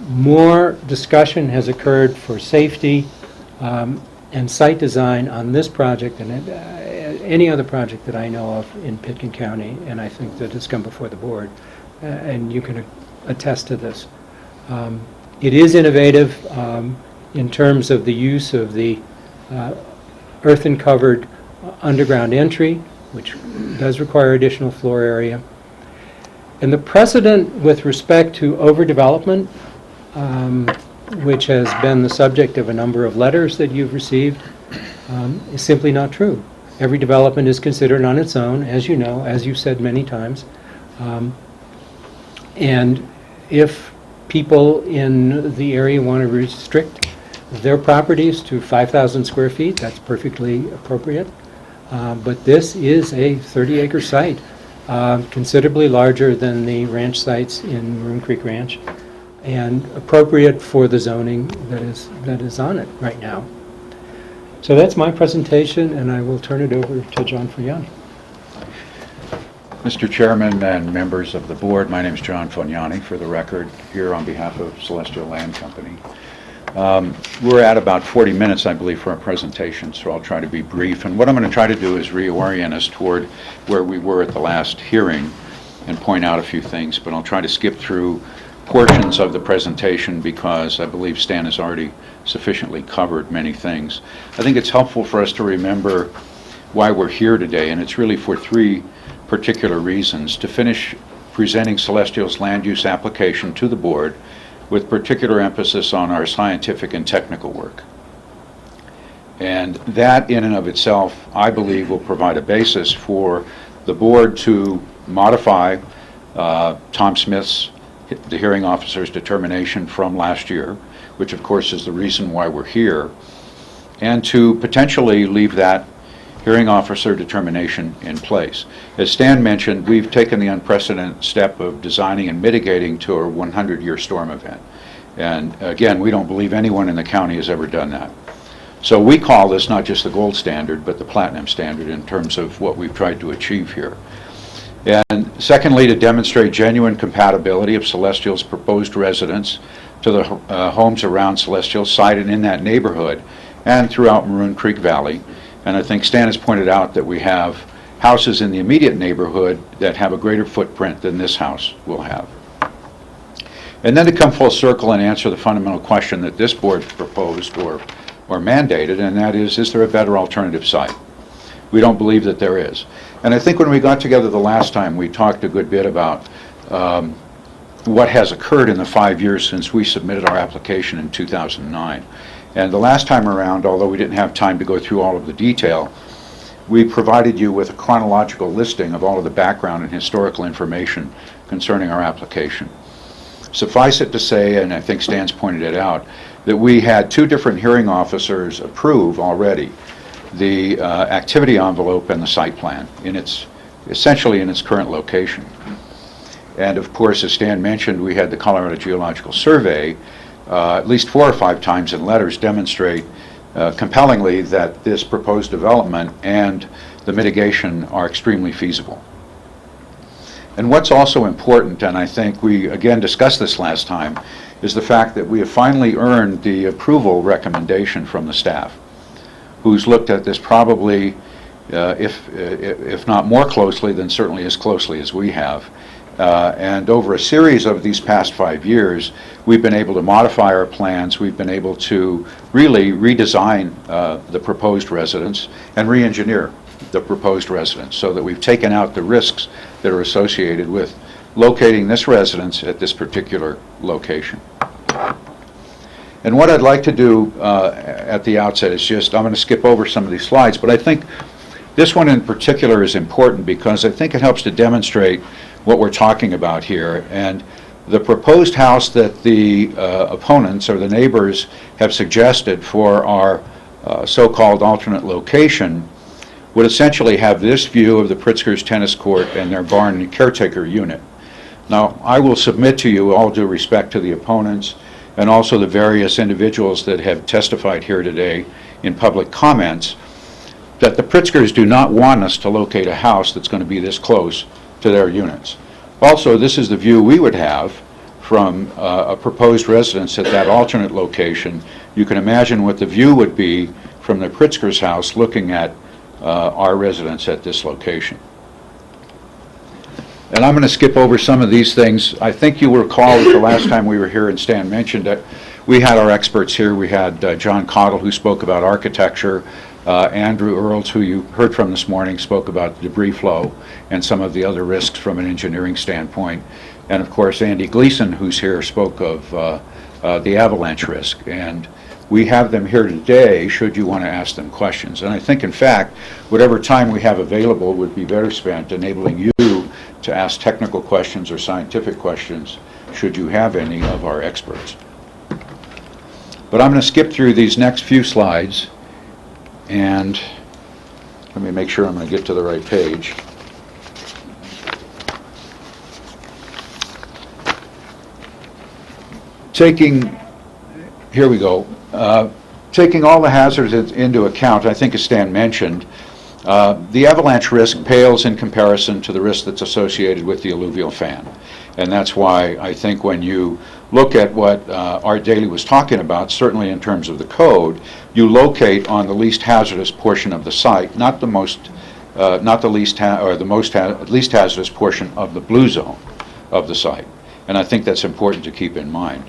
More discussion has occurred for safety and site design on this project than any other project that I know of in Pitkin County, and I think that has come before the board, and you can attest to this. It is innovative in terms of the use of the earthen-covered underground entry, which does require additional floor area. And the precedent with respect to overdevelopment, which has been the subject of a number of letters that you've received, is simply not true. Every development is considered on its own, as you know, as you've said many times. And if people in the area want to restrict their properties to 5,000 square feet, that's perfectly appropriate. But this is a 30-acre site, considerably larger than the ranch sites in Maroon Creek Ranch, and appropriate for the zoning that is on it right now. So that's my presentation, and I will turn it over to John Fognani. Mr. Chairman and members of the board, my name is John Fognani, for the record, here on behalf of Celestial Land Company. We're at about 40 minutes, I believe, for our presentation, so I'll try to be brief. And what I'm going to try to do is reorient us toward where we were at the last hearing and point out a few things, but I'll try to skip through portions of the presentation because I believe Stan has already sufficiently covered many things. I think it's helpful for us to remember why we're here today, and it's really for three particular reasons. To finish presenting Celestial's land use application to the board with particular emphasis on our scientific and technical work. And that in and of itself, I believe, will provide a basis for the board to modify Tom Smith's, the hearing officer's determination from last year, which of course is the reason why we're here, and to potentially leave that hearing officer determination in place. As Stan mentioned, we've taken the unprecedented step of designing and mitigating to a 100-year storm event. And again, we don't believe anyone in the county has ever done that. So we call this not just the gold standard, but the platinum standard in terms of what we've tried to achieve here. And secondly, to demonstrate genuine compatibility of Celestial's proposed residents to the homes around Celestial sited in that neighborhood and throughout Maroon Creek Valley. And I think Stan has pointed out that we have houses in the immediate neighborhood that have a greater footprint than this house will have. And then to come full circle and answer the fundamental question that this board proposed or mandated, and that is there a better alternative site? We don't believe that there is. And I think when we got together the last time, we talked a good bit about what has occurred in the 5 years since we submitted our application in 2009. And the last time around, although we didn't have time to go through all of the detail, we provided you with a chronological listing of all of the background and historical information concerning our application. Suffice it to say, and I think Stan's pointed it out, that we had two different hearing officers approve already the activity envelope and the site plan essentially in its current location. And of course, as Stan mentioned, we had the Colorado Geological Survey at least 4 or 5 times in letters demonstrate compellingly that this proposed development and the mitigation are extremely feasible. And what's also important, and I think we again discussed this last time, is the fact that we have finally earned the approval recommendation from the staff, who's looked at this probably, if not more closely, then certainly as closely as we have. And over a series of these past 5 years, we've been able to modify our plans. We've been able to really redesign the proposed residence and re-engineer the proposed residence so that we've taken out the risks that are associated with locating this residence at this particular location. And what I'd like to do at the outset is just, I'm going to skip over some of these slides, but I think this one in particular is important because I think it helps to demonstrate what we're talking about here. And the proposed house that the opponents or the neighbors have suggested for our so-called alternate location would essentially have this view of the Pritzker's tennis court and their barn caretaker unit. Now, I will submit to you, all due respect to the opponents and also the various individuals that have testified here today in public comments, that the Pritzkers do not want us to locate a house that's going to be this close to their units. Also, this is the view we would have from a proposed residence at that alternate location. You can imagine what the view would be from the Pritzker's house looking at our residence at this location. And I'm going to skip over some of these things. I think you will recall that the last time we were here, and Stan mentioned it, we had our experts here. We had John Cottle, who spoke about architecture. Andrew Earls, who you heard from this morning, spoke about debris flow and some of the other risks from an engineering standpoint. And of course, Andy Gleason, who's here, spoke of the avalanche risk. And we have them here today should you want to ask them questions. And I think, in fact, whatever time we have available would be better spent enabling you to ask technical questions or scientific questions should you have any of our experts. But I'm going to skip through these next few slides, and let me make sure I'm going to get to the right page. Here we go. Taking all the hazards into account, I think as Stan mentioned, the avalanche risk pales in comparison to the risk that's associated with the alluvial fan. And that's why I think when you look at what Art Daly was talking about, certainly in terms of the code, you locate on the least hazardous portion of the site, not the least hazardous portion of the blue zone of the site. And I think that's important to keep in mind.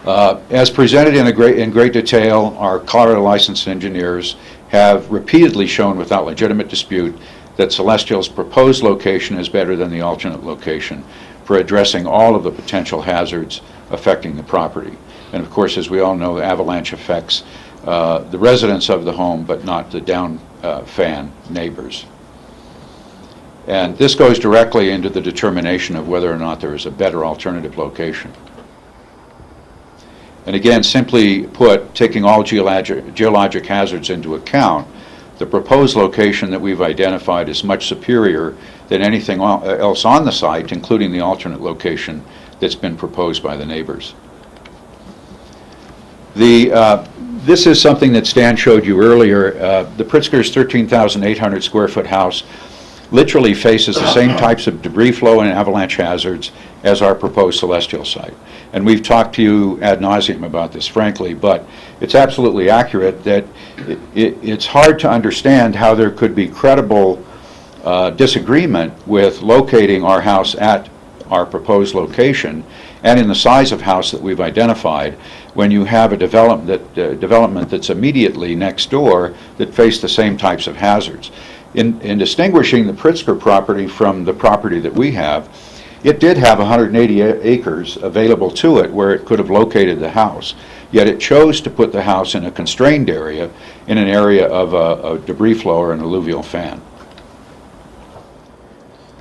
As presented in great detail, our Colorado licensed engineers have repeatedly shown without legitimate dispute that Celestial's proposed location is better than the alternate location for addressing all of the potential hazards affecting the property. And of course, as we all know, avalanche affects the residents of the home, but not the down fan neighbors. And this goes directly into the determination of whether or not there is a better alternative location. And again, simply put, taking all geologic hazards into account, the proposed location that we've identified is much superior than anything else on the site, including the alternate location that's been proposed by the neighbors. This is something that Stan showed you earlier. The Pritzker's 13,800 square foot house literally faces the same types of debris flow and avalanche hazards as our proposed Celestial site. And we've talked to you ad nauseum about this, frankly, but it's absolutely accurate that it's hard to understand how there could be credible disagreement with locating our house at our proposed location and in the size of house that we've identified when you have a development that's immediately next door that face the same types of hazards. In distinguishing the Pritzker property from the property that we have, it did have 180 acres available to it where it could have located the house, yet it chose to put the house in a constrained area, in an area of a debris flow or an alluvial fan.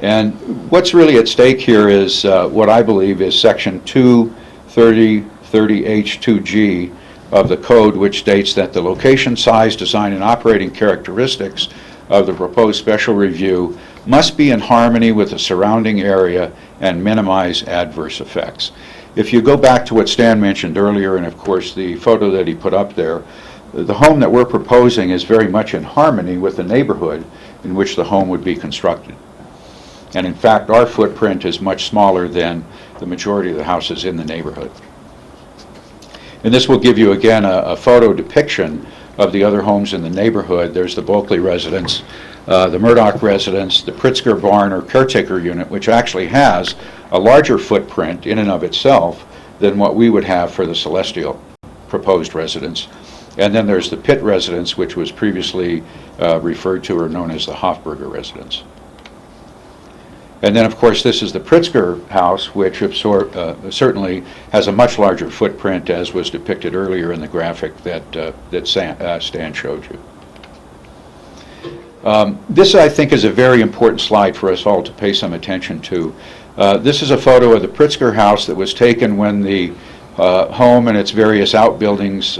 And what's really at stake here is what I believe is Section 230H2G of the code, which states that the location, size, design, and operating characteristics of the proposed special review must be in harmony with the surrounding area and minimize adverse effects. If you go back to what Stan mentioned earlier, and of course the photo that he put up there, the home that we're proposing is very much in harmony with the neighborhood in which the home would be constructed. And in fact, our footprint is much smaller than the majority of the houses in the neighborhood. And this will give you again a photo depiction of the other homes in the neighborhood. There's the Bulkley residence, the Murdoch residence, the Pritzker barn or caretaker unit, which actually has a larger footprint in and of itself than what we would have for the Celestial proposed residence. And then there's the Pitt residence, which was previously referred to or known as the Hofberger residence. And then, of course, this is the Pritzker house, which certainly has a much larger footprint, as was depicted earlier in the graphic that Stan showed you. This, I think, is a very important slide for us all to pay some attention to. This is a photo of the Pritzker house that was taken when the home and its various outbuildings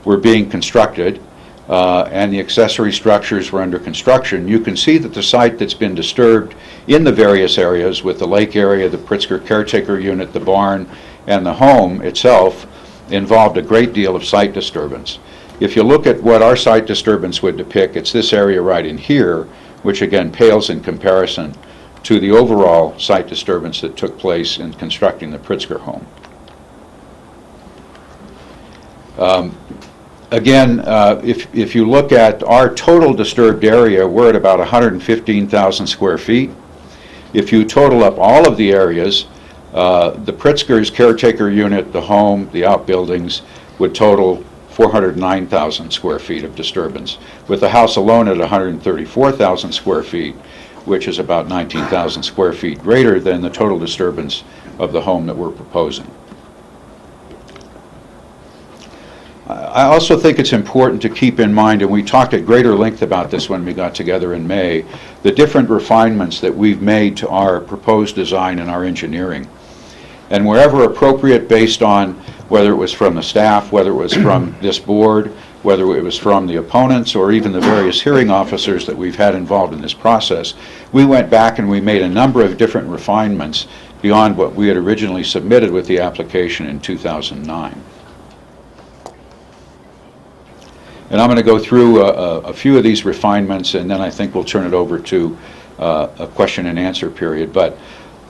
were being constructed, and the accessory structures were under construction. You can see that the site that's been disturbed in the various areas, with the lake area, the Pritzker caretaker unit, the barn, and the home itself, involved a great deal of site disturbance. If you look at what our site disturbance would depict, it's this area right in here, which again pales in comparison to the overall site disturbance that took place in constructing the Pritzker home. Again, if you look at our total disturbed area, we're at about 115,000 square feet. If you total up all of the areas, the Pritzker's caretaker unit, the home, the outbuildings, would total 409,000 square feet of disturbance, with the house alone at 134,000 square feet, which is about 19,000 square feet greater than the total disturbance of the home that we're proposing. I also think it's important to keep in mind, and we talked at greater length about this when we got together in May, the different refinements that we've made to our proposed design and our engineering. And wherever appropriate, based on whether it was from the staff, whether it was from this board, whether it was from the opponents, or even the various hearing officers that we've had involved in this process, we went back and we made a number of different refinements beyond what we had originally submitted with the application in 2009. And I'm going to go through a few of these refinements, and then I think we'll turn it over to a question and answer period. But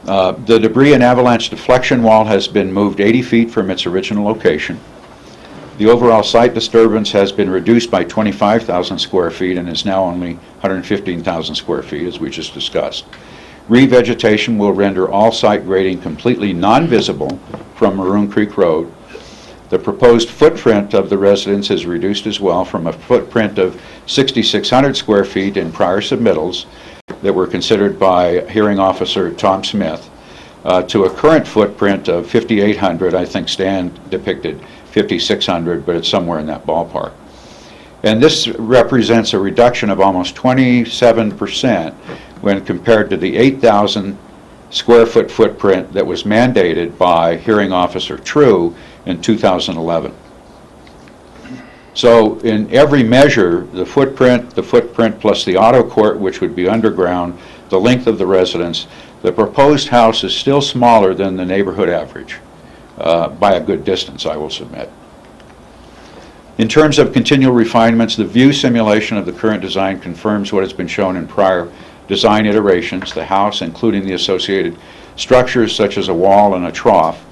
the debris and avalanche deflection wall has been moved 80 feet from its original location. The overall site disturbance has been reduced by 25,000 square feet and is now only 115,000 square feet, as we just discussed. Revegetation will render all site grading completely non-visible from Maroon Creek Road. The proposed footprint of the residence is reduced as well, from a footprint of 6,600 square feet in prior submittals that were considered by hearing officer Tom Smith, to a current footprint of 5,800. I think Stan depicted 5,600, but it's somewhere in that ballpark. And this represents a reduction of almost 27% when compared to the 8,000 square foot footprint that was mandated by hearing officer True in 2011. So in every measure, the footprint plus the auto court, which would be underground, the length of the residence, the proposed house is still smaller than the neighborhood average, by a good distance, I will submit. In terms of continual refinements, the view simulation of the current design confirms what has been shown in prior design iterations. The house, including the associated structures such as a wall and a trough,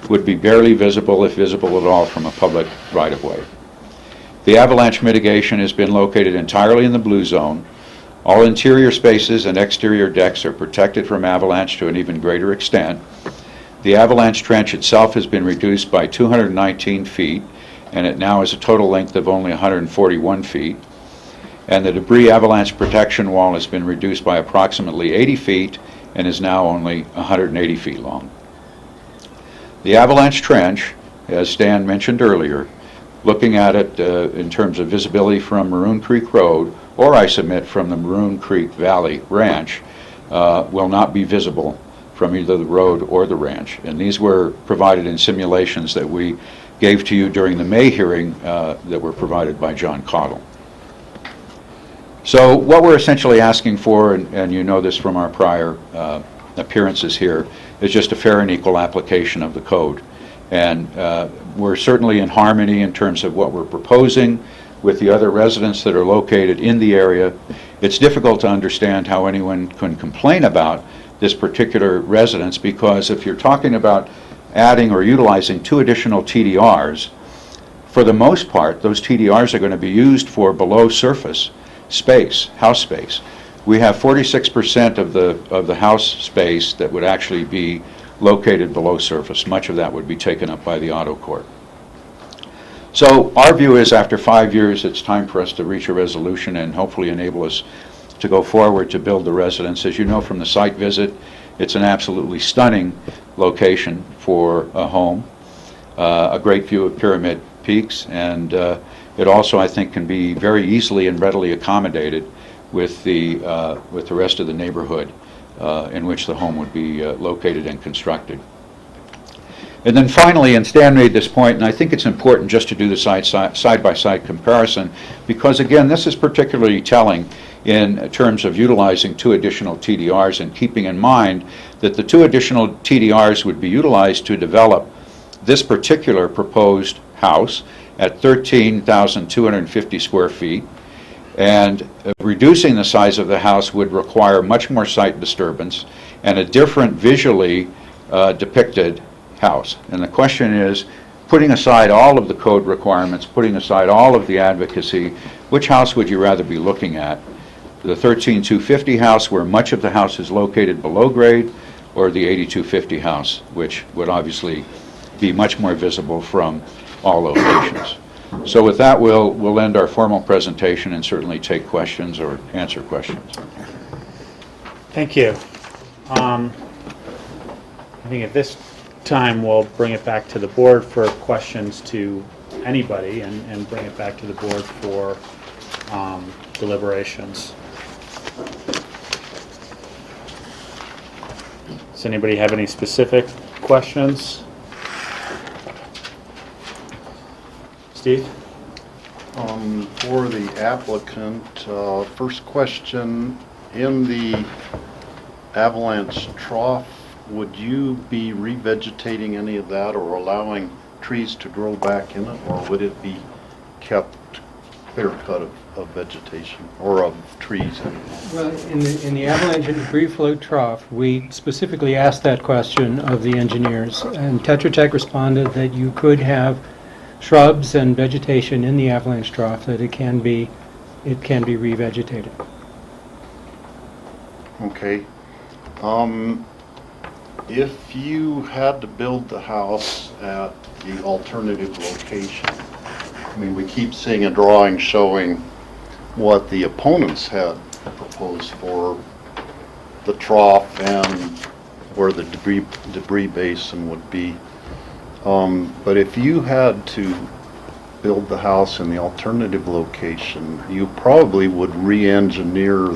would be barely visible, if visible at all, from a public right-of-way. The avalanche mitigation has been located entirely in the blue zone. All interior spaces and exterior decks are protected from avalanche to an even greater extent. The avalanche trench itself has been reduced by 219 feet, and it now has a total length of only 141 feet. And the debris avalanche protection wall has been reduced by approximately 80 feet and is now only 180 feet long. The avalanche trench, as Stan mentioned earlier, looking at it in terms of visibility from Maroon Creek Road, or I submit from the Maroon Creek Valley Ranch, will not be visible from either the road or the ranch. And these were provided in simulations that we gave to you during the May hearing that were provided by John Cottle. So what we're essentially asking for, and you know this from our prior appearances here, is just a fair and equal application of the code. And we're certainly in harmony in terms of what we're proposing with the other residents that are located in the area. It's difficult to understand how anyone can complain about this particular residence, because if you're talking about adding or utilizing 2 additional TDRs, for the most part, those TDRs are going to be used for below surface space, house space. We have 46% of the house space that would actually be located below surface. Much of that would be taken up by the auto court. So our view is, after 5 years, it's time for us to reach a resolution and hopefully enable us to go forward to build the residence. As you know from the site visit, It's an absolutely stunning location for a home, a great view of Pyramid Peaks, and it also, I think, can be very easily and readily accommodated with the rest of the neighborhood in which the home would be located and constructed. And then finally, and Stan made this point, and I think it's important just to do the side-by-side comparison, because again, this is particularly telling in terms of utilizing 2 additional TDRs and keeping in mind that the 2 additional TDRs would be utilized to develop this particular proposed house at 13,250 square feet, and reducing the size of the house would require much more site disturbance and a different visually depicted house. And the question is, putting aside all of the code requirements, putting aside all of the advocacy, which house would you rather be looking at? The 13,250 house, where much of the house is located below grade, or the 8250 house, which would obviously be much more visible from all locations? So with that, we'll end our formal presentation and certainly take questions or answer questions. Thank you. I think at this time we'll bring it back to the board for questions to anybody and bring it back to the board for deliberations. Does anybody have any specific questions? Steve? For the applicant, first question, in the avalanche trough, would you be revegetating any of that or allowing trees to grow back in it, or would it be kept clear cut of vegetation or of trees? Well, in the avalanche and debris flow trough, we specifically asked that question of the engineers, and Tetra Tech responded that you could have shrubs and vegetation in the avalanche trough, that it can be revegetated. Okay. If you had to build the house at the alternative location, I mean, we keep seeing a drawing showing what the opponents had proposed for the trough and where the debris basin would be. But if you had to build the house in the alternative location, you probably would re-engineer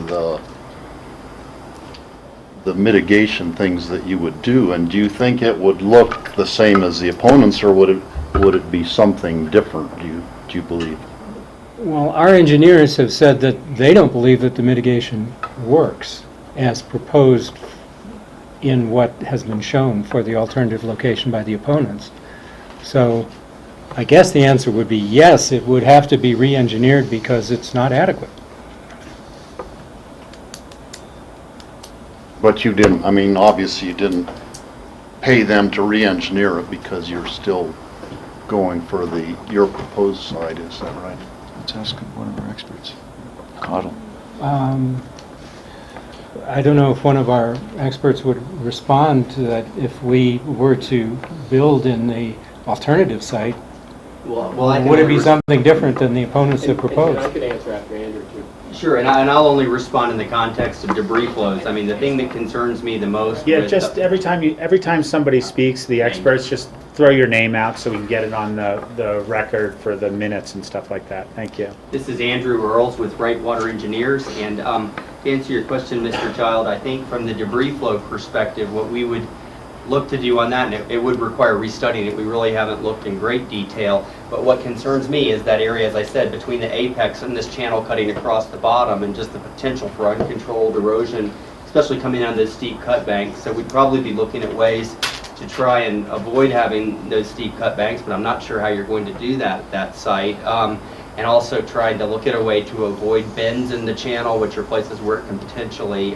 the mitigation things that you would do. And do you think it would look the same as the opponents, or would it be something different, do you believe? Well, our engineers have said that they don't believe that the mitigation works as proposed in what has been shown for the alternative location by the opponents. So I guess the answer would be yes, it would have to be re-engineered because it's not adequate. But you didn't, I mean, obviously you didn't pay them to re-engineer it because you're still going for your proposed side, is that right? Let's ask one of our experts. Cottle. I don't know if one of our experts would respond to that if we were to build in the alternative site. Would it be something different than the opponents have proposed? I could answer after Andrew, too. Sure, and I'll only respond in the context of debris flows. I mean, the thing that concerns me the most... Yeah, just every time somebody speaks, the experts, just throw your name out so we can get it on the record for the minutes and stuff like that. Thank you. This is Andrew Earls with Brightwater Engineers, and to answer your question, Mr. Child, I think from the debris flow perspective, what we would look to do on that, and it would require restudying it. We really haven't looked in great detail, but what concerns me is that area, as I said, between the apex and this channel cutting across the bottom, and just the potential for uncontrolled erosion, especially coming down this steep cut bank. So we'd probably be looking at ways to try and avoid having those steep cut banks, but I'm not sure how you're going to do that at that site. And also trying to look at a way to avoid bends in the channel, which are places where it can potentially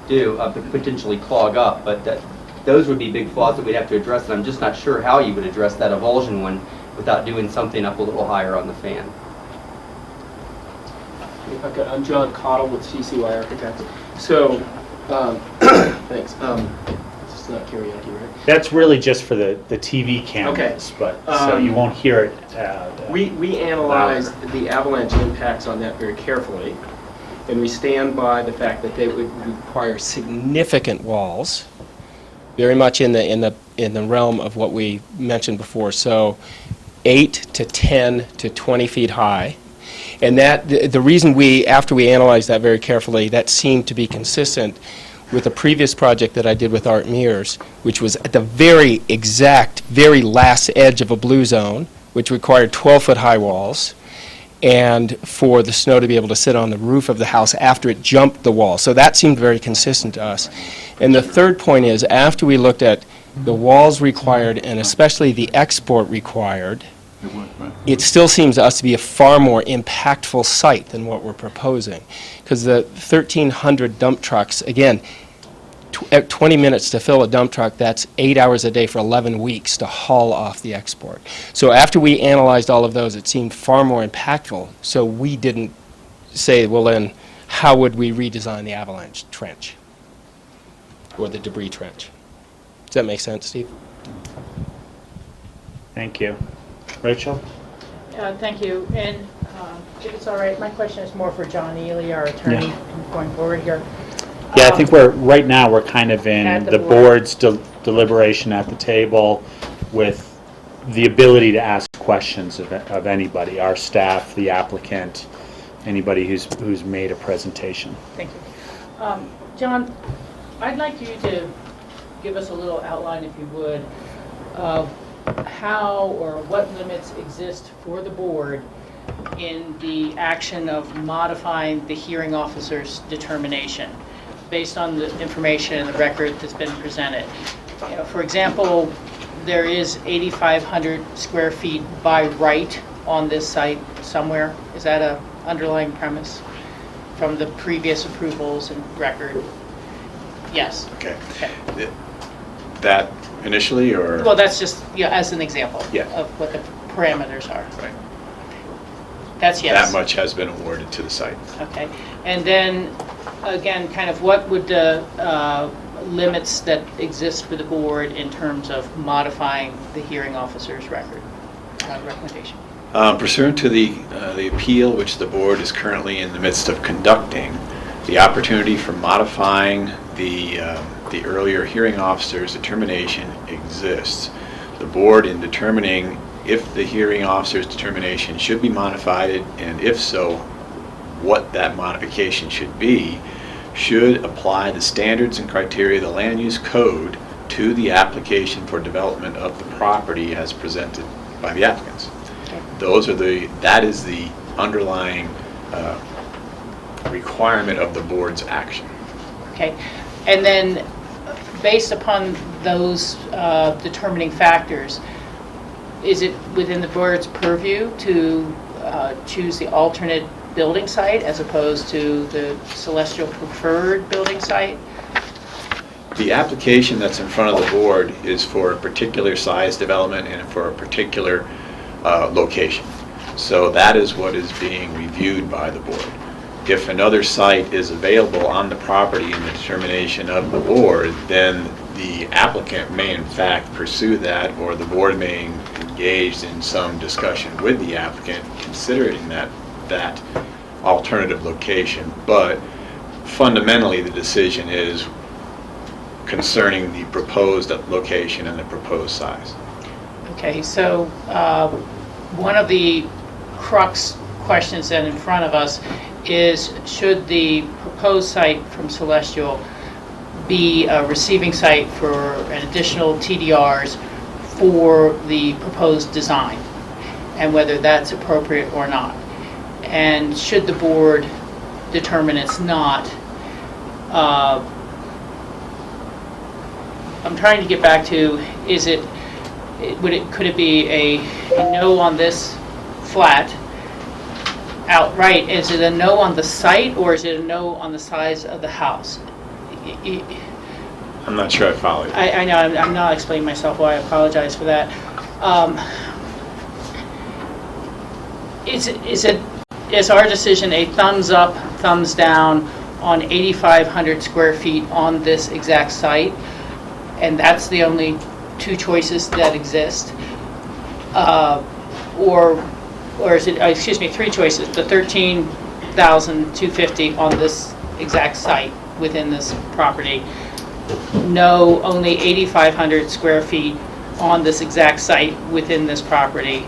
potentially clog up. But those would be big flaws that we'd have to address, and I'm just not sure how you would address that avulsion one without doing something up a little higher on the fan. If I could, I'm John Cottle with CCY Architects. So, thanks. It's not karaoke, right? That's really just for the TV cameras, okay. But so you won't hear it. We analyzed the avalanche impacts on that very carefully, and we stand by the fact that they would require significant walls very much in the realm of what we mentioned before. So 8 to 10 to 20 feet high. And that, the reason after we analyzed that very carefully, that seemed to be consistent with a previous project that I did with Art Mears, which was at the very last edge of a blue zone, which required 12-foot high walls, and for the snow to be able to sit on the roof of the house after it jumped the wall. So that seemed very consistent to us. And the third point is, after we looked at the walls required, and especially the export required, it still seems to us to be a far more impactful site than what we're proposing. Because the 1,300 dump trucks, again, at 20 minutes to fill a dump truck, that's 8 hours a day for 11 weeks to haul off the export. So after we analyzed all of those, it seemed far more impactful. So we didn't say, well then, how would we redesign the avalanche trench? Or the debris trench? Does that make sense, Steve? Thank you. Rachel? Thank you. And if it's all right, my question is more for John Ely, our attorney, going forward here. Yeah, I think right now we're kind of in the board's deliberation at the table with the ability to ask questions of anybody, our staff, the applicant, anybody who's made a presentation. Thank you. John, I'd like you to give us a little outline, if you would, of how or what limits exist for the board in the action of modifying the hearing officer's determination based on the information and the record that's been presented. You know, for example, there is 8,500 square feet by right on this site somewhere. Is that an underlying premise from the previous approvals and record? Yes. Okay. That initially, or? Well, that's just, as an example of what the parameters are. Right. That's yes. That much has been awarded to the site. Okay. And then, again, kind of what would the limits that exist for the board in terms of modifying the hearing officer's record recommendation? Pursuant to the appeal, which the board is currently in the midst of conducting, the opportunity for modifying the earlier hearing officer's determination exists. The board, in determining if the hearing officer's determination should be modified, and if so, what that modification should be, should apply the standards and criteria of the land use code to the application for development of the property as presented by the applicants. Okay. That is the underlying requirement of the board's action. Okay. And then, based upon those determining factors, is it within the board's purview to choose the alternate building site as opposed to the Celestial preferred building site? The application that's in front of the board is for a particular size development and for a particular location. So that is what is being reviewed by the board. If another site is available on the property in the determination of the board, then the applicant may in fact pursue that, or the board may engage in some discussion with the applicant considering that alternative location. But fundamentally the decision is concerning the proposed location and the proposed size. Okay, so one of the crux questions then in front of us is, should the proposed site from Celestial be a receiving site for an additional TDRs for the proposed design, and whether that's appropriate or not? And should the board determine it's not, I'm trying to get back to, could it be a no on this flat outright? Is it a no on the site, or is it a no on the size of the house? I'm not sure I follow you. I know, I'm not explaining myself well, I apologize for that. Is our decision a thumbs up, thumbs down on 8,500 square feet on this exact site, and that's the only two choices that exist? Or is it, excuse me, three choices, the 13,250 on this exact site within this property, no, only 8,500 square feet on this exact site within this property,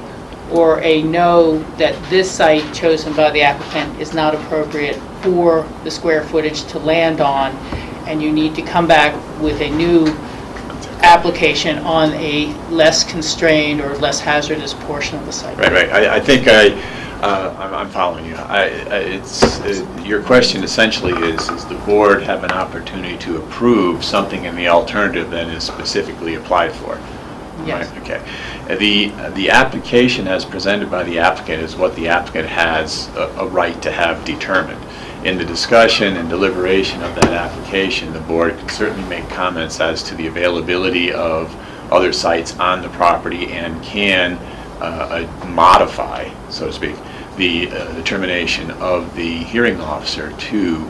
or a no, that this site chosen by the applicant is not appropriate for the square footage to land on, and you need to come back with a new application on a less constrained or less hazardous portion of the site. Right. I think I'm following you. Your question essentially is, does the board have an opportunity to approve something in the alternative that is specifically applied for? Yes. Right, okay. The application as presented by the applicant is what the applicant has a right to have determined. In the discussion and deliberation of that application, the board can certainly make comments as to the availability of other sites on the property and can modify, so to speak, the determination of the hearing officer to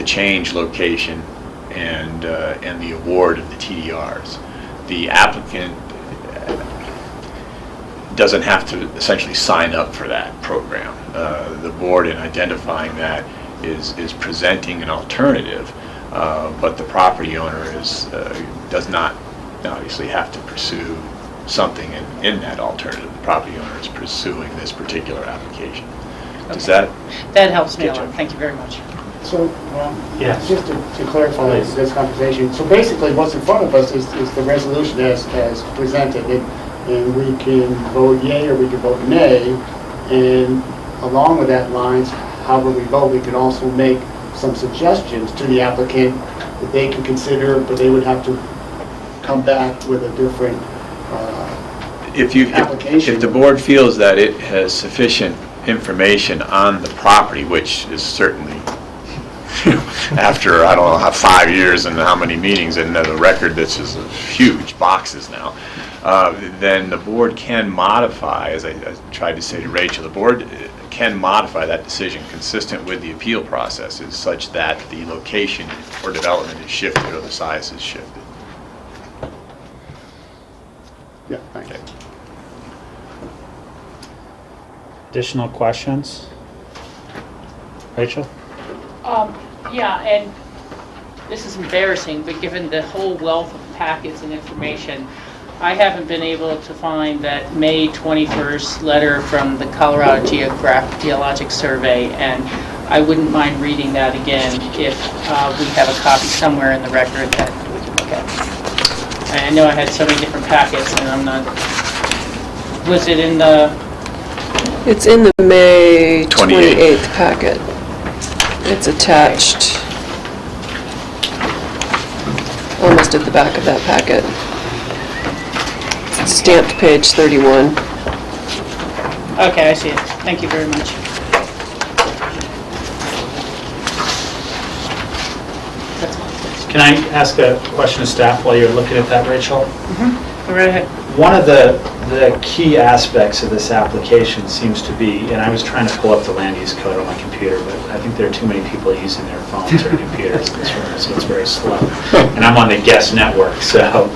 change location and the award of the TDRs. The applicant doesn't have to essentially sign up for that program. The board, in identifying that, is presenting an alternative, but the property owner does not obviously have to pursue something in that alternative. The property owner is pursuing this particular application. Does that helps me a lot. Thank you very much. So, Yes. just to clarify this conversation, so basically what's in front of us is the resolution as presented, and we can vote yea or we can vote nay, and along with that lines, however we vote, we can also make some suggestions to the applicant that they can consider, but they would have to come back with a different application. If the board feels that it has sufficient information on the property, which is certainly after, I don't know, 5 years and how many meetings and the record that's just huge boxes now, then the board can modify, as I tried to say to Rachel, the board can modify that decision consistent with the appeal processes such that the location for development is shifted or the size is shifted. Yeah, thank you. Additional questions? Rachel? Yeah, and this is embarrassing, but given the whole wealth of packets and information, I haven't been able to find that May 21st letter from the Colorado Geologic Survey, and I wouldn't mind reading that again if we have a copy somewhere in the record that we can look at. I know I had so many different packets, and I'm not... Was it in the... It's in the May 28th packet. It's attached almost at the back of that packet. It's stamped page 31. Okay, I see it. Thank you very much. Can I ask a question of staff while you're looking at that, Rachel? Go right ahead. One of the key aspects of this application seems to be, and I was trying to pull up the land use code on my computer, but I think there are too many people using their phones or computers in this room, so it's very slow. And I'm on the guest network, so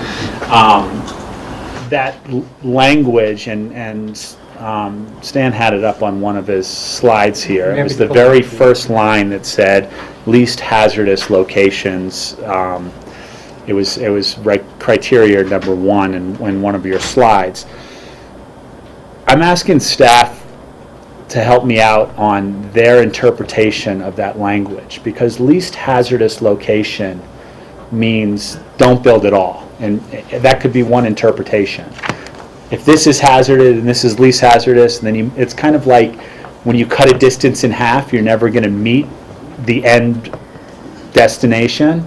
that language, and Stan had it up on one of his slides here. It was the very first line that said least hazardous locations. It was criteria number 1 in one of your slides. I'm asking staff to help me out on their interpretation of that language, because least hazardous location means don't build at all, and that could be one interpretation. If this is hazardous and this is least hazardous, then it's kind of like when you cut a distance in half, you're never going to meet the end destination,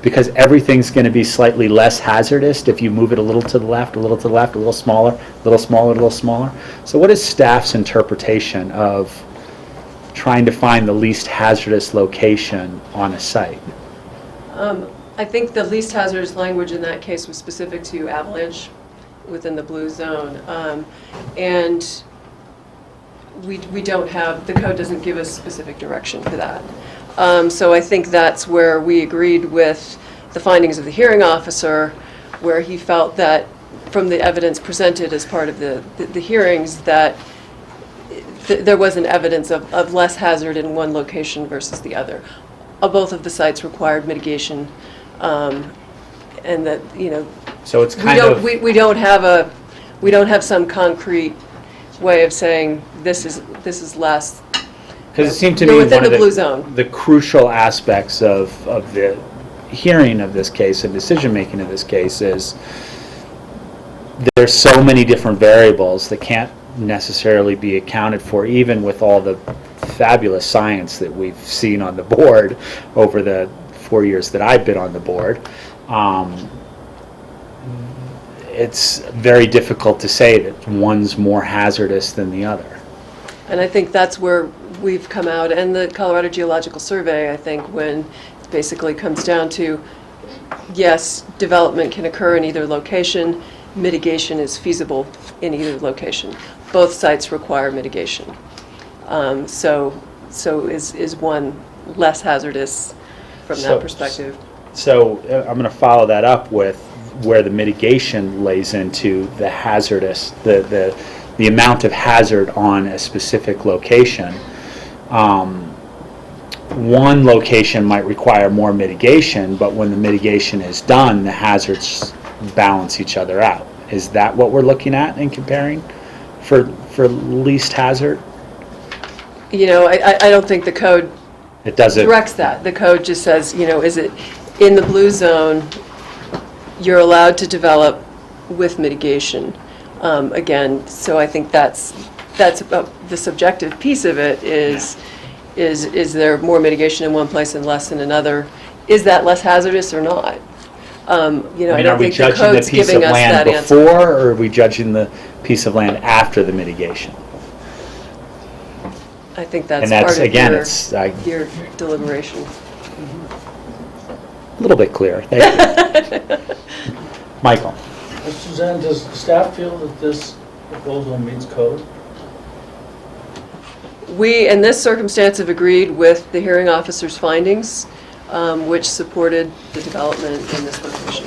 because everything's going to be slightly less hazardous if you move it a little to the left, a little to the left, a little smaller, a little smaller, a little smaller. So what is staff's interpretation of trying to find the least hazardous location on a site? I think the least hazardous language in that case was specific to avalanche within the blue zone. And we don't have, the code doesn't give us specific direction for that. So I think that's where we agreed with the findings of the hearing officer, where he felt that from the evidence presented as part of the hearings that there wasn't evidence of less hazard in one location versus the other. Both of the sites required mitigation And that, So it's we kind don't, of, we don't have some concrete way of saying this is less. because it seemed to You're me within one the blue of zone. the crucial aspects of the hearing of this case and decision-making of this case is there's so many different variables that can't necessarily be accounted for, even with all the fabulous science that we've seen on the board over the 4 years that I've been on the board. It's very difficult to say that one's more hazardous than the other. And I think that's where we've come out, and the Colorado Geological Survey, I think, when it basically comes down to, yes, development can occur in either location, mitigation is feasible in either location. Both sites require mitigation. So is one less hazardous from that perspective? So I'm going to follow that up with where the mitigation lays into the hazardous, the amount of hazard on a specific location. One location might require more mitigation, but when the mitigation is done, the hazards balance each other out. Is that what we're looking at and comparing for least hazard? I don't think the code It doesn't. directs that. The code just says, is it in the blue zone, you're allowed to develop with mitigation. Again, so I think that's the subjective piece of it is there more mitigation in one place and less in another? Is that less hazardous or not? I don't are we think the judging the code's piece giving of us land that answer. before, or are we judging the piece of land after the mitigation? I think that's And that's, part of again, your deliberation. A little bit clearer. Thank you. Michael. Suzanne, does staff feel that this proposal meets code? We, in this circumstance, have agreed with the hearing officer's findings, which supported the development in this location.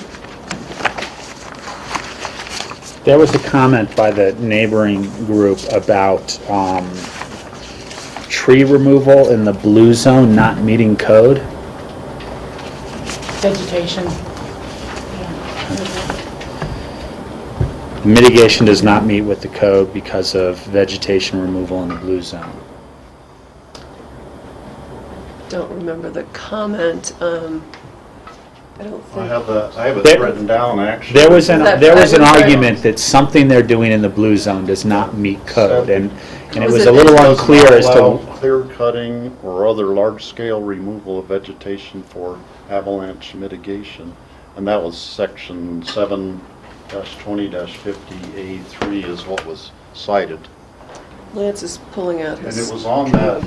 There was a comment by the neighboring group about tree removal in the blue zone not meeting code. Vegetation. Mitigation does not meet with the code because of vegetation removal in the blue zone. Don't remember the comment. I don't think. I have it written down, actually. There was an I- argument that something they're doing in the blue zone does not meet code, and it Was was it- a little It does unclear not as allow to. clear cutting or other large-scale removal of vegetation for avalanche mitigation. And that was section 7-20-50A3 is what was cited. Lance is pulling out And his. it was on that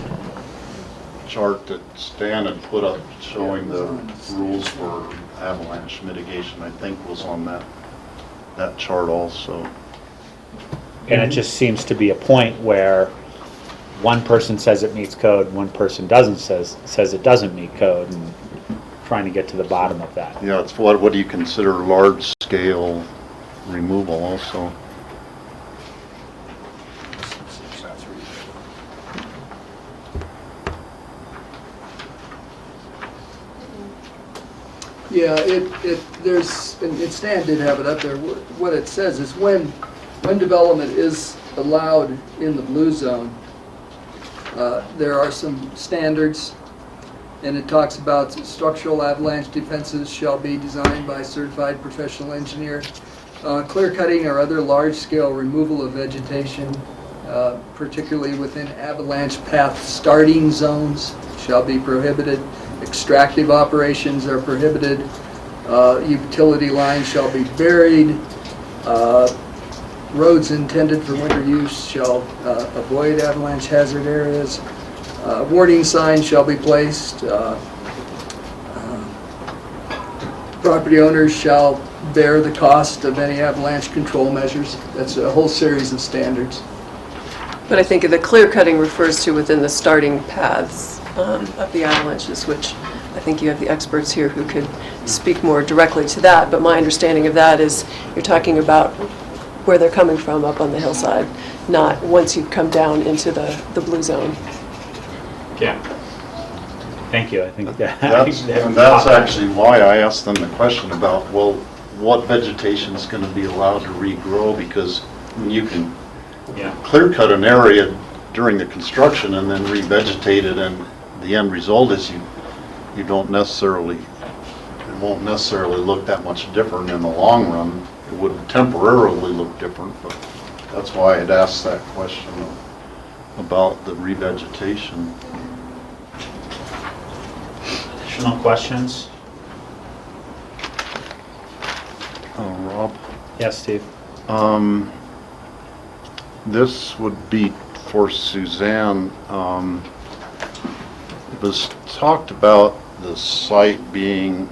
chart that Stan had put up showing the rules for avalanche mitigation, I think was on that chart also. And it just seems to be a point where one person says it meets code, one person doesn't says it doesn't meet code, and trying to get to the bottom of that. Yeah, it's what do you consider large-scale removal also? Yeah, there's, and Stan did have it up there, what it says is when development is allowed in the blue zone, there are some standards, and it talks about structural avalanche defenses shall be designed by a certified professional engineer. Clear cutting or other large-scale removal of vegetation, particularly within avalanche path starting zones, shall be prohibited. Extractive operations are prohibited. Utility lines shall be buried. Roads intended for winter use shall avoid avalanche hazard areas. Warning signs shall be placed. Property owners shall bear the cost of any avalanche control measures. That's a whole series of standards. But I think the clear cutting refers to within the starting paths of the avalanches, which I think you have the experts here who could speak more directly to that. But my understanding of that is you're talking about where they're coming from up on the hillside, not once you come down into the blue zone. Yeah. Thank you, I think that. And that's actually why I asked them the question about, well, what vegetation is going to be allowed to regrow, because you can clear cut an area during the construction and then revegetate it, and the end result is you don't necessarily, it won't necessarily look that much different in the long run. It would temporarily look different, but that's why I'd asked that question about the revegetation. Additional questions? Rob? Yes, Steve. This would be for Suzanne. It was talked about the site being,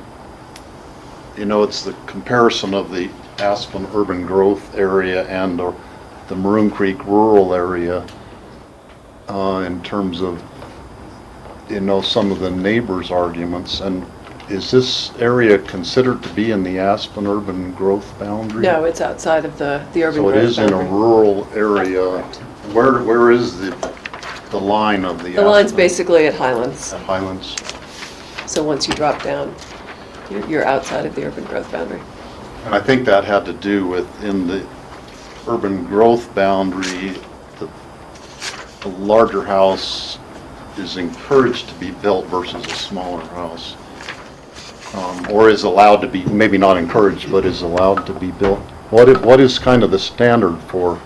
you know, it's the comparison of the Aspen urban growth area and the Maroon Creek rural area in terms of, you know, some of the neighbors' arguments. And is this area considered to be in the Aspen urban growth boundary? No, it's outside of the urban So growth it is in a boundary. rural area. Where is the line of the The line's Aspen? basically at Highlands. At Highlands. So once you drop down, you're outside of the urban growth boundary. And I think that had to do with, in the urban growth boundary, the larger house is encouraged to be built versus a smaller house. Or is allowed to be, maybe not encouraged, but is allowed to be built. What is kind of the standard for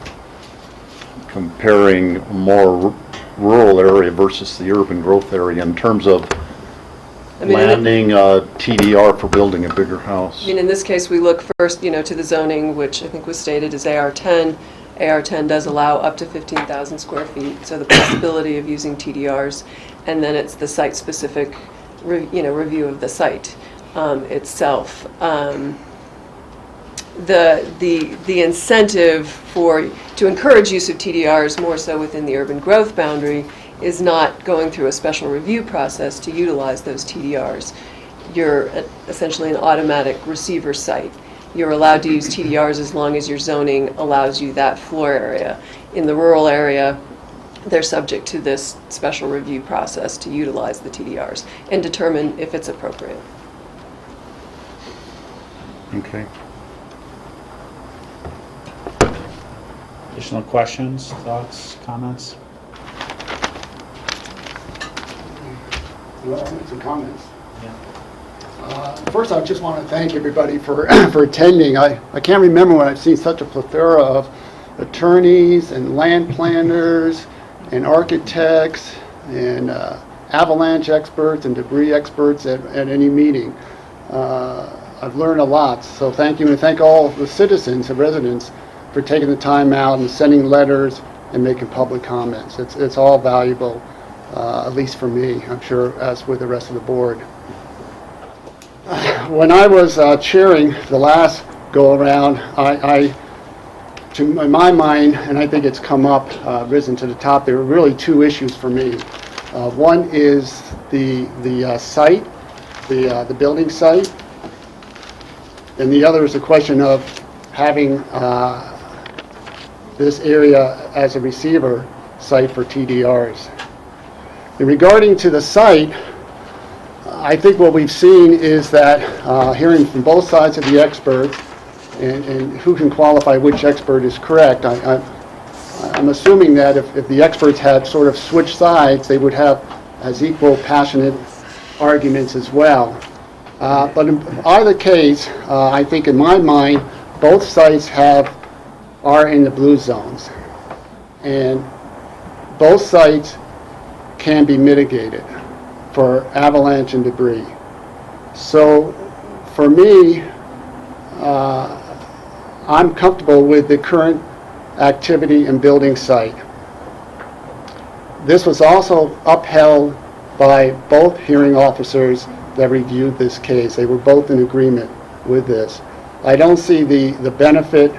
comparing a more rural area versus the urban growth area in terms of landing TDR for building a bigger house? I mean, in this case, we look first, to the zoning, which I think was stated as AR10. AR10 does allow up to 15,000 square feet, so the possibility of using TDRs, and then it's the site-specific, review of the site itself. The incentive to encourage use of TDRs more so within the urban growth boundary is not going through a special review process to utilize those TDRs. You're essentially an automatic receiver site. You're allowed to use TDRs as long as your zoning allows you that floor area. In the rural area, they're subject to this special review process to utilize the TDRs and determine if it's appropriate. Okay. Additional questions, thoughts, comments? Some comments. First, I just want to thank everybody for for attending. I can't remember when I've seen such a plethora of attorneys and land planners and architects and avalanche experts and debris experts at any meeting. I've learned a lot, so thank you, and thank all the citizens and residents for taking the time out and sending letters and making public comments. It's all valuable, at least for me, I'm sure, as with the rest of the board. When I was chairing the last go-around, in my mind, and I think it's come up, risen to the top, there were really two issues for me. One is the site, the building site, and the other is the question of having this area as a receiver site for TDRs. And regarding to the site, I think what we've seen is that, hearing from both sides of the experts, and who can qualify which expert is correct, I'm assuming that if the experts had sort of switched sides, they would have as equal passionate arguments as well. But in either case, I think in my mind, both sites are in the blue zones. And both sites can be mitigated for avalanche and debris. So for me, I'm comfortable with the current activity and building site. This was also upheld by both hearing officers that reviewed this case. They were both in agreement with this. I don't see the benefit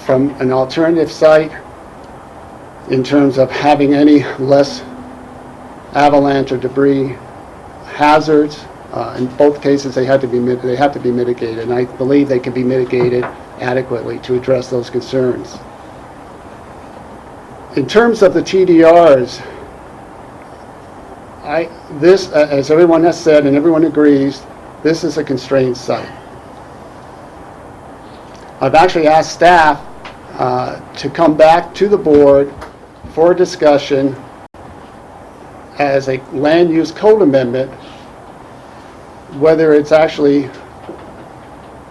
from an alternative site in terms of having any less avalanche or debris hazards. In both cases, they have to be mitigated, and I believe they can be mitigated adequately to address those concerns. In terms of the TDRs, This, as everyone has said and everyone agrees, this is a constrained site. I've actually asked staff to come back to the board for a discussion as a land use code amendment, whether it's actually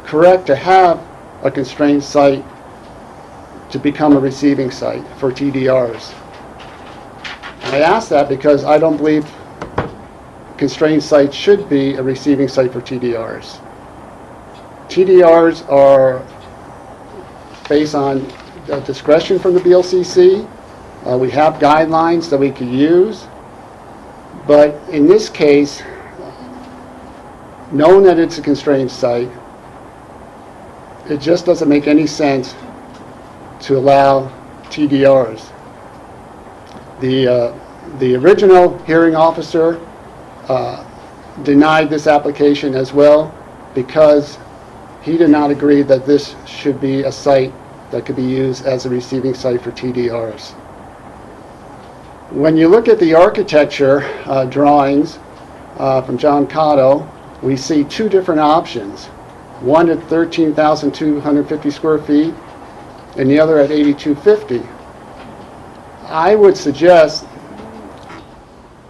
correct to have a constrained site to become a receiving site for TDRs. And I ask that because I don't believe constrained sites should be a receiving site for TDRs. TDRs are based on discretion from the BOCC. We have guidelines that we could use, but in this case, knowing that it's a constrained site, it just doesn't make any sense to allow TDRs. The original hearing officer denied this application as well because he did not agree that this should be a site that could be used as a receiving site for TDRs. When you look at the architecture drawings from John Cotto, we see two different options. One at 13,250 square feet and the other at 8,250. I would suggest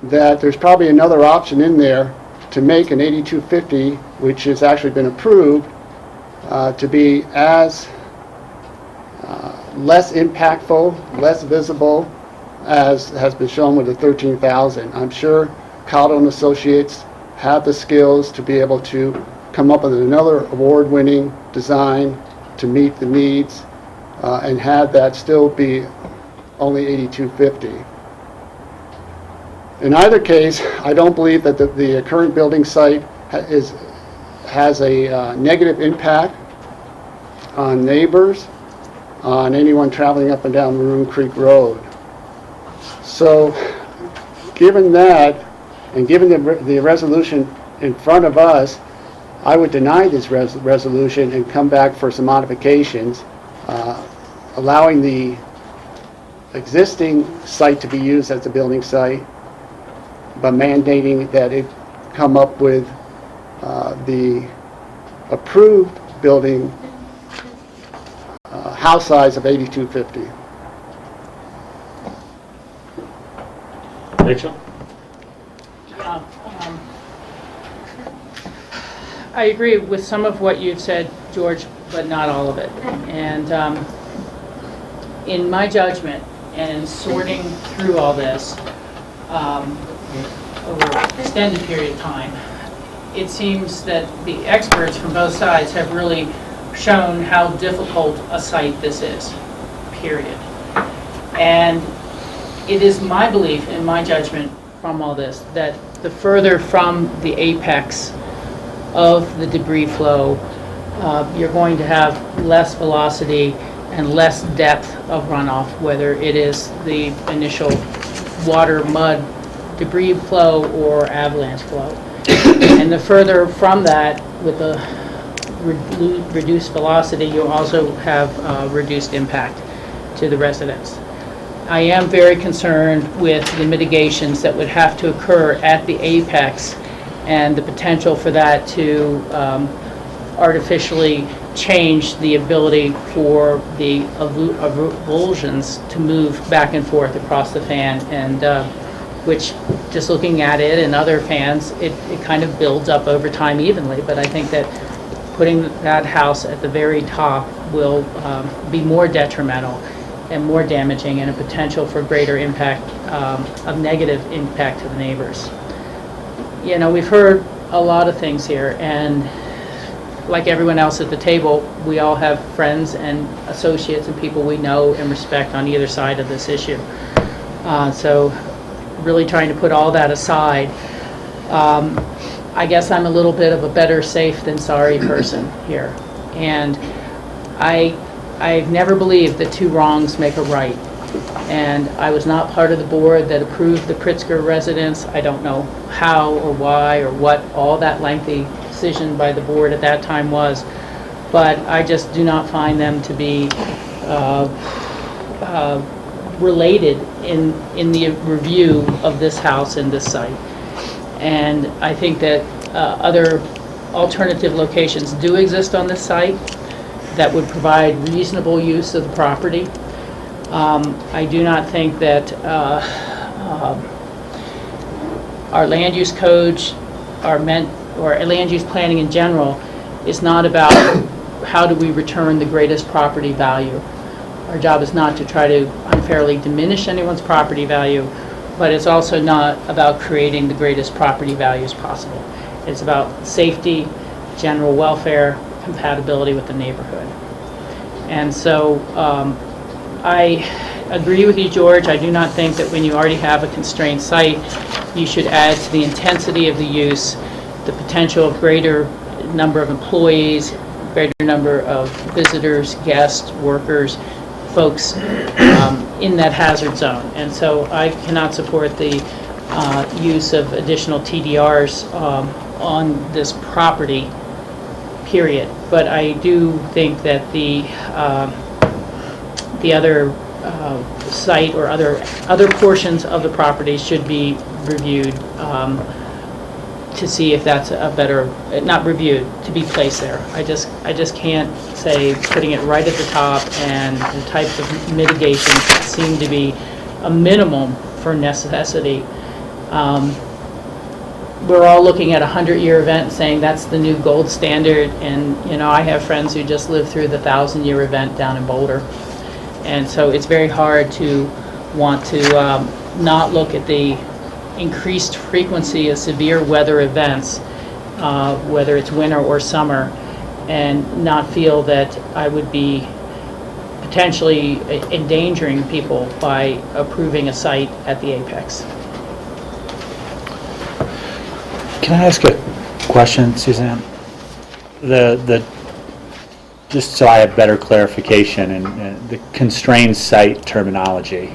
that there's probably another option in there to make an 8,250, which has actually been approved, to be as less impactful, less visible as has been shown with the 13,000. I'm sure Cotto and Associates have the skills to be able to come up with another award-winning design to meet the needs and have that still be only 8,250. In either case, I don't believe that the current building site has a negative impact on neighbors, on anyone traveling up and down Maroon Creek Road. So, given that, and given the resolution in front of us, I would deny this resolution and come back for some modifications, allowing the existing site to be used as a building site, but mandating that it come up with the approved building house size of 8,250. Rachel? I agree with some of what you've said, George, but not all of it. And in my judgment, and sorting through all this over an extended period of time, it seems that the experts from both sides have really shown how difficult a site this is, period. And it is my belief, in my judgment from all this, that the further from the apex of the debris flow, you're going to have less velocity and less depth of runoff, whether it is the initial water, mud, debris flow or avalanche flow. And the further from that, with the reduced velocity, you also have reduced impact to the residents. I am very concerned with the mitigations that would have to occur at the apex and the potential for that to artificially change the ability for the avulsions to move back and forth across the fan, and which, just looking at it and other fans, it kind of builds up over time evenly. But I think that putting that house at the very top will be more detrimental and more damaging, and a potential for greater impact, of negative impact to the neighbors. You know, we've heard a lot of things here, and like everyone else at the table, we all have friends and associates and people we know and respect on either side of this issue. So really trying to put all that aside, I guess I'm a little bit of a better safe than sorry person here. And I've never believed that two wrongs make a right. And I was not part of the board that approved the Pritzker residence. I don't know how or why or what all that lengthy decision by the board at that time was, but I just do not find them to be related in the review of this house and this site. And I think that other alternative locations do exist on this site that would provide reasonable use of the property. I do not think that our land use codes are meant, or land use planning in general, is not about how do we return the greatest property value. Our job is not to try to unfairly diminish anyone's property value, but it's also not about creating the greatest property values possible. It's about safety, general welfare, compatibility with the neighborhood. And so I agree with you, George. I do not think that when you already have a constrained site, you should add to the intensity of the use the potential of greater number of employees, greater number of visitors, guests, workers, folks in that hazard zone. And so I cannot support the use of additional TDRs on this property, period. But I do think that the other site or other portions of the property should be reviewed to see if that's a better, not reviewed, to be placed there. I just can't say putting it right at the top and the types of mitigations that seem to be a minimum for necessity. We're all looking at a 100-year event and saying that's the new gold standard, and I have friends who just lived through the 1,000-year event down in Boulder. And so it's very hard to want to not look at the increased frequency of severe weather events, whether it's winter or summer, and not feel that I would be potentially endangering people by approving a site at the apex. Can I ask a question, Suzanne? Just so I have better clarification and the constrained site terminology.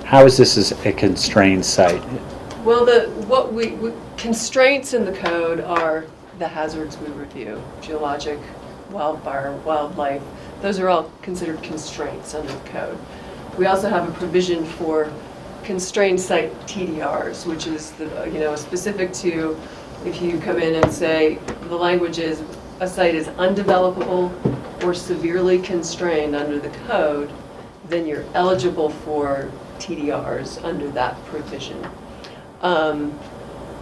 How is this as a constrained site? Well, constraints in the code are the hazards we review: geologic, wildfire, wildlife. Those are all considered constraints under the code. We also have a provision for constrained site TDRs, which is specific to if you come in and say the language is a site is undevelopable or severely constrained under the code, then you're eligible for TDRs under that provision.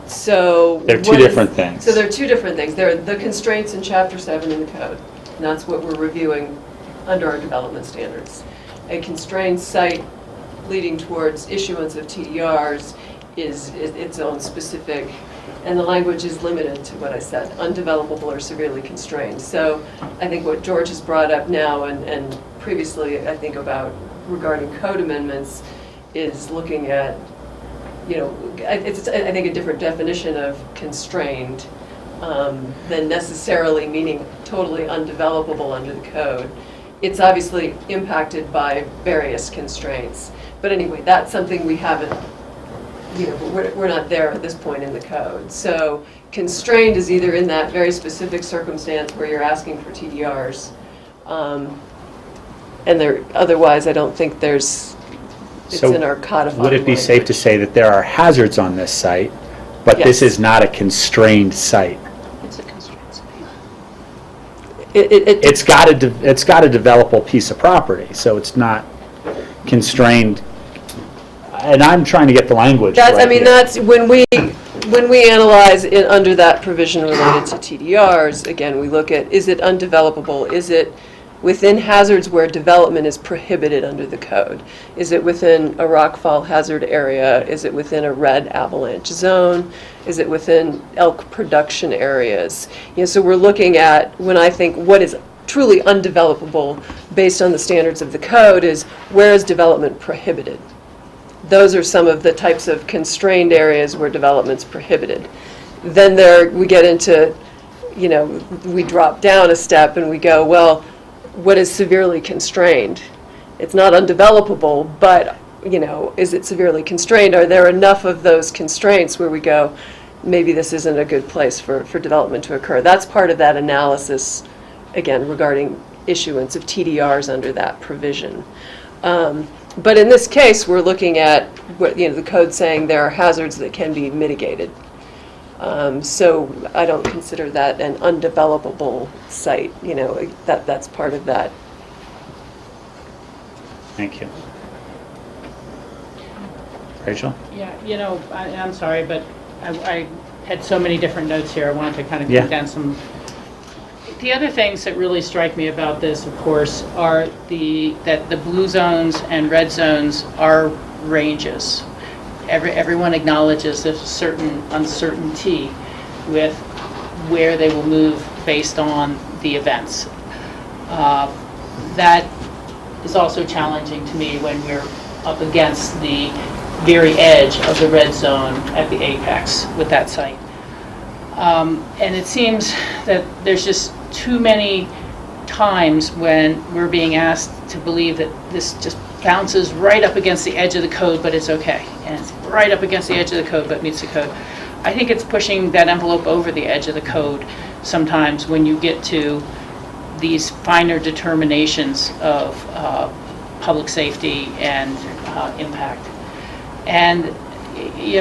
So they're two different things. So they're two different things. They're the constraints in Chapter 7 in the code, and that's what we're reviewing under our development standards. A constrained site leading towards issuance of TDRs is its own specific, and the language is limited to what I said, undevelopable or severely constrained. So I think what George has brought up now and previously I think about regarding code amendments is looking at, it's I think a different definition of constrained than necessarily meaning totally undevelopable under the code. It's obviously impacted by various constraints. But anyway, that's something we haven't, we're not there at this point in the code. So constrained is either in that very specific circumstance where you're asking for TDRs, and otherwise I don't think it's in our codified Would it be safe language. to say that there are hazards on this site, but this Yes. is not a constrained site? It's a constrained site. It's got a developable piece of property, so it's not constrained. And I'm trying to get the language right here. That's when we analyze it under that provision related to TDRs. Again, we look at, is it undevelopable? Is it within hazards where development is prohibited under the code? Is it within a rockfall hazard area? Is it within a red avalanche zone? Is it within elk production areas? So we're looking at, when I think what is truly undevelopable based on the standards of the code, is where is development prohibited? Those are some of the types of constrained areas where development's prohibited. Then we get into, we drop down a step and we go, well, what is severely constrained? It's not undevelopable, but, is it severely constrained? Are there enough of those constraints where we go, maybe this isn't a good place for development to occur? That's part of that analysis, again, regarding issuance of TDRs under that provision. But in this case, we're looking at what the code saying there are hazards that can be mitigated. So I don't consider that an undevelopable site, that's part of that. Thank you. Rachel? Yeah, I'm sorry, but I had so many different notes here. I wanted to kind of Yeah. condense them. The other things that really strike me about this, of course, are that the blue zones and red zones are ranges. Everyone acknowledges there's a certain uncertainty with where they will move based on the events. That is also challenging to me when we're up against the very edge of the red zone at the apex with that site. And it seems that there's just too many times when we're being asked to believe that this just bounces right up against the edge of the code, but it's okay. And it's right up against the edge of the code, but meets the code. I think it's pushing that envelope over the edge of the code sometimes when you get to these finer determinations of public safety and impact. And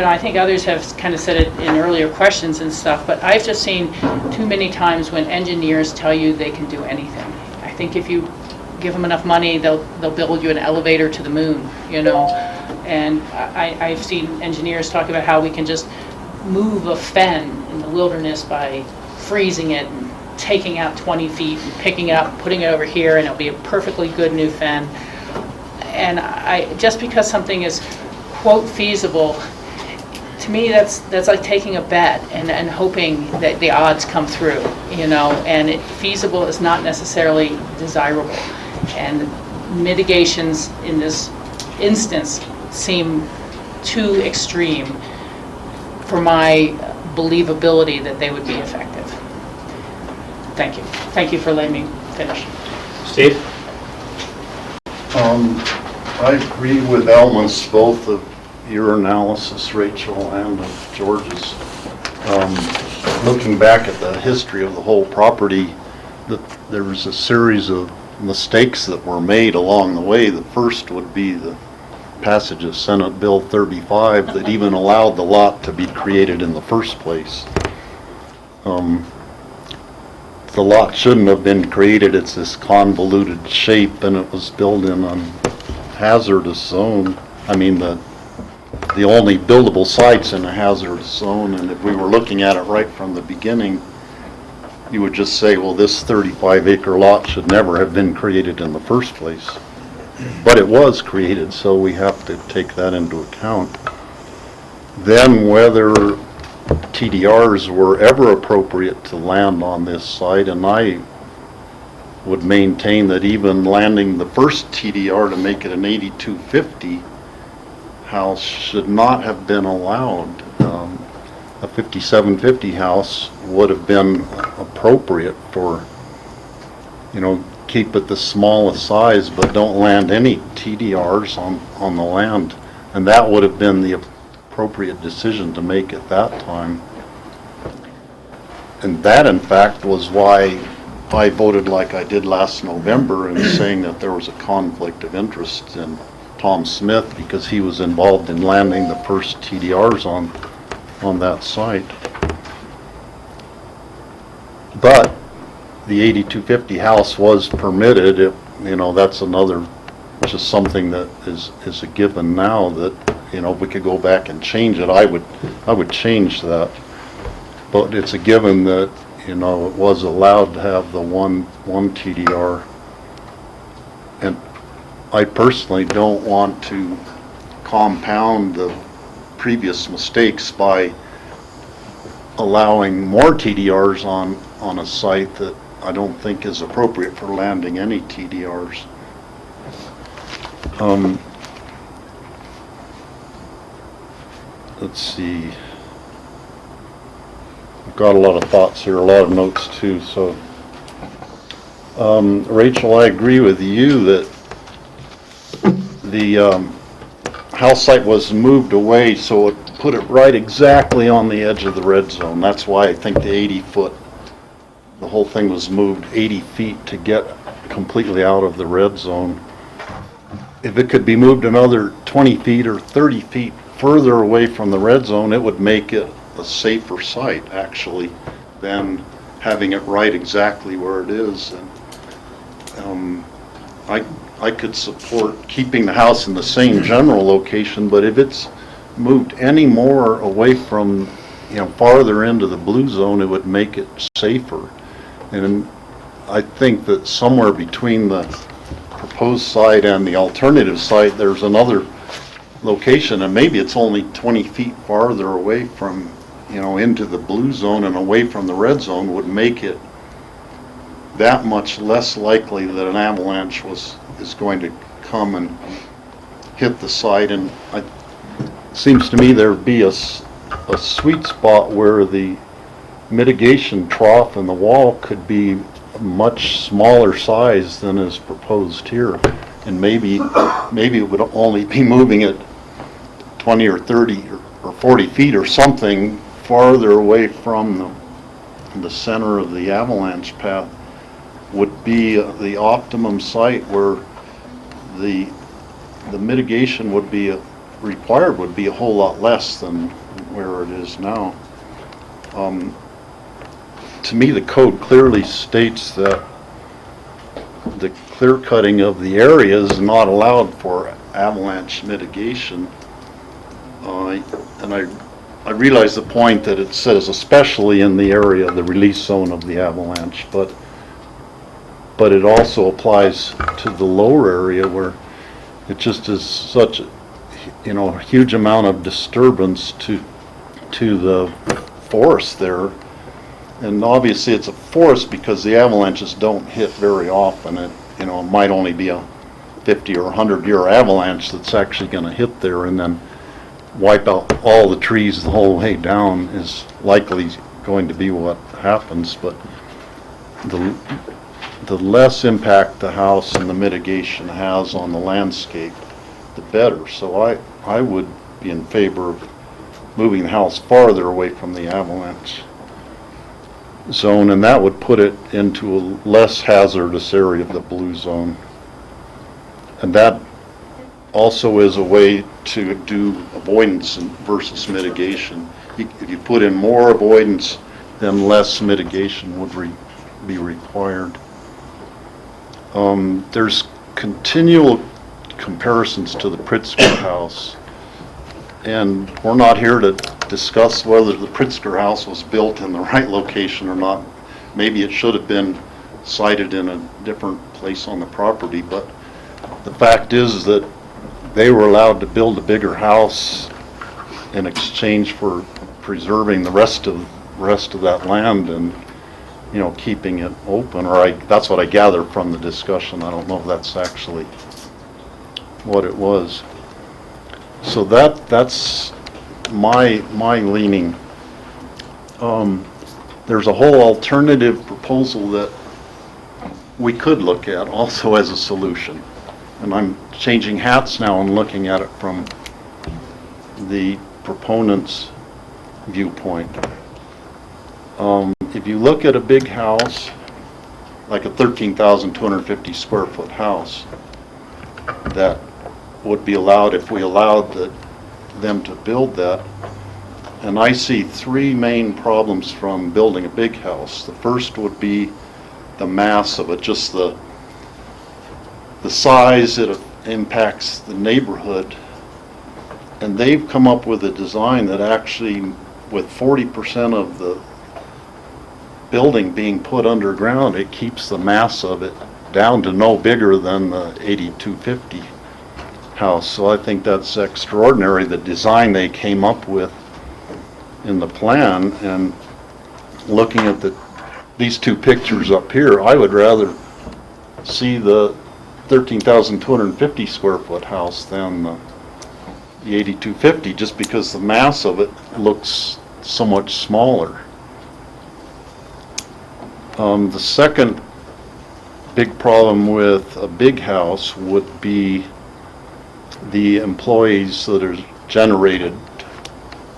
I think others have kind of said it in earlier questions and stuff, but I've just seen too many times when engineers tell you they can do anything. I think if you give them enough money, they'll build you an elevator to the moon, And I've seen engineers talk about how we can just move a fen in the wilderness by freezing it and taking out 20 feet and picking it up and putting it over here, and it'll be a perfectly good new fen. And just because something is quote feasible, to me that's like taking a bet and hoping that the odds come through, and feasible is not necessarily desirable. And mitigations in this instance seem too extreme for my believability that they would be effective. Thank you. Thank you for letting me finish. Steve? I agree with Elma's, both of your analysis, Rachel, and of George's. Looking back at the history of the whole property, there was a series of mistakes that were made along the way. The first would be the passage of Senate Bill 35 that even allowed the lot to be created in the first place. The lot shouldn't have been created. It's this convoluted shape, and it was built in a hazardous zone. I mean, the only buildable sites in a hazardous zone, and if we were looking at it right from the beginning, you would just say, well, this 35-acre lot should never have been created in the first place. But it was created, so we have to take that into account. Then whether TDRs were ever appropriate to land on this site, and I would maintain that even landing the first TDR to make it an 8250 house should not have been allowed. A 5750 house would have been appropriate for, keep it the smallest size, but don't land any TDRs on the land. And that would have been the appropriate decision to make at that time. And that, in fact, was why I voted like I did last November in saying that there was a conflict of interest in Tom Smith, because he was involved in landing the first TDRs on that site. But the 8250 house was permitted. That's another, just something that is a given now, that if we could go back and change it, I would change that. But it's a given that it was allowed to have the one TDR. And I personally don't want to compound the previous mistakes by allowing more TDRs on a site that I don't think is appropriate for landing any TDRs. Let's see. I've got a lot of thoughts here, a lot of notes too. So, Rachel, I agree with you that the house site was moved away, so it put it right exactly on the edge of the red zone. That's why I think the 80-foot, the whole thing was moved 80 feet to get completely out of the red zone. If it could be moved another 20 feet or 30 feet further away from the red zone, it would make it a safer site, actually, than having it right exactly where it is. And I could support keeping the house in the same general location, but if it's moved any more away from, farther into the blue zone, it would make it safer. And I think that somewhere between the proposed site and the alternative site, there's another location, and maybe it's only 20 feet farther away from, into the blue zone and away from the red zone, would make it that much less likely that an avalanche is going to come and hit the site. And it seems to me there'd be a sweet spot where the mitigation trough and the wall could be a much smaller size than is proposed here. And maybe it would only be moving it 20 or 30 or 40 feet or something farther away from the center of the avalanche path would be the optimum site where the mitigation would be required would be a whole lot less than where it is now. To me, the code clearly states that the clear cutting of the area is not allowed for avalanche mitigation. And I realize the point that it says especially in the area of the release zone of the avalanche, but it also applies to the lower area where it just is such a huge amount of disturbance to the forest there. And obviously it's a forest because the avalanches don't hit very often. It might only be a 50 or 100-year avalanche that's actually going to hit there and then wipe out all the trees the whole way down is likely going to be what happens. But the less impact the house and the mitigation has on the landscape, the better. So I would be in favor of moving the house farther away from the avalanche zone, and that would put it into a less hazardous area of the blue zone. And that also is a way to do avoidance versus mitigation. If you put in more avoidance, then less mitigation would be required. There's continual comparisons to the Pritzker house, and we're not here to discuss whether the Pritzker house was built in the right location or not. Maybe it should have been sited in a different place on the property, but the fact is that they were allowed to build a bigger house in exchange for preserving the rest of that land and keeping it open. Or that's what I gathered from the discussion. I don't know if that's actually what it was. So that's my leaning. There's a whole alternative proposal that we could look at also as a solution. And I'm changing hats now and looking at it from the proponent's viewpoint. If you look at a big house, like a 13,250 square foot house, that would be allowed if we allowed them to build that. And I see three main problems from building a big house. The first would be the mass of it, just the size it impacts the neighborhood. And they've come up with a design that actually, with 40% of the building being put underground, it keeps the mass of it down to no bigger than the 8250 house. So I think that's extraordinary, the design they came up with in the plan. And looking at these two pictures up here, I would rather see the 13,250 square foot house than the 8250, just because the mass of it looks so much smaller. The second big problem with a big house would be the employees that are generated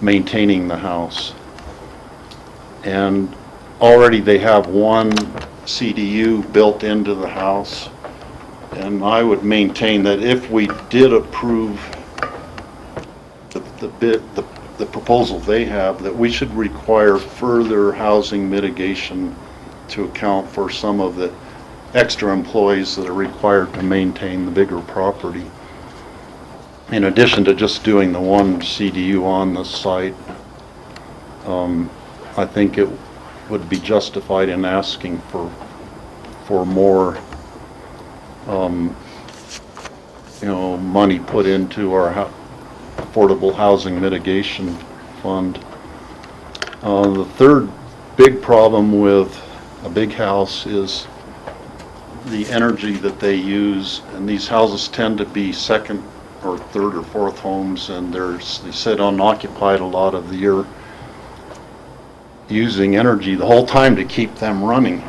maintaining the house. And already they have one CDU built into the house. And I would maintain that if we did approve the the proposal they have, that we should require further housing mitigation to account for some of the extra employees that are required to maintain the bigger property. In addition to just doing the one CDU on the site, I think it would be justified in asking for more, money put into our affordable housing mitigation fund. The third big problem with a big house is the energy that they use, and these houses tend to be second or third or fourth homes, and they sit unoccupied a lot of the year, using energy the whole time to keep them running.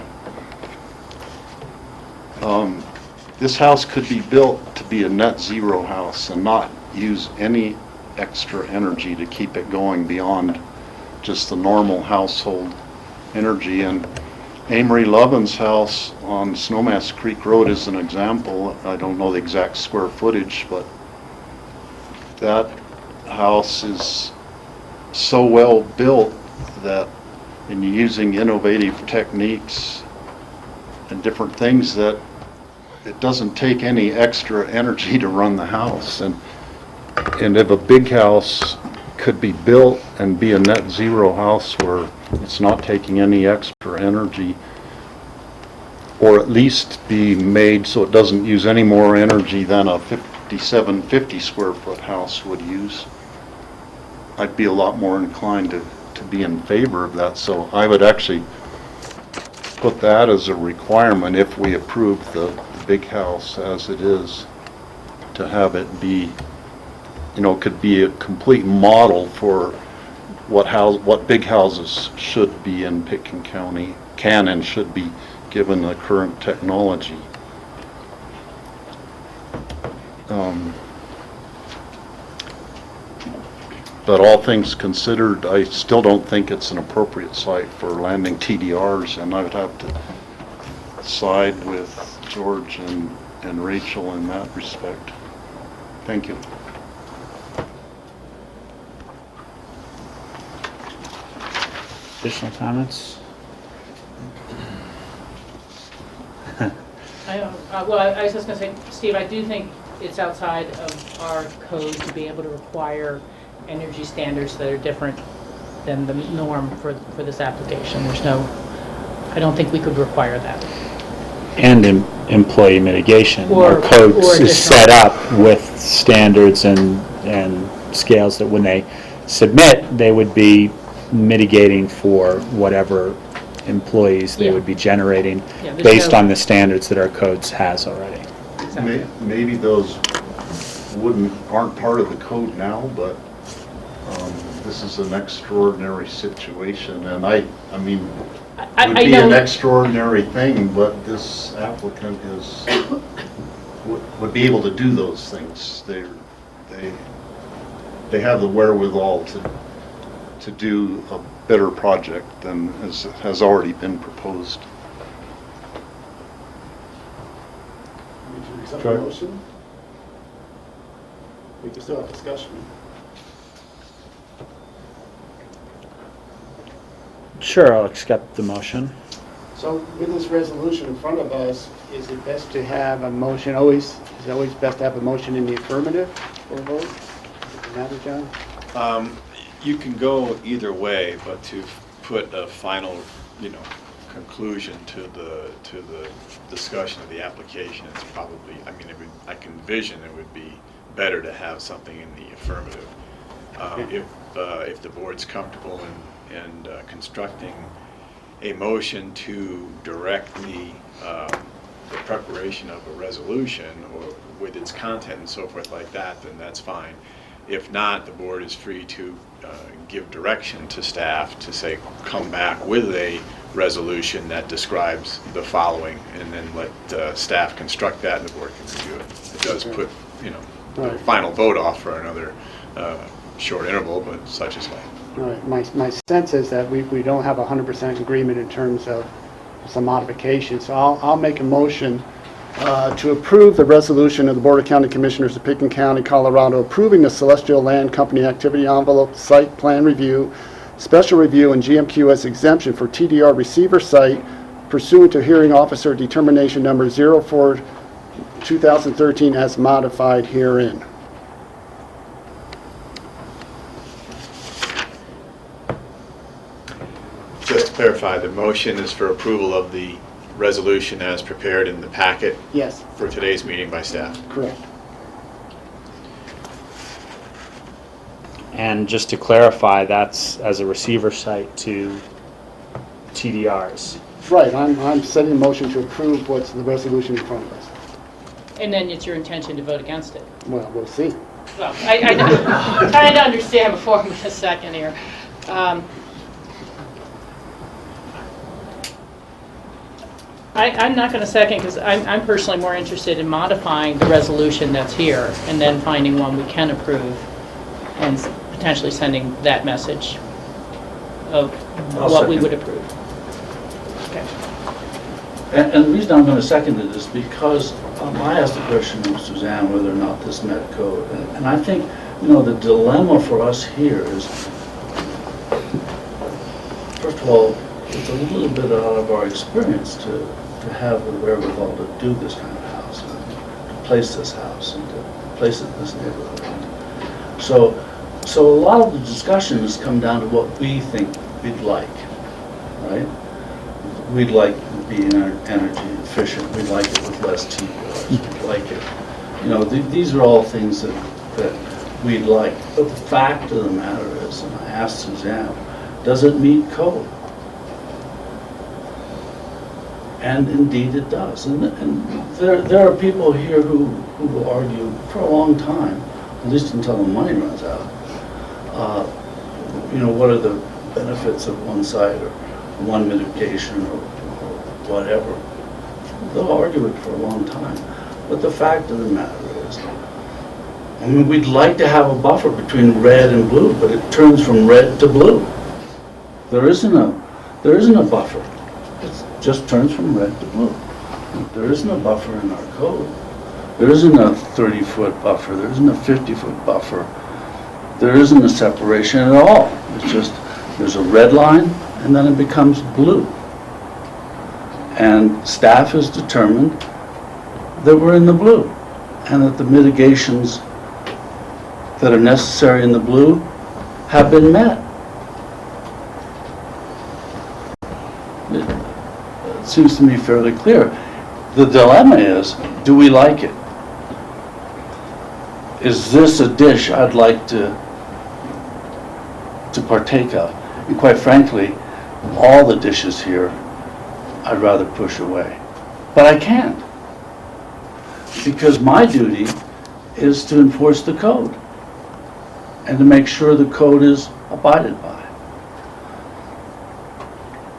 This house could be built to be a net zero house and not use any extra energy to keep it going beyond just the normal household energy. And Amory Lovin's house on Snowmass Creek Road is an example. I don't know the exact square footage, but that house is so well built that in using innovative techniques and different things that it doesn't take any extra energy to run the house. And if a big house could be built and be a net zero house where it's not taking any extra energy, or at least be made so it doesn't use any more energy than a 50 square foot house would use, I'd be a lot more inclined to be in favor of that. So I would actually put that as a requirement if we approve the big house as it is, to have it be, could be a complete model for what big houses should be in Pitkin County, can and should be, given the current technology. But all things considered, I still don't think it's an appropriate site for landing TDRs, and I would have to side with George and Rachel in that respect. Thank you. Additional comments? I was just going to say, Steve, I do think it's outside of our code to be able to require energy standards that are different than the norm for this application. I don't think we could require that. And employee mitigation. Or Our code is additional. set up with standards and scales that when they submit, they would be mitigating for whatever employees they would be generating based on the standards that our codes has already. Maybe those aren't part of the code now, but this is an extraordinary situation, and it would be an extraordinary thing, but this applicant would be able to do those things. They have the wherewithal to do a better project than has already been proposed. Would you accept the motion? We can still have discussion. Sure, I'll accept the motion. So with this resolution in front of us, is it best to have a motion is it always best to have a motion in the affirmative for a vote? Does it matter, John? You can go either way, but to put a final, conclusion to the discussion of the application, it's probably, I can envision it would be better to have something in the affirmative. If the board's comfortable in constructing a motion to direct the preparation of a resolution or with its content and so forth like that, then that's fine. If not, the board is free to give direction to staff to say, come back with a resolution that describes the following, and then let staff construct that and the board can review it. It does put, the final vote off for another short interval, but such is life. All right. My sense is that we don't have 100% agreement in terms of some modification. So I'll make a motion to approve the resolution of the Board of County Commissioners of Pickens County, Colorado, approving the Celestial Land Company activity envelope site plan review, special review, and GMQ as exemption for TDR receiver site pursuant to hearing officer determination number 04/2013 as modified herein. Just to clarify, the motion is for approval of the resolution as prepared in the packet Yes, for today's meeting by staff. correct. And just to clarify, that's as a receiver site to TDRs. Right, I'm setting a motion to approve what's the resolution in front of us. And then it's your intention to vote against it. Well, we'll see. Well, I'm trying to understand before we get a second here. I'm not going to second because I'm personally more interested in modifying the resolution that's here and then finding one we can approve and potentially sending that message of what we would approve. Okay. And the reason I'm going to second it is because I asked the question of Suzanne whether or not this met code. And I think, you know, the dilemma for us here is, first of all, it's a little bit out of our experience to have the wherewithal to do this kind of house, and to place this house, and to place it in this neighborhood. So a lot of the discussion has come down to what we think we'd like, right? We'd like it to be energy efficient. We'd like it with less TDRs. We'd like it, you know, these are all things that we'd like. But the fact of the matter is, and I asked Suzanne, does it meet code? And indeed it does. And there are people here who will argue for a long time, at least until the money runs out, you know, what are the benefits of one site or one mitigation or whatever. They'll argue it for a long time. But the fact of the matter is, I mean, we'd like to have a buffer between red and blue, but it turns from red to blue. There isn't a buffer. It just turns from red to blue. There isn't a buffer in our code. There isn't a 30-foot buffer. There isn't a 50-foot buffer. There isn't a separation at all. It's just, there's a red line, and then it becomes blue. And staff has determined that we're in the blue, and that the mitigations that are necessary in the blue have been met. It seems to me fairly clear. The dilemma is, do we like it? Is this a dish I'd like to partake of? And quite frankly, all the dishes here I'd rather push away. But I can't. Because my duty is to enforce the code and to make sure the code is abided by.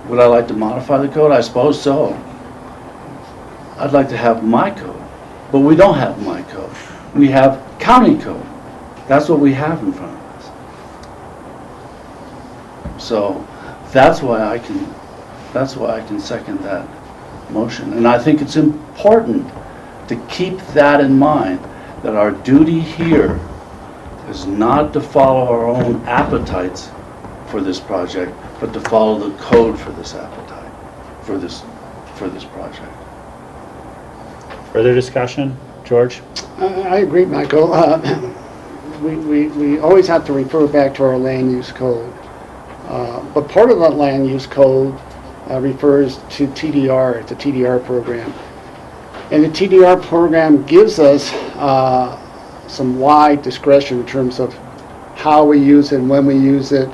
Would I like to modify the code? I suppose so. I'd like to have my code, but we don't have my code. We have county code. That's what we have in front of us. So that's why I can second that motion. And I think it's important to keep that in mind, that our duty here is not to follow our own appetites for this project, but to follow the code for this appetite, for this project. Further discussion? George? I agree, Michael. We always have to refer back to our land use code. But part of that land use code refers to TDR, it's a TDR program. And the TDR program gives us some wide discretion in terms of how we use it, when we use it,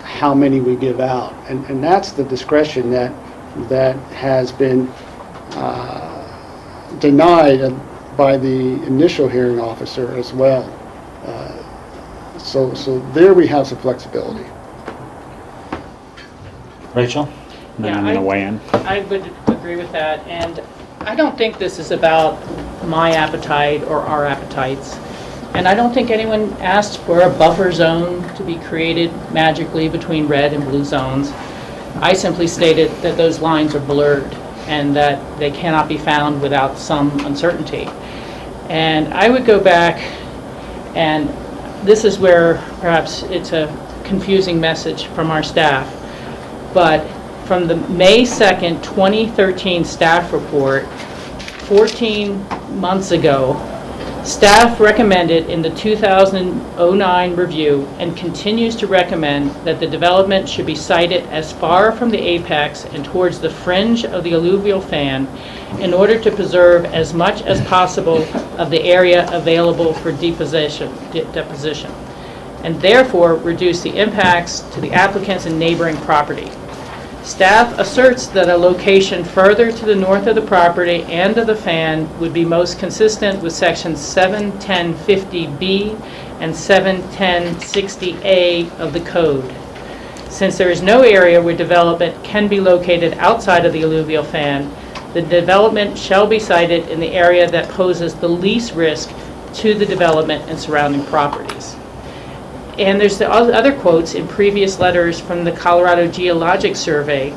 how many we give out. And that's the discretion that has been denied by the initial hearing officer as well. So there we have some flexibility. Rachel? And then I'm going to weigh in. I would agree with that, and I don't think this is about my appetite or our appetites. And I don't think anyone asked for a buffer zone to be created magically between red and blue zones. I simply stated that those lines are blurred and that they cannot be found without some uncertainty. And I would go back, and this is where perhaps it's a confusing message from our staff, but from the May 2nd, 2013 staff report, 14 months ago, staff recommended in the 2009 review and continues to recommend that the development should be sited as far from the apex and towards the fringe of the alluvial fan in order to preserve as much as possible of the area available for deposition, and therefore reduce the impacts to the applicants and neighboring property. Staff asserts that a location further to the north of the property and of the fan would be most consistent with sections 71050B and 71060A of the code. Since there is no area where development can be located outside of the alluvial fan, the development shall be sited in the area that poses the least risk to the development and surrounding properties. And there's the other quotes in previous letters from the Colorado Geologic Survey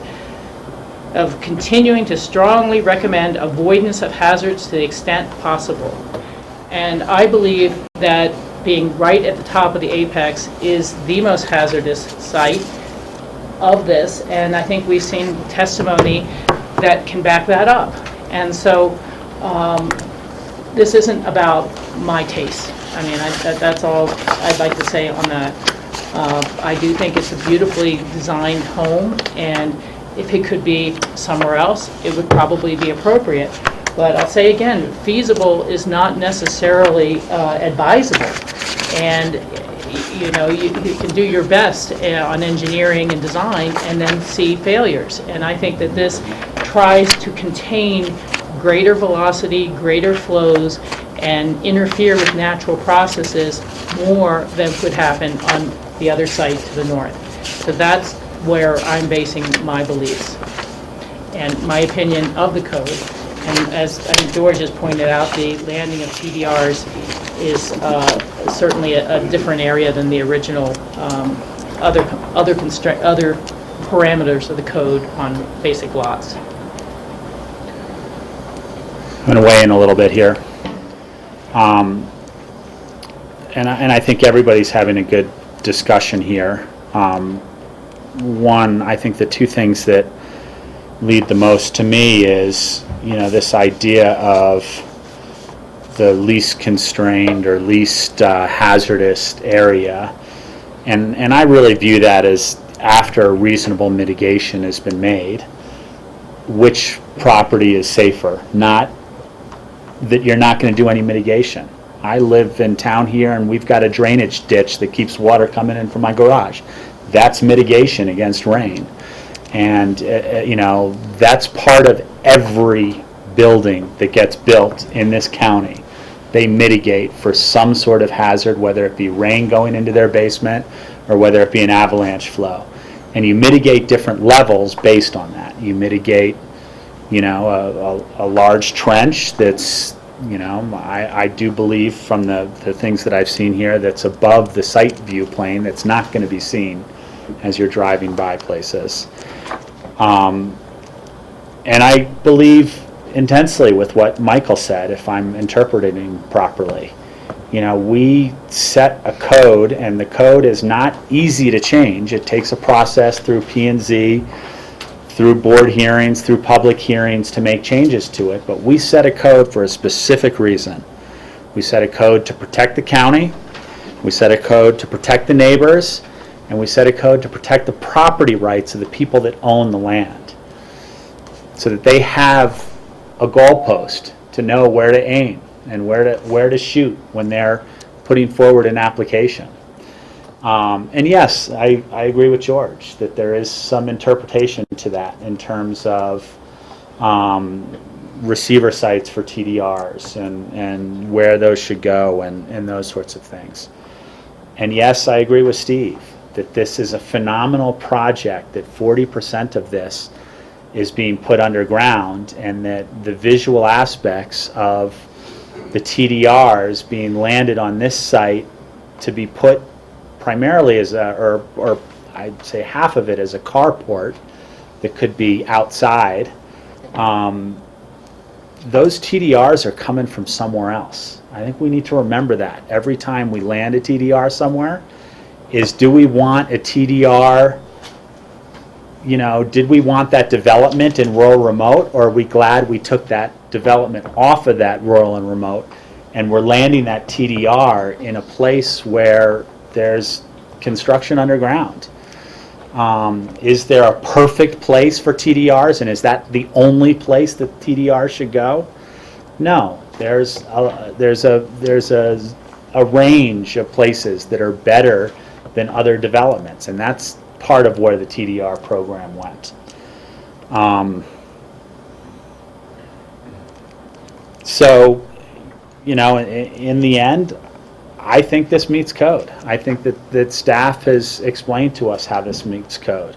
of continuing to strongly recommend avoidance of hazards to the extent possible. And I believe that being right at the top of the apex is the most hazardous site of this, and I think we've seen testimony that can back that up. And so this isn't about my taste. I mean, that's all I'd like to say on that. I do think it's a beautifully designed home, and if it could be somewhere else, it would probably be appropriate. But I'll say again, feasible is not necessarily advisable. And you know, you can do your best on engineering and design and then see failures. And I think that this tries to contain greater velocity, greater flows, and interfere with natural processes more than could happen on the other site to the north. So that's where I'm basing my beliefs and my opinion of the code. And as I think George has pointed out, the landing of TDRs is certainly a different area than the original other parameters of the code on basic lots. I'm going to weigh in a little bit here. And I think everybody's having a good discussion here. One, I think the two things that lead the most to me is, you know, this idea of the least constrained or least hazardous area. And I really view that as after reasonable mitigation has been made, which property is safer, not that you're not going to do any mitigation. I live in town here and we've got a drainage ditch that keeps water coming in from my garage. That's mitigation against rain. And you know, that's part of every building that gets built in this county. They mitigate for some sort of hazard, whether it be rain going into their basement or whether it be an avalanche flow. And you mitigate different levels based on that. You mitigate, you know, a large trench that's, you know, I do believe from the things that I've seen here that's above the sight view plane, that's not going to be seen as you're driving by places. And I believe intensely with what Michael said, if I'm interpreting properly. You know, we set a code, and the code is not easy to change. It takes a process through P&Z, through board hearings, through public hearings to make changes to it, but we set a code for a specific reason. We set a code to protect the county, we set a code to protect the neighbors, and we set a code to protect the property rights of the people that own the land, so that they have a goalpost to know where to aim and where to shoot when they're putting forward an application. And yes, I agree with George that there is some interpretation to that in terms of receiver sites for TDRs and where those should go and those sorts of things. And yes, I agree with Steve that this is a phenomenal project, that 40% of this is being put underground, and that the visual aspects of the TDRs being landed on this site to be put primarily as a, or I'd say half of it as a carport that could be outside, those TDRs are coming from somewhere else. I think we need to remember that every time we land a TDR somewhere, is do we want a TDR, you know, did we want that development in rural remote, or are we glad we took that development off of that rural and remote, and we're landing that TDR in a place where there's construction underground? Is there a perfect place for TDRs, and is that the only place that TDRs should go? No, there's a range of places that are better than other developments, and that's part of where the TDR program went. So, you know, in the end, I think this meets code. I think that staff has explained to us how this meets code.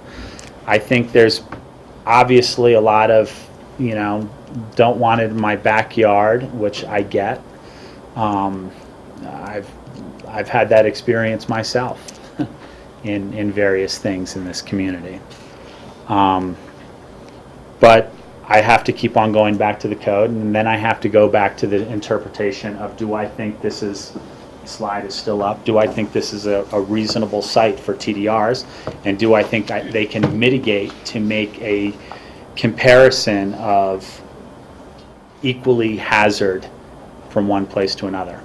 I think there's obviously a lot of, you know, don't want it in my backyard, which I get. I've had that experience myself in various things in this community. But I have to keep on going back to the code, and then I have to go back to the interpretation of, do I think this is, slide is still up, do I think this is a reasonable site for TDRs, and do I think they can mitigate to make a comparison of equally hazard from one place to another?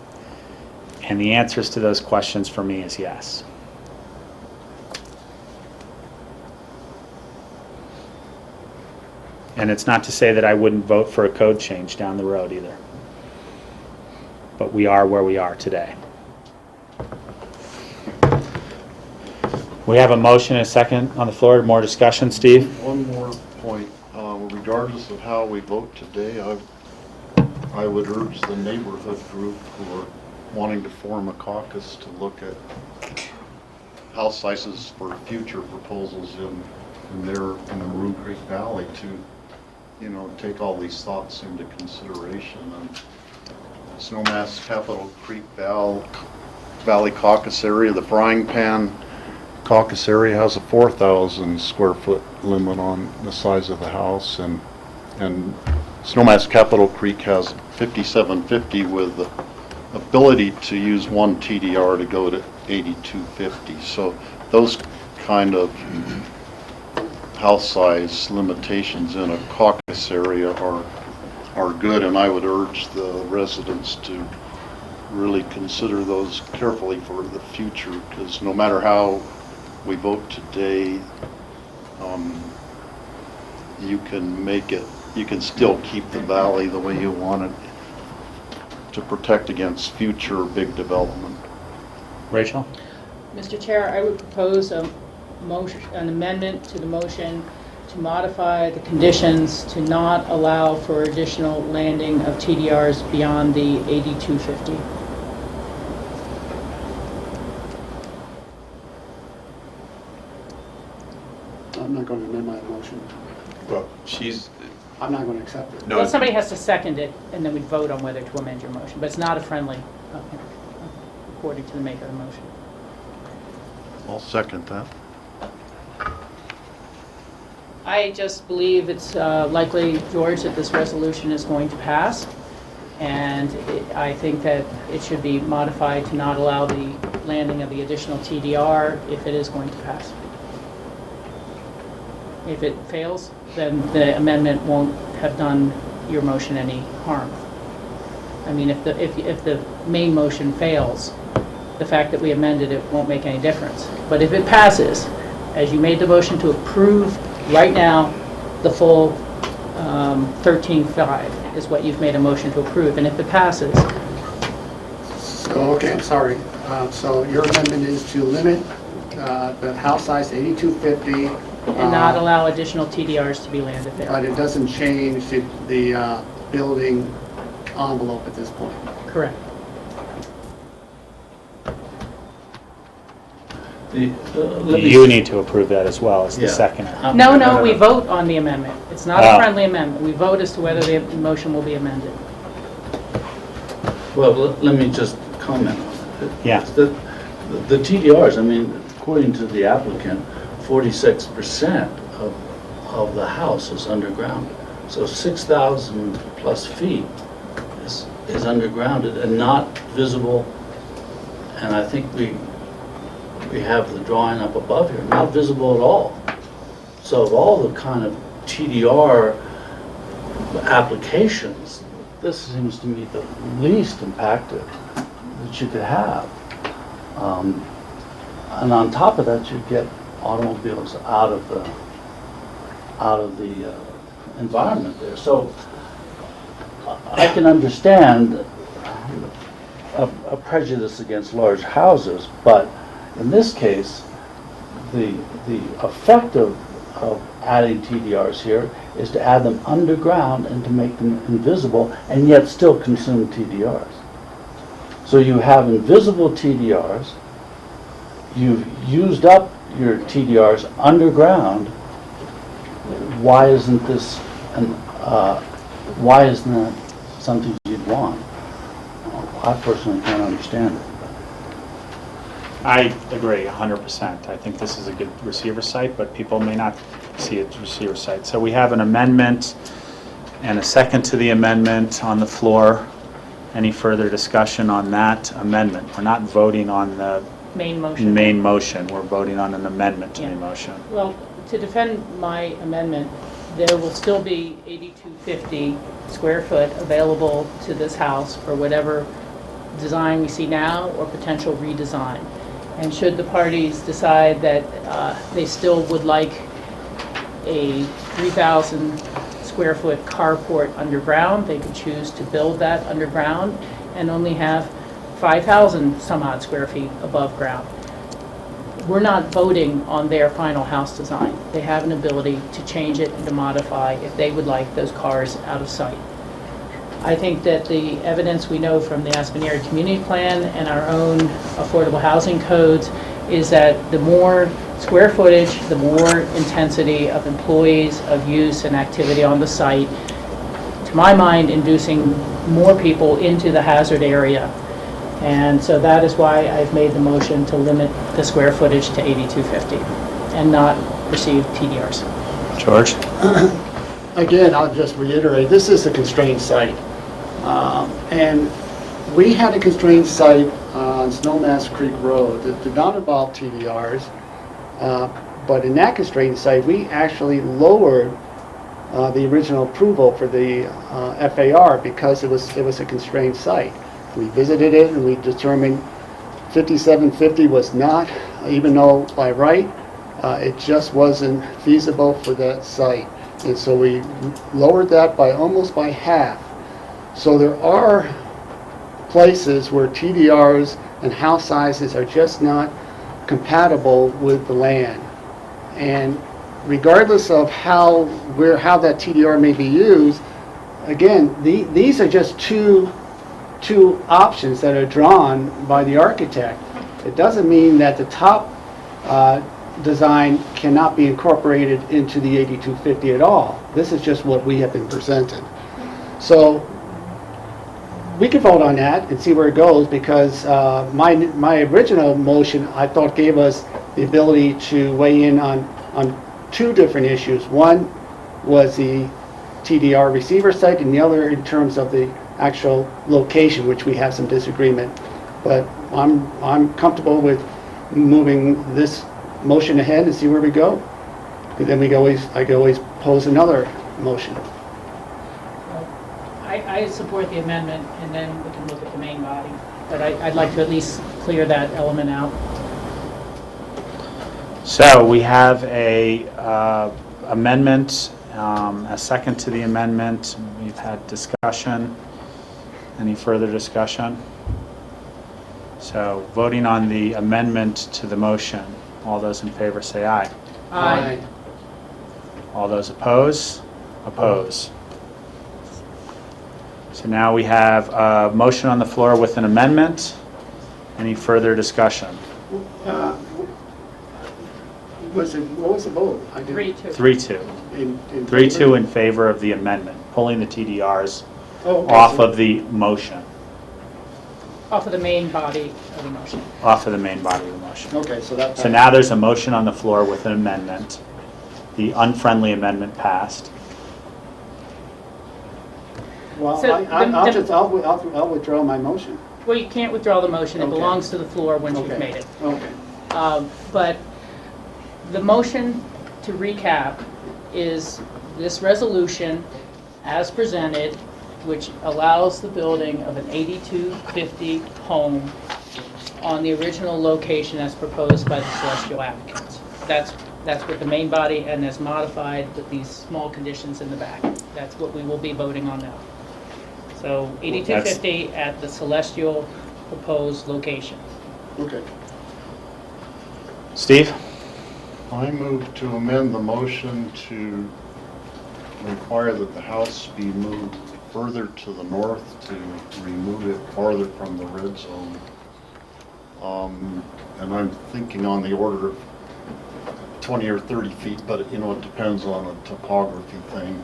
And the answers to those questions for me is yes. And it's not to say that I wouldn't vote for a code change down the road either. But we are where we are today. We have a motion and a second on the floor. More discussion, Steve? One more point. Regardless of how we vote today, I would urge the neighborhood group who are wanting to form a caucus to look at house sizes for future proposals in the Maroon Creek Valley to, you know, take all these thoughts into consideration. And Snowmass Capitol Creek Valley Caucus area, the Frying Pan Caucus area has a 4,000 square foot limit on the size of the house, and Snowmass Capitol Creek has 5,750 with the ability to use one TDR to go to 8,250. So those kind of house size limitations in a caucus area are good, and I would urge the residents to really consider those carefully for the future, because no matter how we vote today, you can still keep the valley the way you want it to protect against future big development. Rachel? Mr. Chair, I would propose an amendment to the motion to modify the conditions to not allow for additional landing of TDRs beyond the 8,250. I'm not going to amend my motion. Well, I'm not going to accept it. No. Well, somebody has to second it, and then we'd vote on whether to amend your motion, but it's not a friendly, according to the maker of the motion. I'll second that. I just believe it's likely, George, that this resolution is going to pass, and I think that it should be modified to not allow the landing of the additional TDR if it is going to pass. If it fails, then the amendment won't have done your motion any harm. I mean, if the main motion fails, the fact that we amended it won't make any difference. But if it passes, as you made the motion to approve right now, the full 13.5 is what you've made a motion to approve, and if it passes. So, okay, I'm sorry. So your amendment is to limit the house size to 8,250. And not allow additional TDRs to be landed there. But it doesn't change the building envelope at this point. Correct. You need to approve that as well as the seconder. No, we vote on the amendment. It's not a friendly amendment. We vote as to whether the motion will be amended. Well, let me just comment on it. Yeah. The TDRs, I mean, according to the applicant, 46% of the house is underground. So 6,000 plus feet is undergrounded and not visible. And I think we have the drawing up above here, not visible at all. So of all the kind of TDR applications, this seems to me the least impacted that you could have. And on top of that, you get automobiles out of the environment there. So I can understand a prejudice against large houses, but in this case, the effect of adding TDRs here is to add them underground and to make them invisible and yet still consume TDRs. So you have invisible TDRs, you've used up your TDRs underground. Why isn't this, why isn't that something you'd want? I personally can't understand it. I agree 100%. I think this is a good receiver site, but people may not see it as a receiver site. So we have an amendment and a second to the amendment on the floor. Any further discussion on that amendment? We're not voting on the Main motion. main motion. We're voting on an amendment to Yeah. the motion. Well, to defend my amendment, there will still be 8,250 square foot available to this house for whatever design we see now or potential redesign. And should the parties decide that they still would like a 3,000 square foot carport underground, they could choose to build that underground and only have 5,000 some odd square feet above ground. We're not voting on their final house design. They have an ability to change it and to modify if they would like those cars out of sight. I think that the evidence we know from the Aspen Area Community Plan and our own affordable housing codes is that the more square footage, the more intensity of employees, of use and activity on the site, to my mind, inducing more people into the hazard area. And so that is why I've made the motion to limit the square footage to 8,250 and not receive TDRs. George? Again, I'll just reiterate, this is a constrained site. And we had a constrained site on Snowmass Creek Road that did not involve TDRs, but in that constrained site, we actually lowered the original approval for the FAR because it was a constrained site. We visited it and we determined 5750 was not, even though by right, it just wasn't feasible for that site. And so we lowered that by almost by half. So there are places where TDRs and house sizes are just not compatible with the land. And regardless of how that TDR may be used, again, these are just two options that are drawn by the architect. It doesn't mean that the top design cannot be incorporated into the 8250 at all. This is just what we have been presented. So we could vote on that and see where it goes because my original motion I thought gave us the ability to weigh in on two different issues. One was the TDR receiver site and the other in terms of the actual location, which we have some disagreement. But I'm comfortable with moving this motion ahead and see where we go. And then I could always pose another motion. I support the amendment, and then we can look at the main body. But I'd like to at least clear that element out. So we have a amendment, a second to the amendment. We've had discussion. Any further discussion? So voting on the amendment to the motion. All those in favor say aye. Aye. All those oppose? Oppose. So now we have a motion on the floor with an amendment. Any further discussion? What was the vote? 3-2. 3-2. 3-2 in favor of the amendment, pulling the TDRs okay, off so of the motion. Off of the main body of the motion. Off of the main body of the motion. Okay, so that. So now there's a motion on the floor with an amendment. The unfriendly amendment passed. Well, So I'll withdraw my motion. Well, you can't withdraw the motion. It Okay. belongs to the floor once you've Okay. made it. Okay. But the motion, to recap, is this resolution as presented, which allows the building of an 8250 home on the original location as proposed by the Celestial applicants. That's what the main body, and as modified with these small conditions in the back. That's what we will be voting on now. So 8250 at the Celestial proposed location. Okay. Steve? I move to amend the motion to require that the house be moved further to the north to remove it farther from the red zone. And I'm thinking on the order of 20 or 30 feet, but it depends on a topography thing.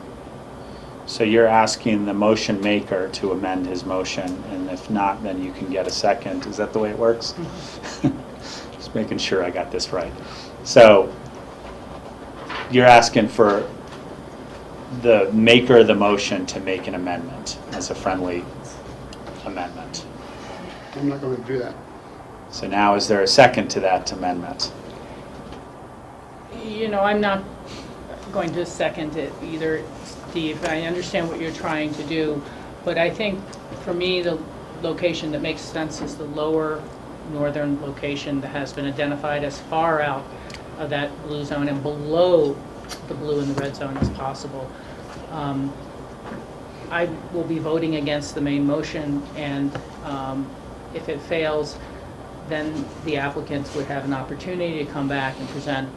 So you're asking the motion maker to amend his motion, and if not, then you can get a second. Is that the way it works? Just making sure I got this right. So you're asking for the maker of the motion to make an amendment as a friendly amendment. I'm not going to do that. So now is there a second to that amendment? I'm not going to second it either, Steve. I understand what you're trying to do, but I think for me the location that makes sense is the lower northern location that has been identified as far out of that blue zone and below the blue and the red zone as possible. I will be voting against the main motion, and if it fails, then the applicants would have an opportunity to come back and present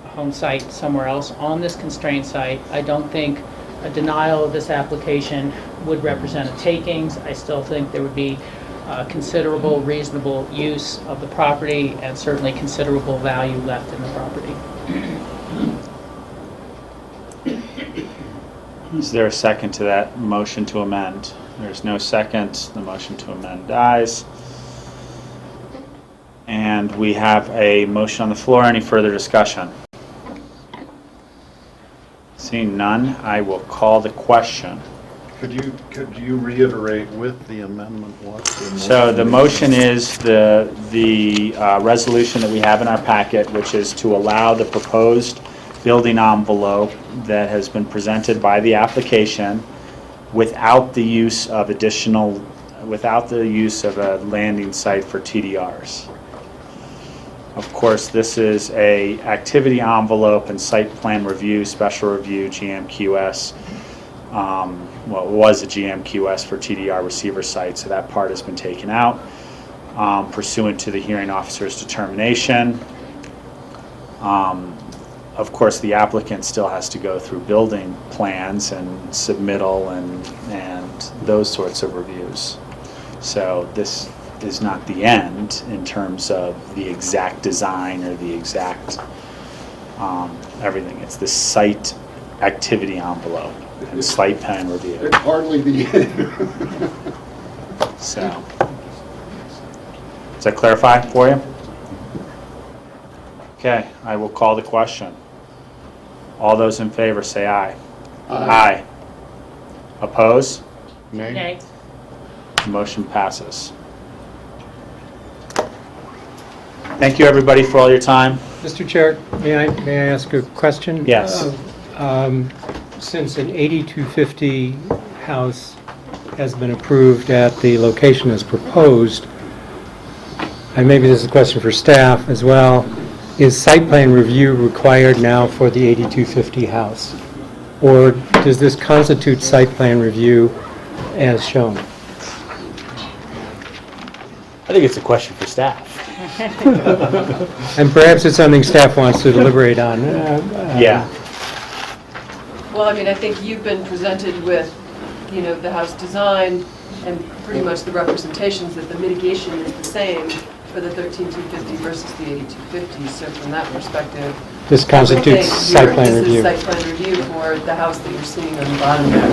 a home site somewhere else on this constrained site. I don't think a denial of this application would represent a takings. I still think there would be considerable reasonable use of the property and certainly considerable value left in the property. Is there a second to that motion to amend? There's no second. The motion to amend dies. And we have a motion on the floor. Any further discussion? Seeing none, I will call the question. Could you reiterate with the amendment what the motion So the motion is the resolution that we have in our packet, which is to allow the proposed building envelope that has been presented by the application without the use of a landing site for TDRs. Of course, this is a activity envelope and site plan review, special review, GMQS. Well, it was a GMQS for TDR receiver site, so that part has been taken out pursuant to the hearing officer's determination. Of course, the applicant still has to go through building plans and submittal and those sorts of reviews. So this is not the end in terms of the exact design or the exact everything. It's the site activity envelope and site plan review. It's hardly the end. So, does that clarify for you? Okay, I will call the question. All those in favor say aye. Aye. Oppose? Nay. Motion passes. Thank you, everybody, for all your time. Mr. Chair, may I ask a question? Yes. Since an 8250 house has been approved at the location as proposed, and maybe this is a question for staff as well, is site plan review required now for the 8250 house? Or does this constitute site plan review as shown? I think it's a question for staff. And perhaps it's something staff wants to deliberate on. Yeah. Well, I mean, I think you've been presented with, the house design and pretty much the representations that the mitigation is the same for the 13250 versus the 8250. So from that perspective, This constitutes site plan review. This is site plan review for the house that you're seeing on the bottom there.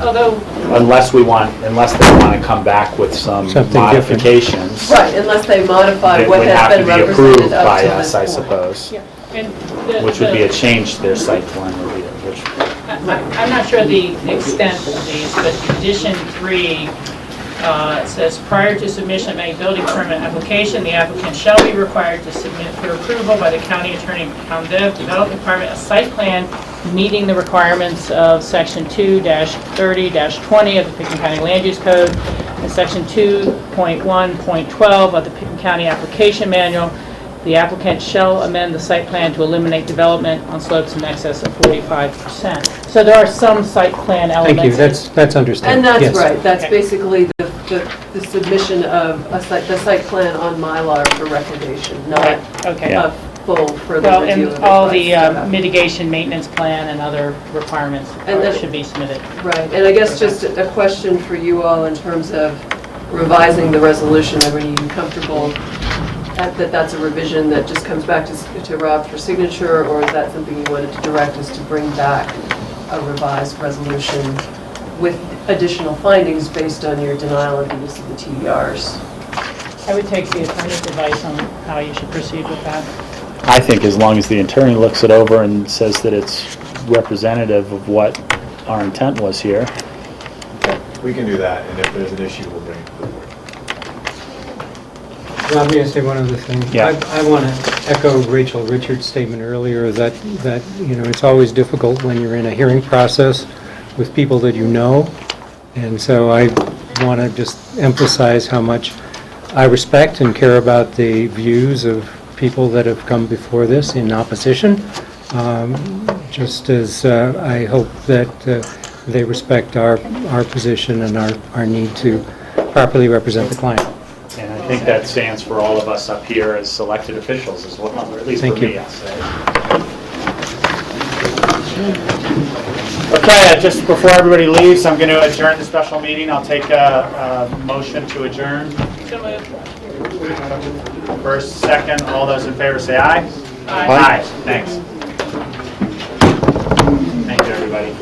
Although, Unless they want to come back with some Something different. modifications. Right, unless they modify That what would has have been to be represented approved up by to us, this I point. suppose. yeah, and Which would be a change to their site plan review, which I'm not sure the extent of these, but condition 3, it says, prior to submission of any building permit application, the applicant shall be required to submit for approval by the county attorney development department a site plan meeting the requirements of section 2-30-20 of the Pickens County Land Use Code and section 2.1.12 of the Pickens County Application Manual. The applicant shall amend the site plan to eliminate development on slopes in excess of 45%. So there are some site plan elements. Thank you, that's understandable. And that's Yes. right, that's Okay. basically the submission of the site plan on Mylar for recordation, not Okay. a full further Well, review and of it all by the staff. mitigation maintenance plan and other requirements And then- should be submitted. Right, and I guess just a question for you all in terms of revising the resolution. Are you comfortable that that's a revision that just comes back to Rob for signature, or is that something you wanted to direct us to bring back a revised resolution with additional findings based on your denial of the use of the TDRs? I would take the attorney's advice on how you should proceed with that. I think as long as the attorney looks it over and says that it's representative of what our intent was here. We can do that, and if there's an issue, we'll bring it to the board. Rob, may I say one other thing? Yeah. I want to echo Rachel Richards' statement earlier that, you know, it's always difficult when you're in a hearing process with people that you know. And so I want to just emphasize how much I respect and care about the views of people that have come before this in opposition, just as I hope that they respect our position and our need to properly represent the client. And I think that stands for all of us up here as elected officials as well, or at least for Thank you. me, I'll say. Okay, just before everybody leaves, I'm going to adjourn the special meeting. I'll take a motion to adjourn. So moved. First, second, all those in favor say aye. Aye. Aye. Thanks. Thank you, everybody.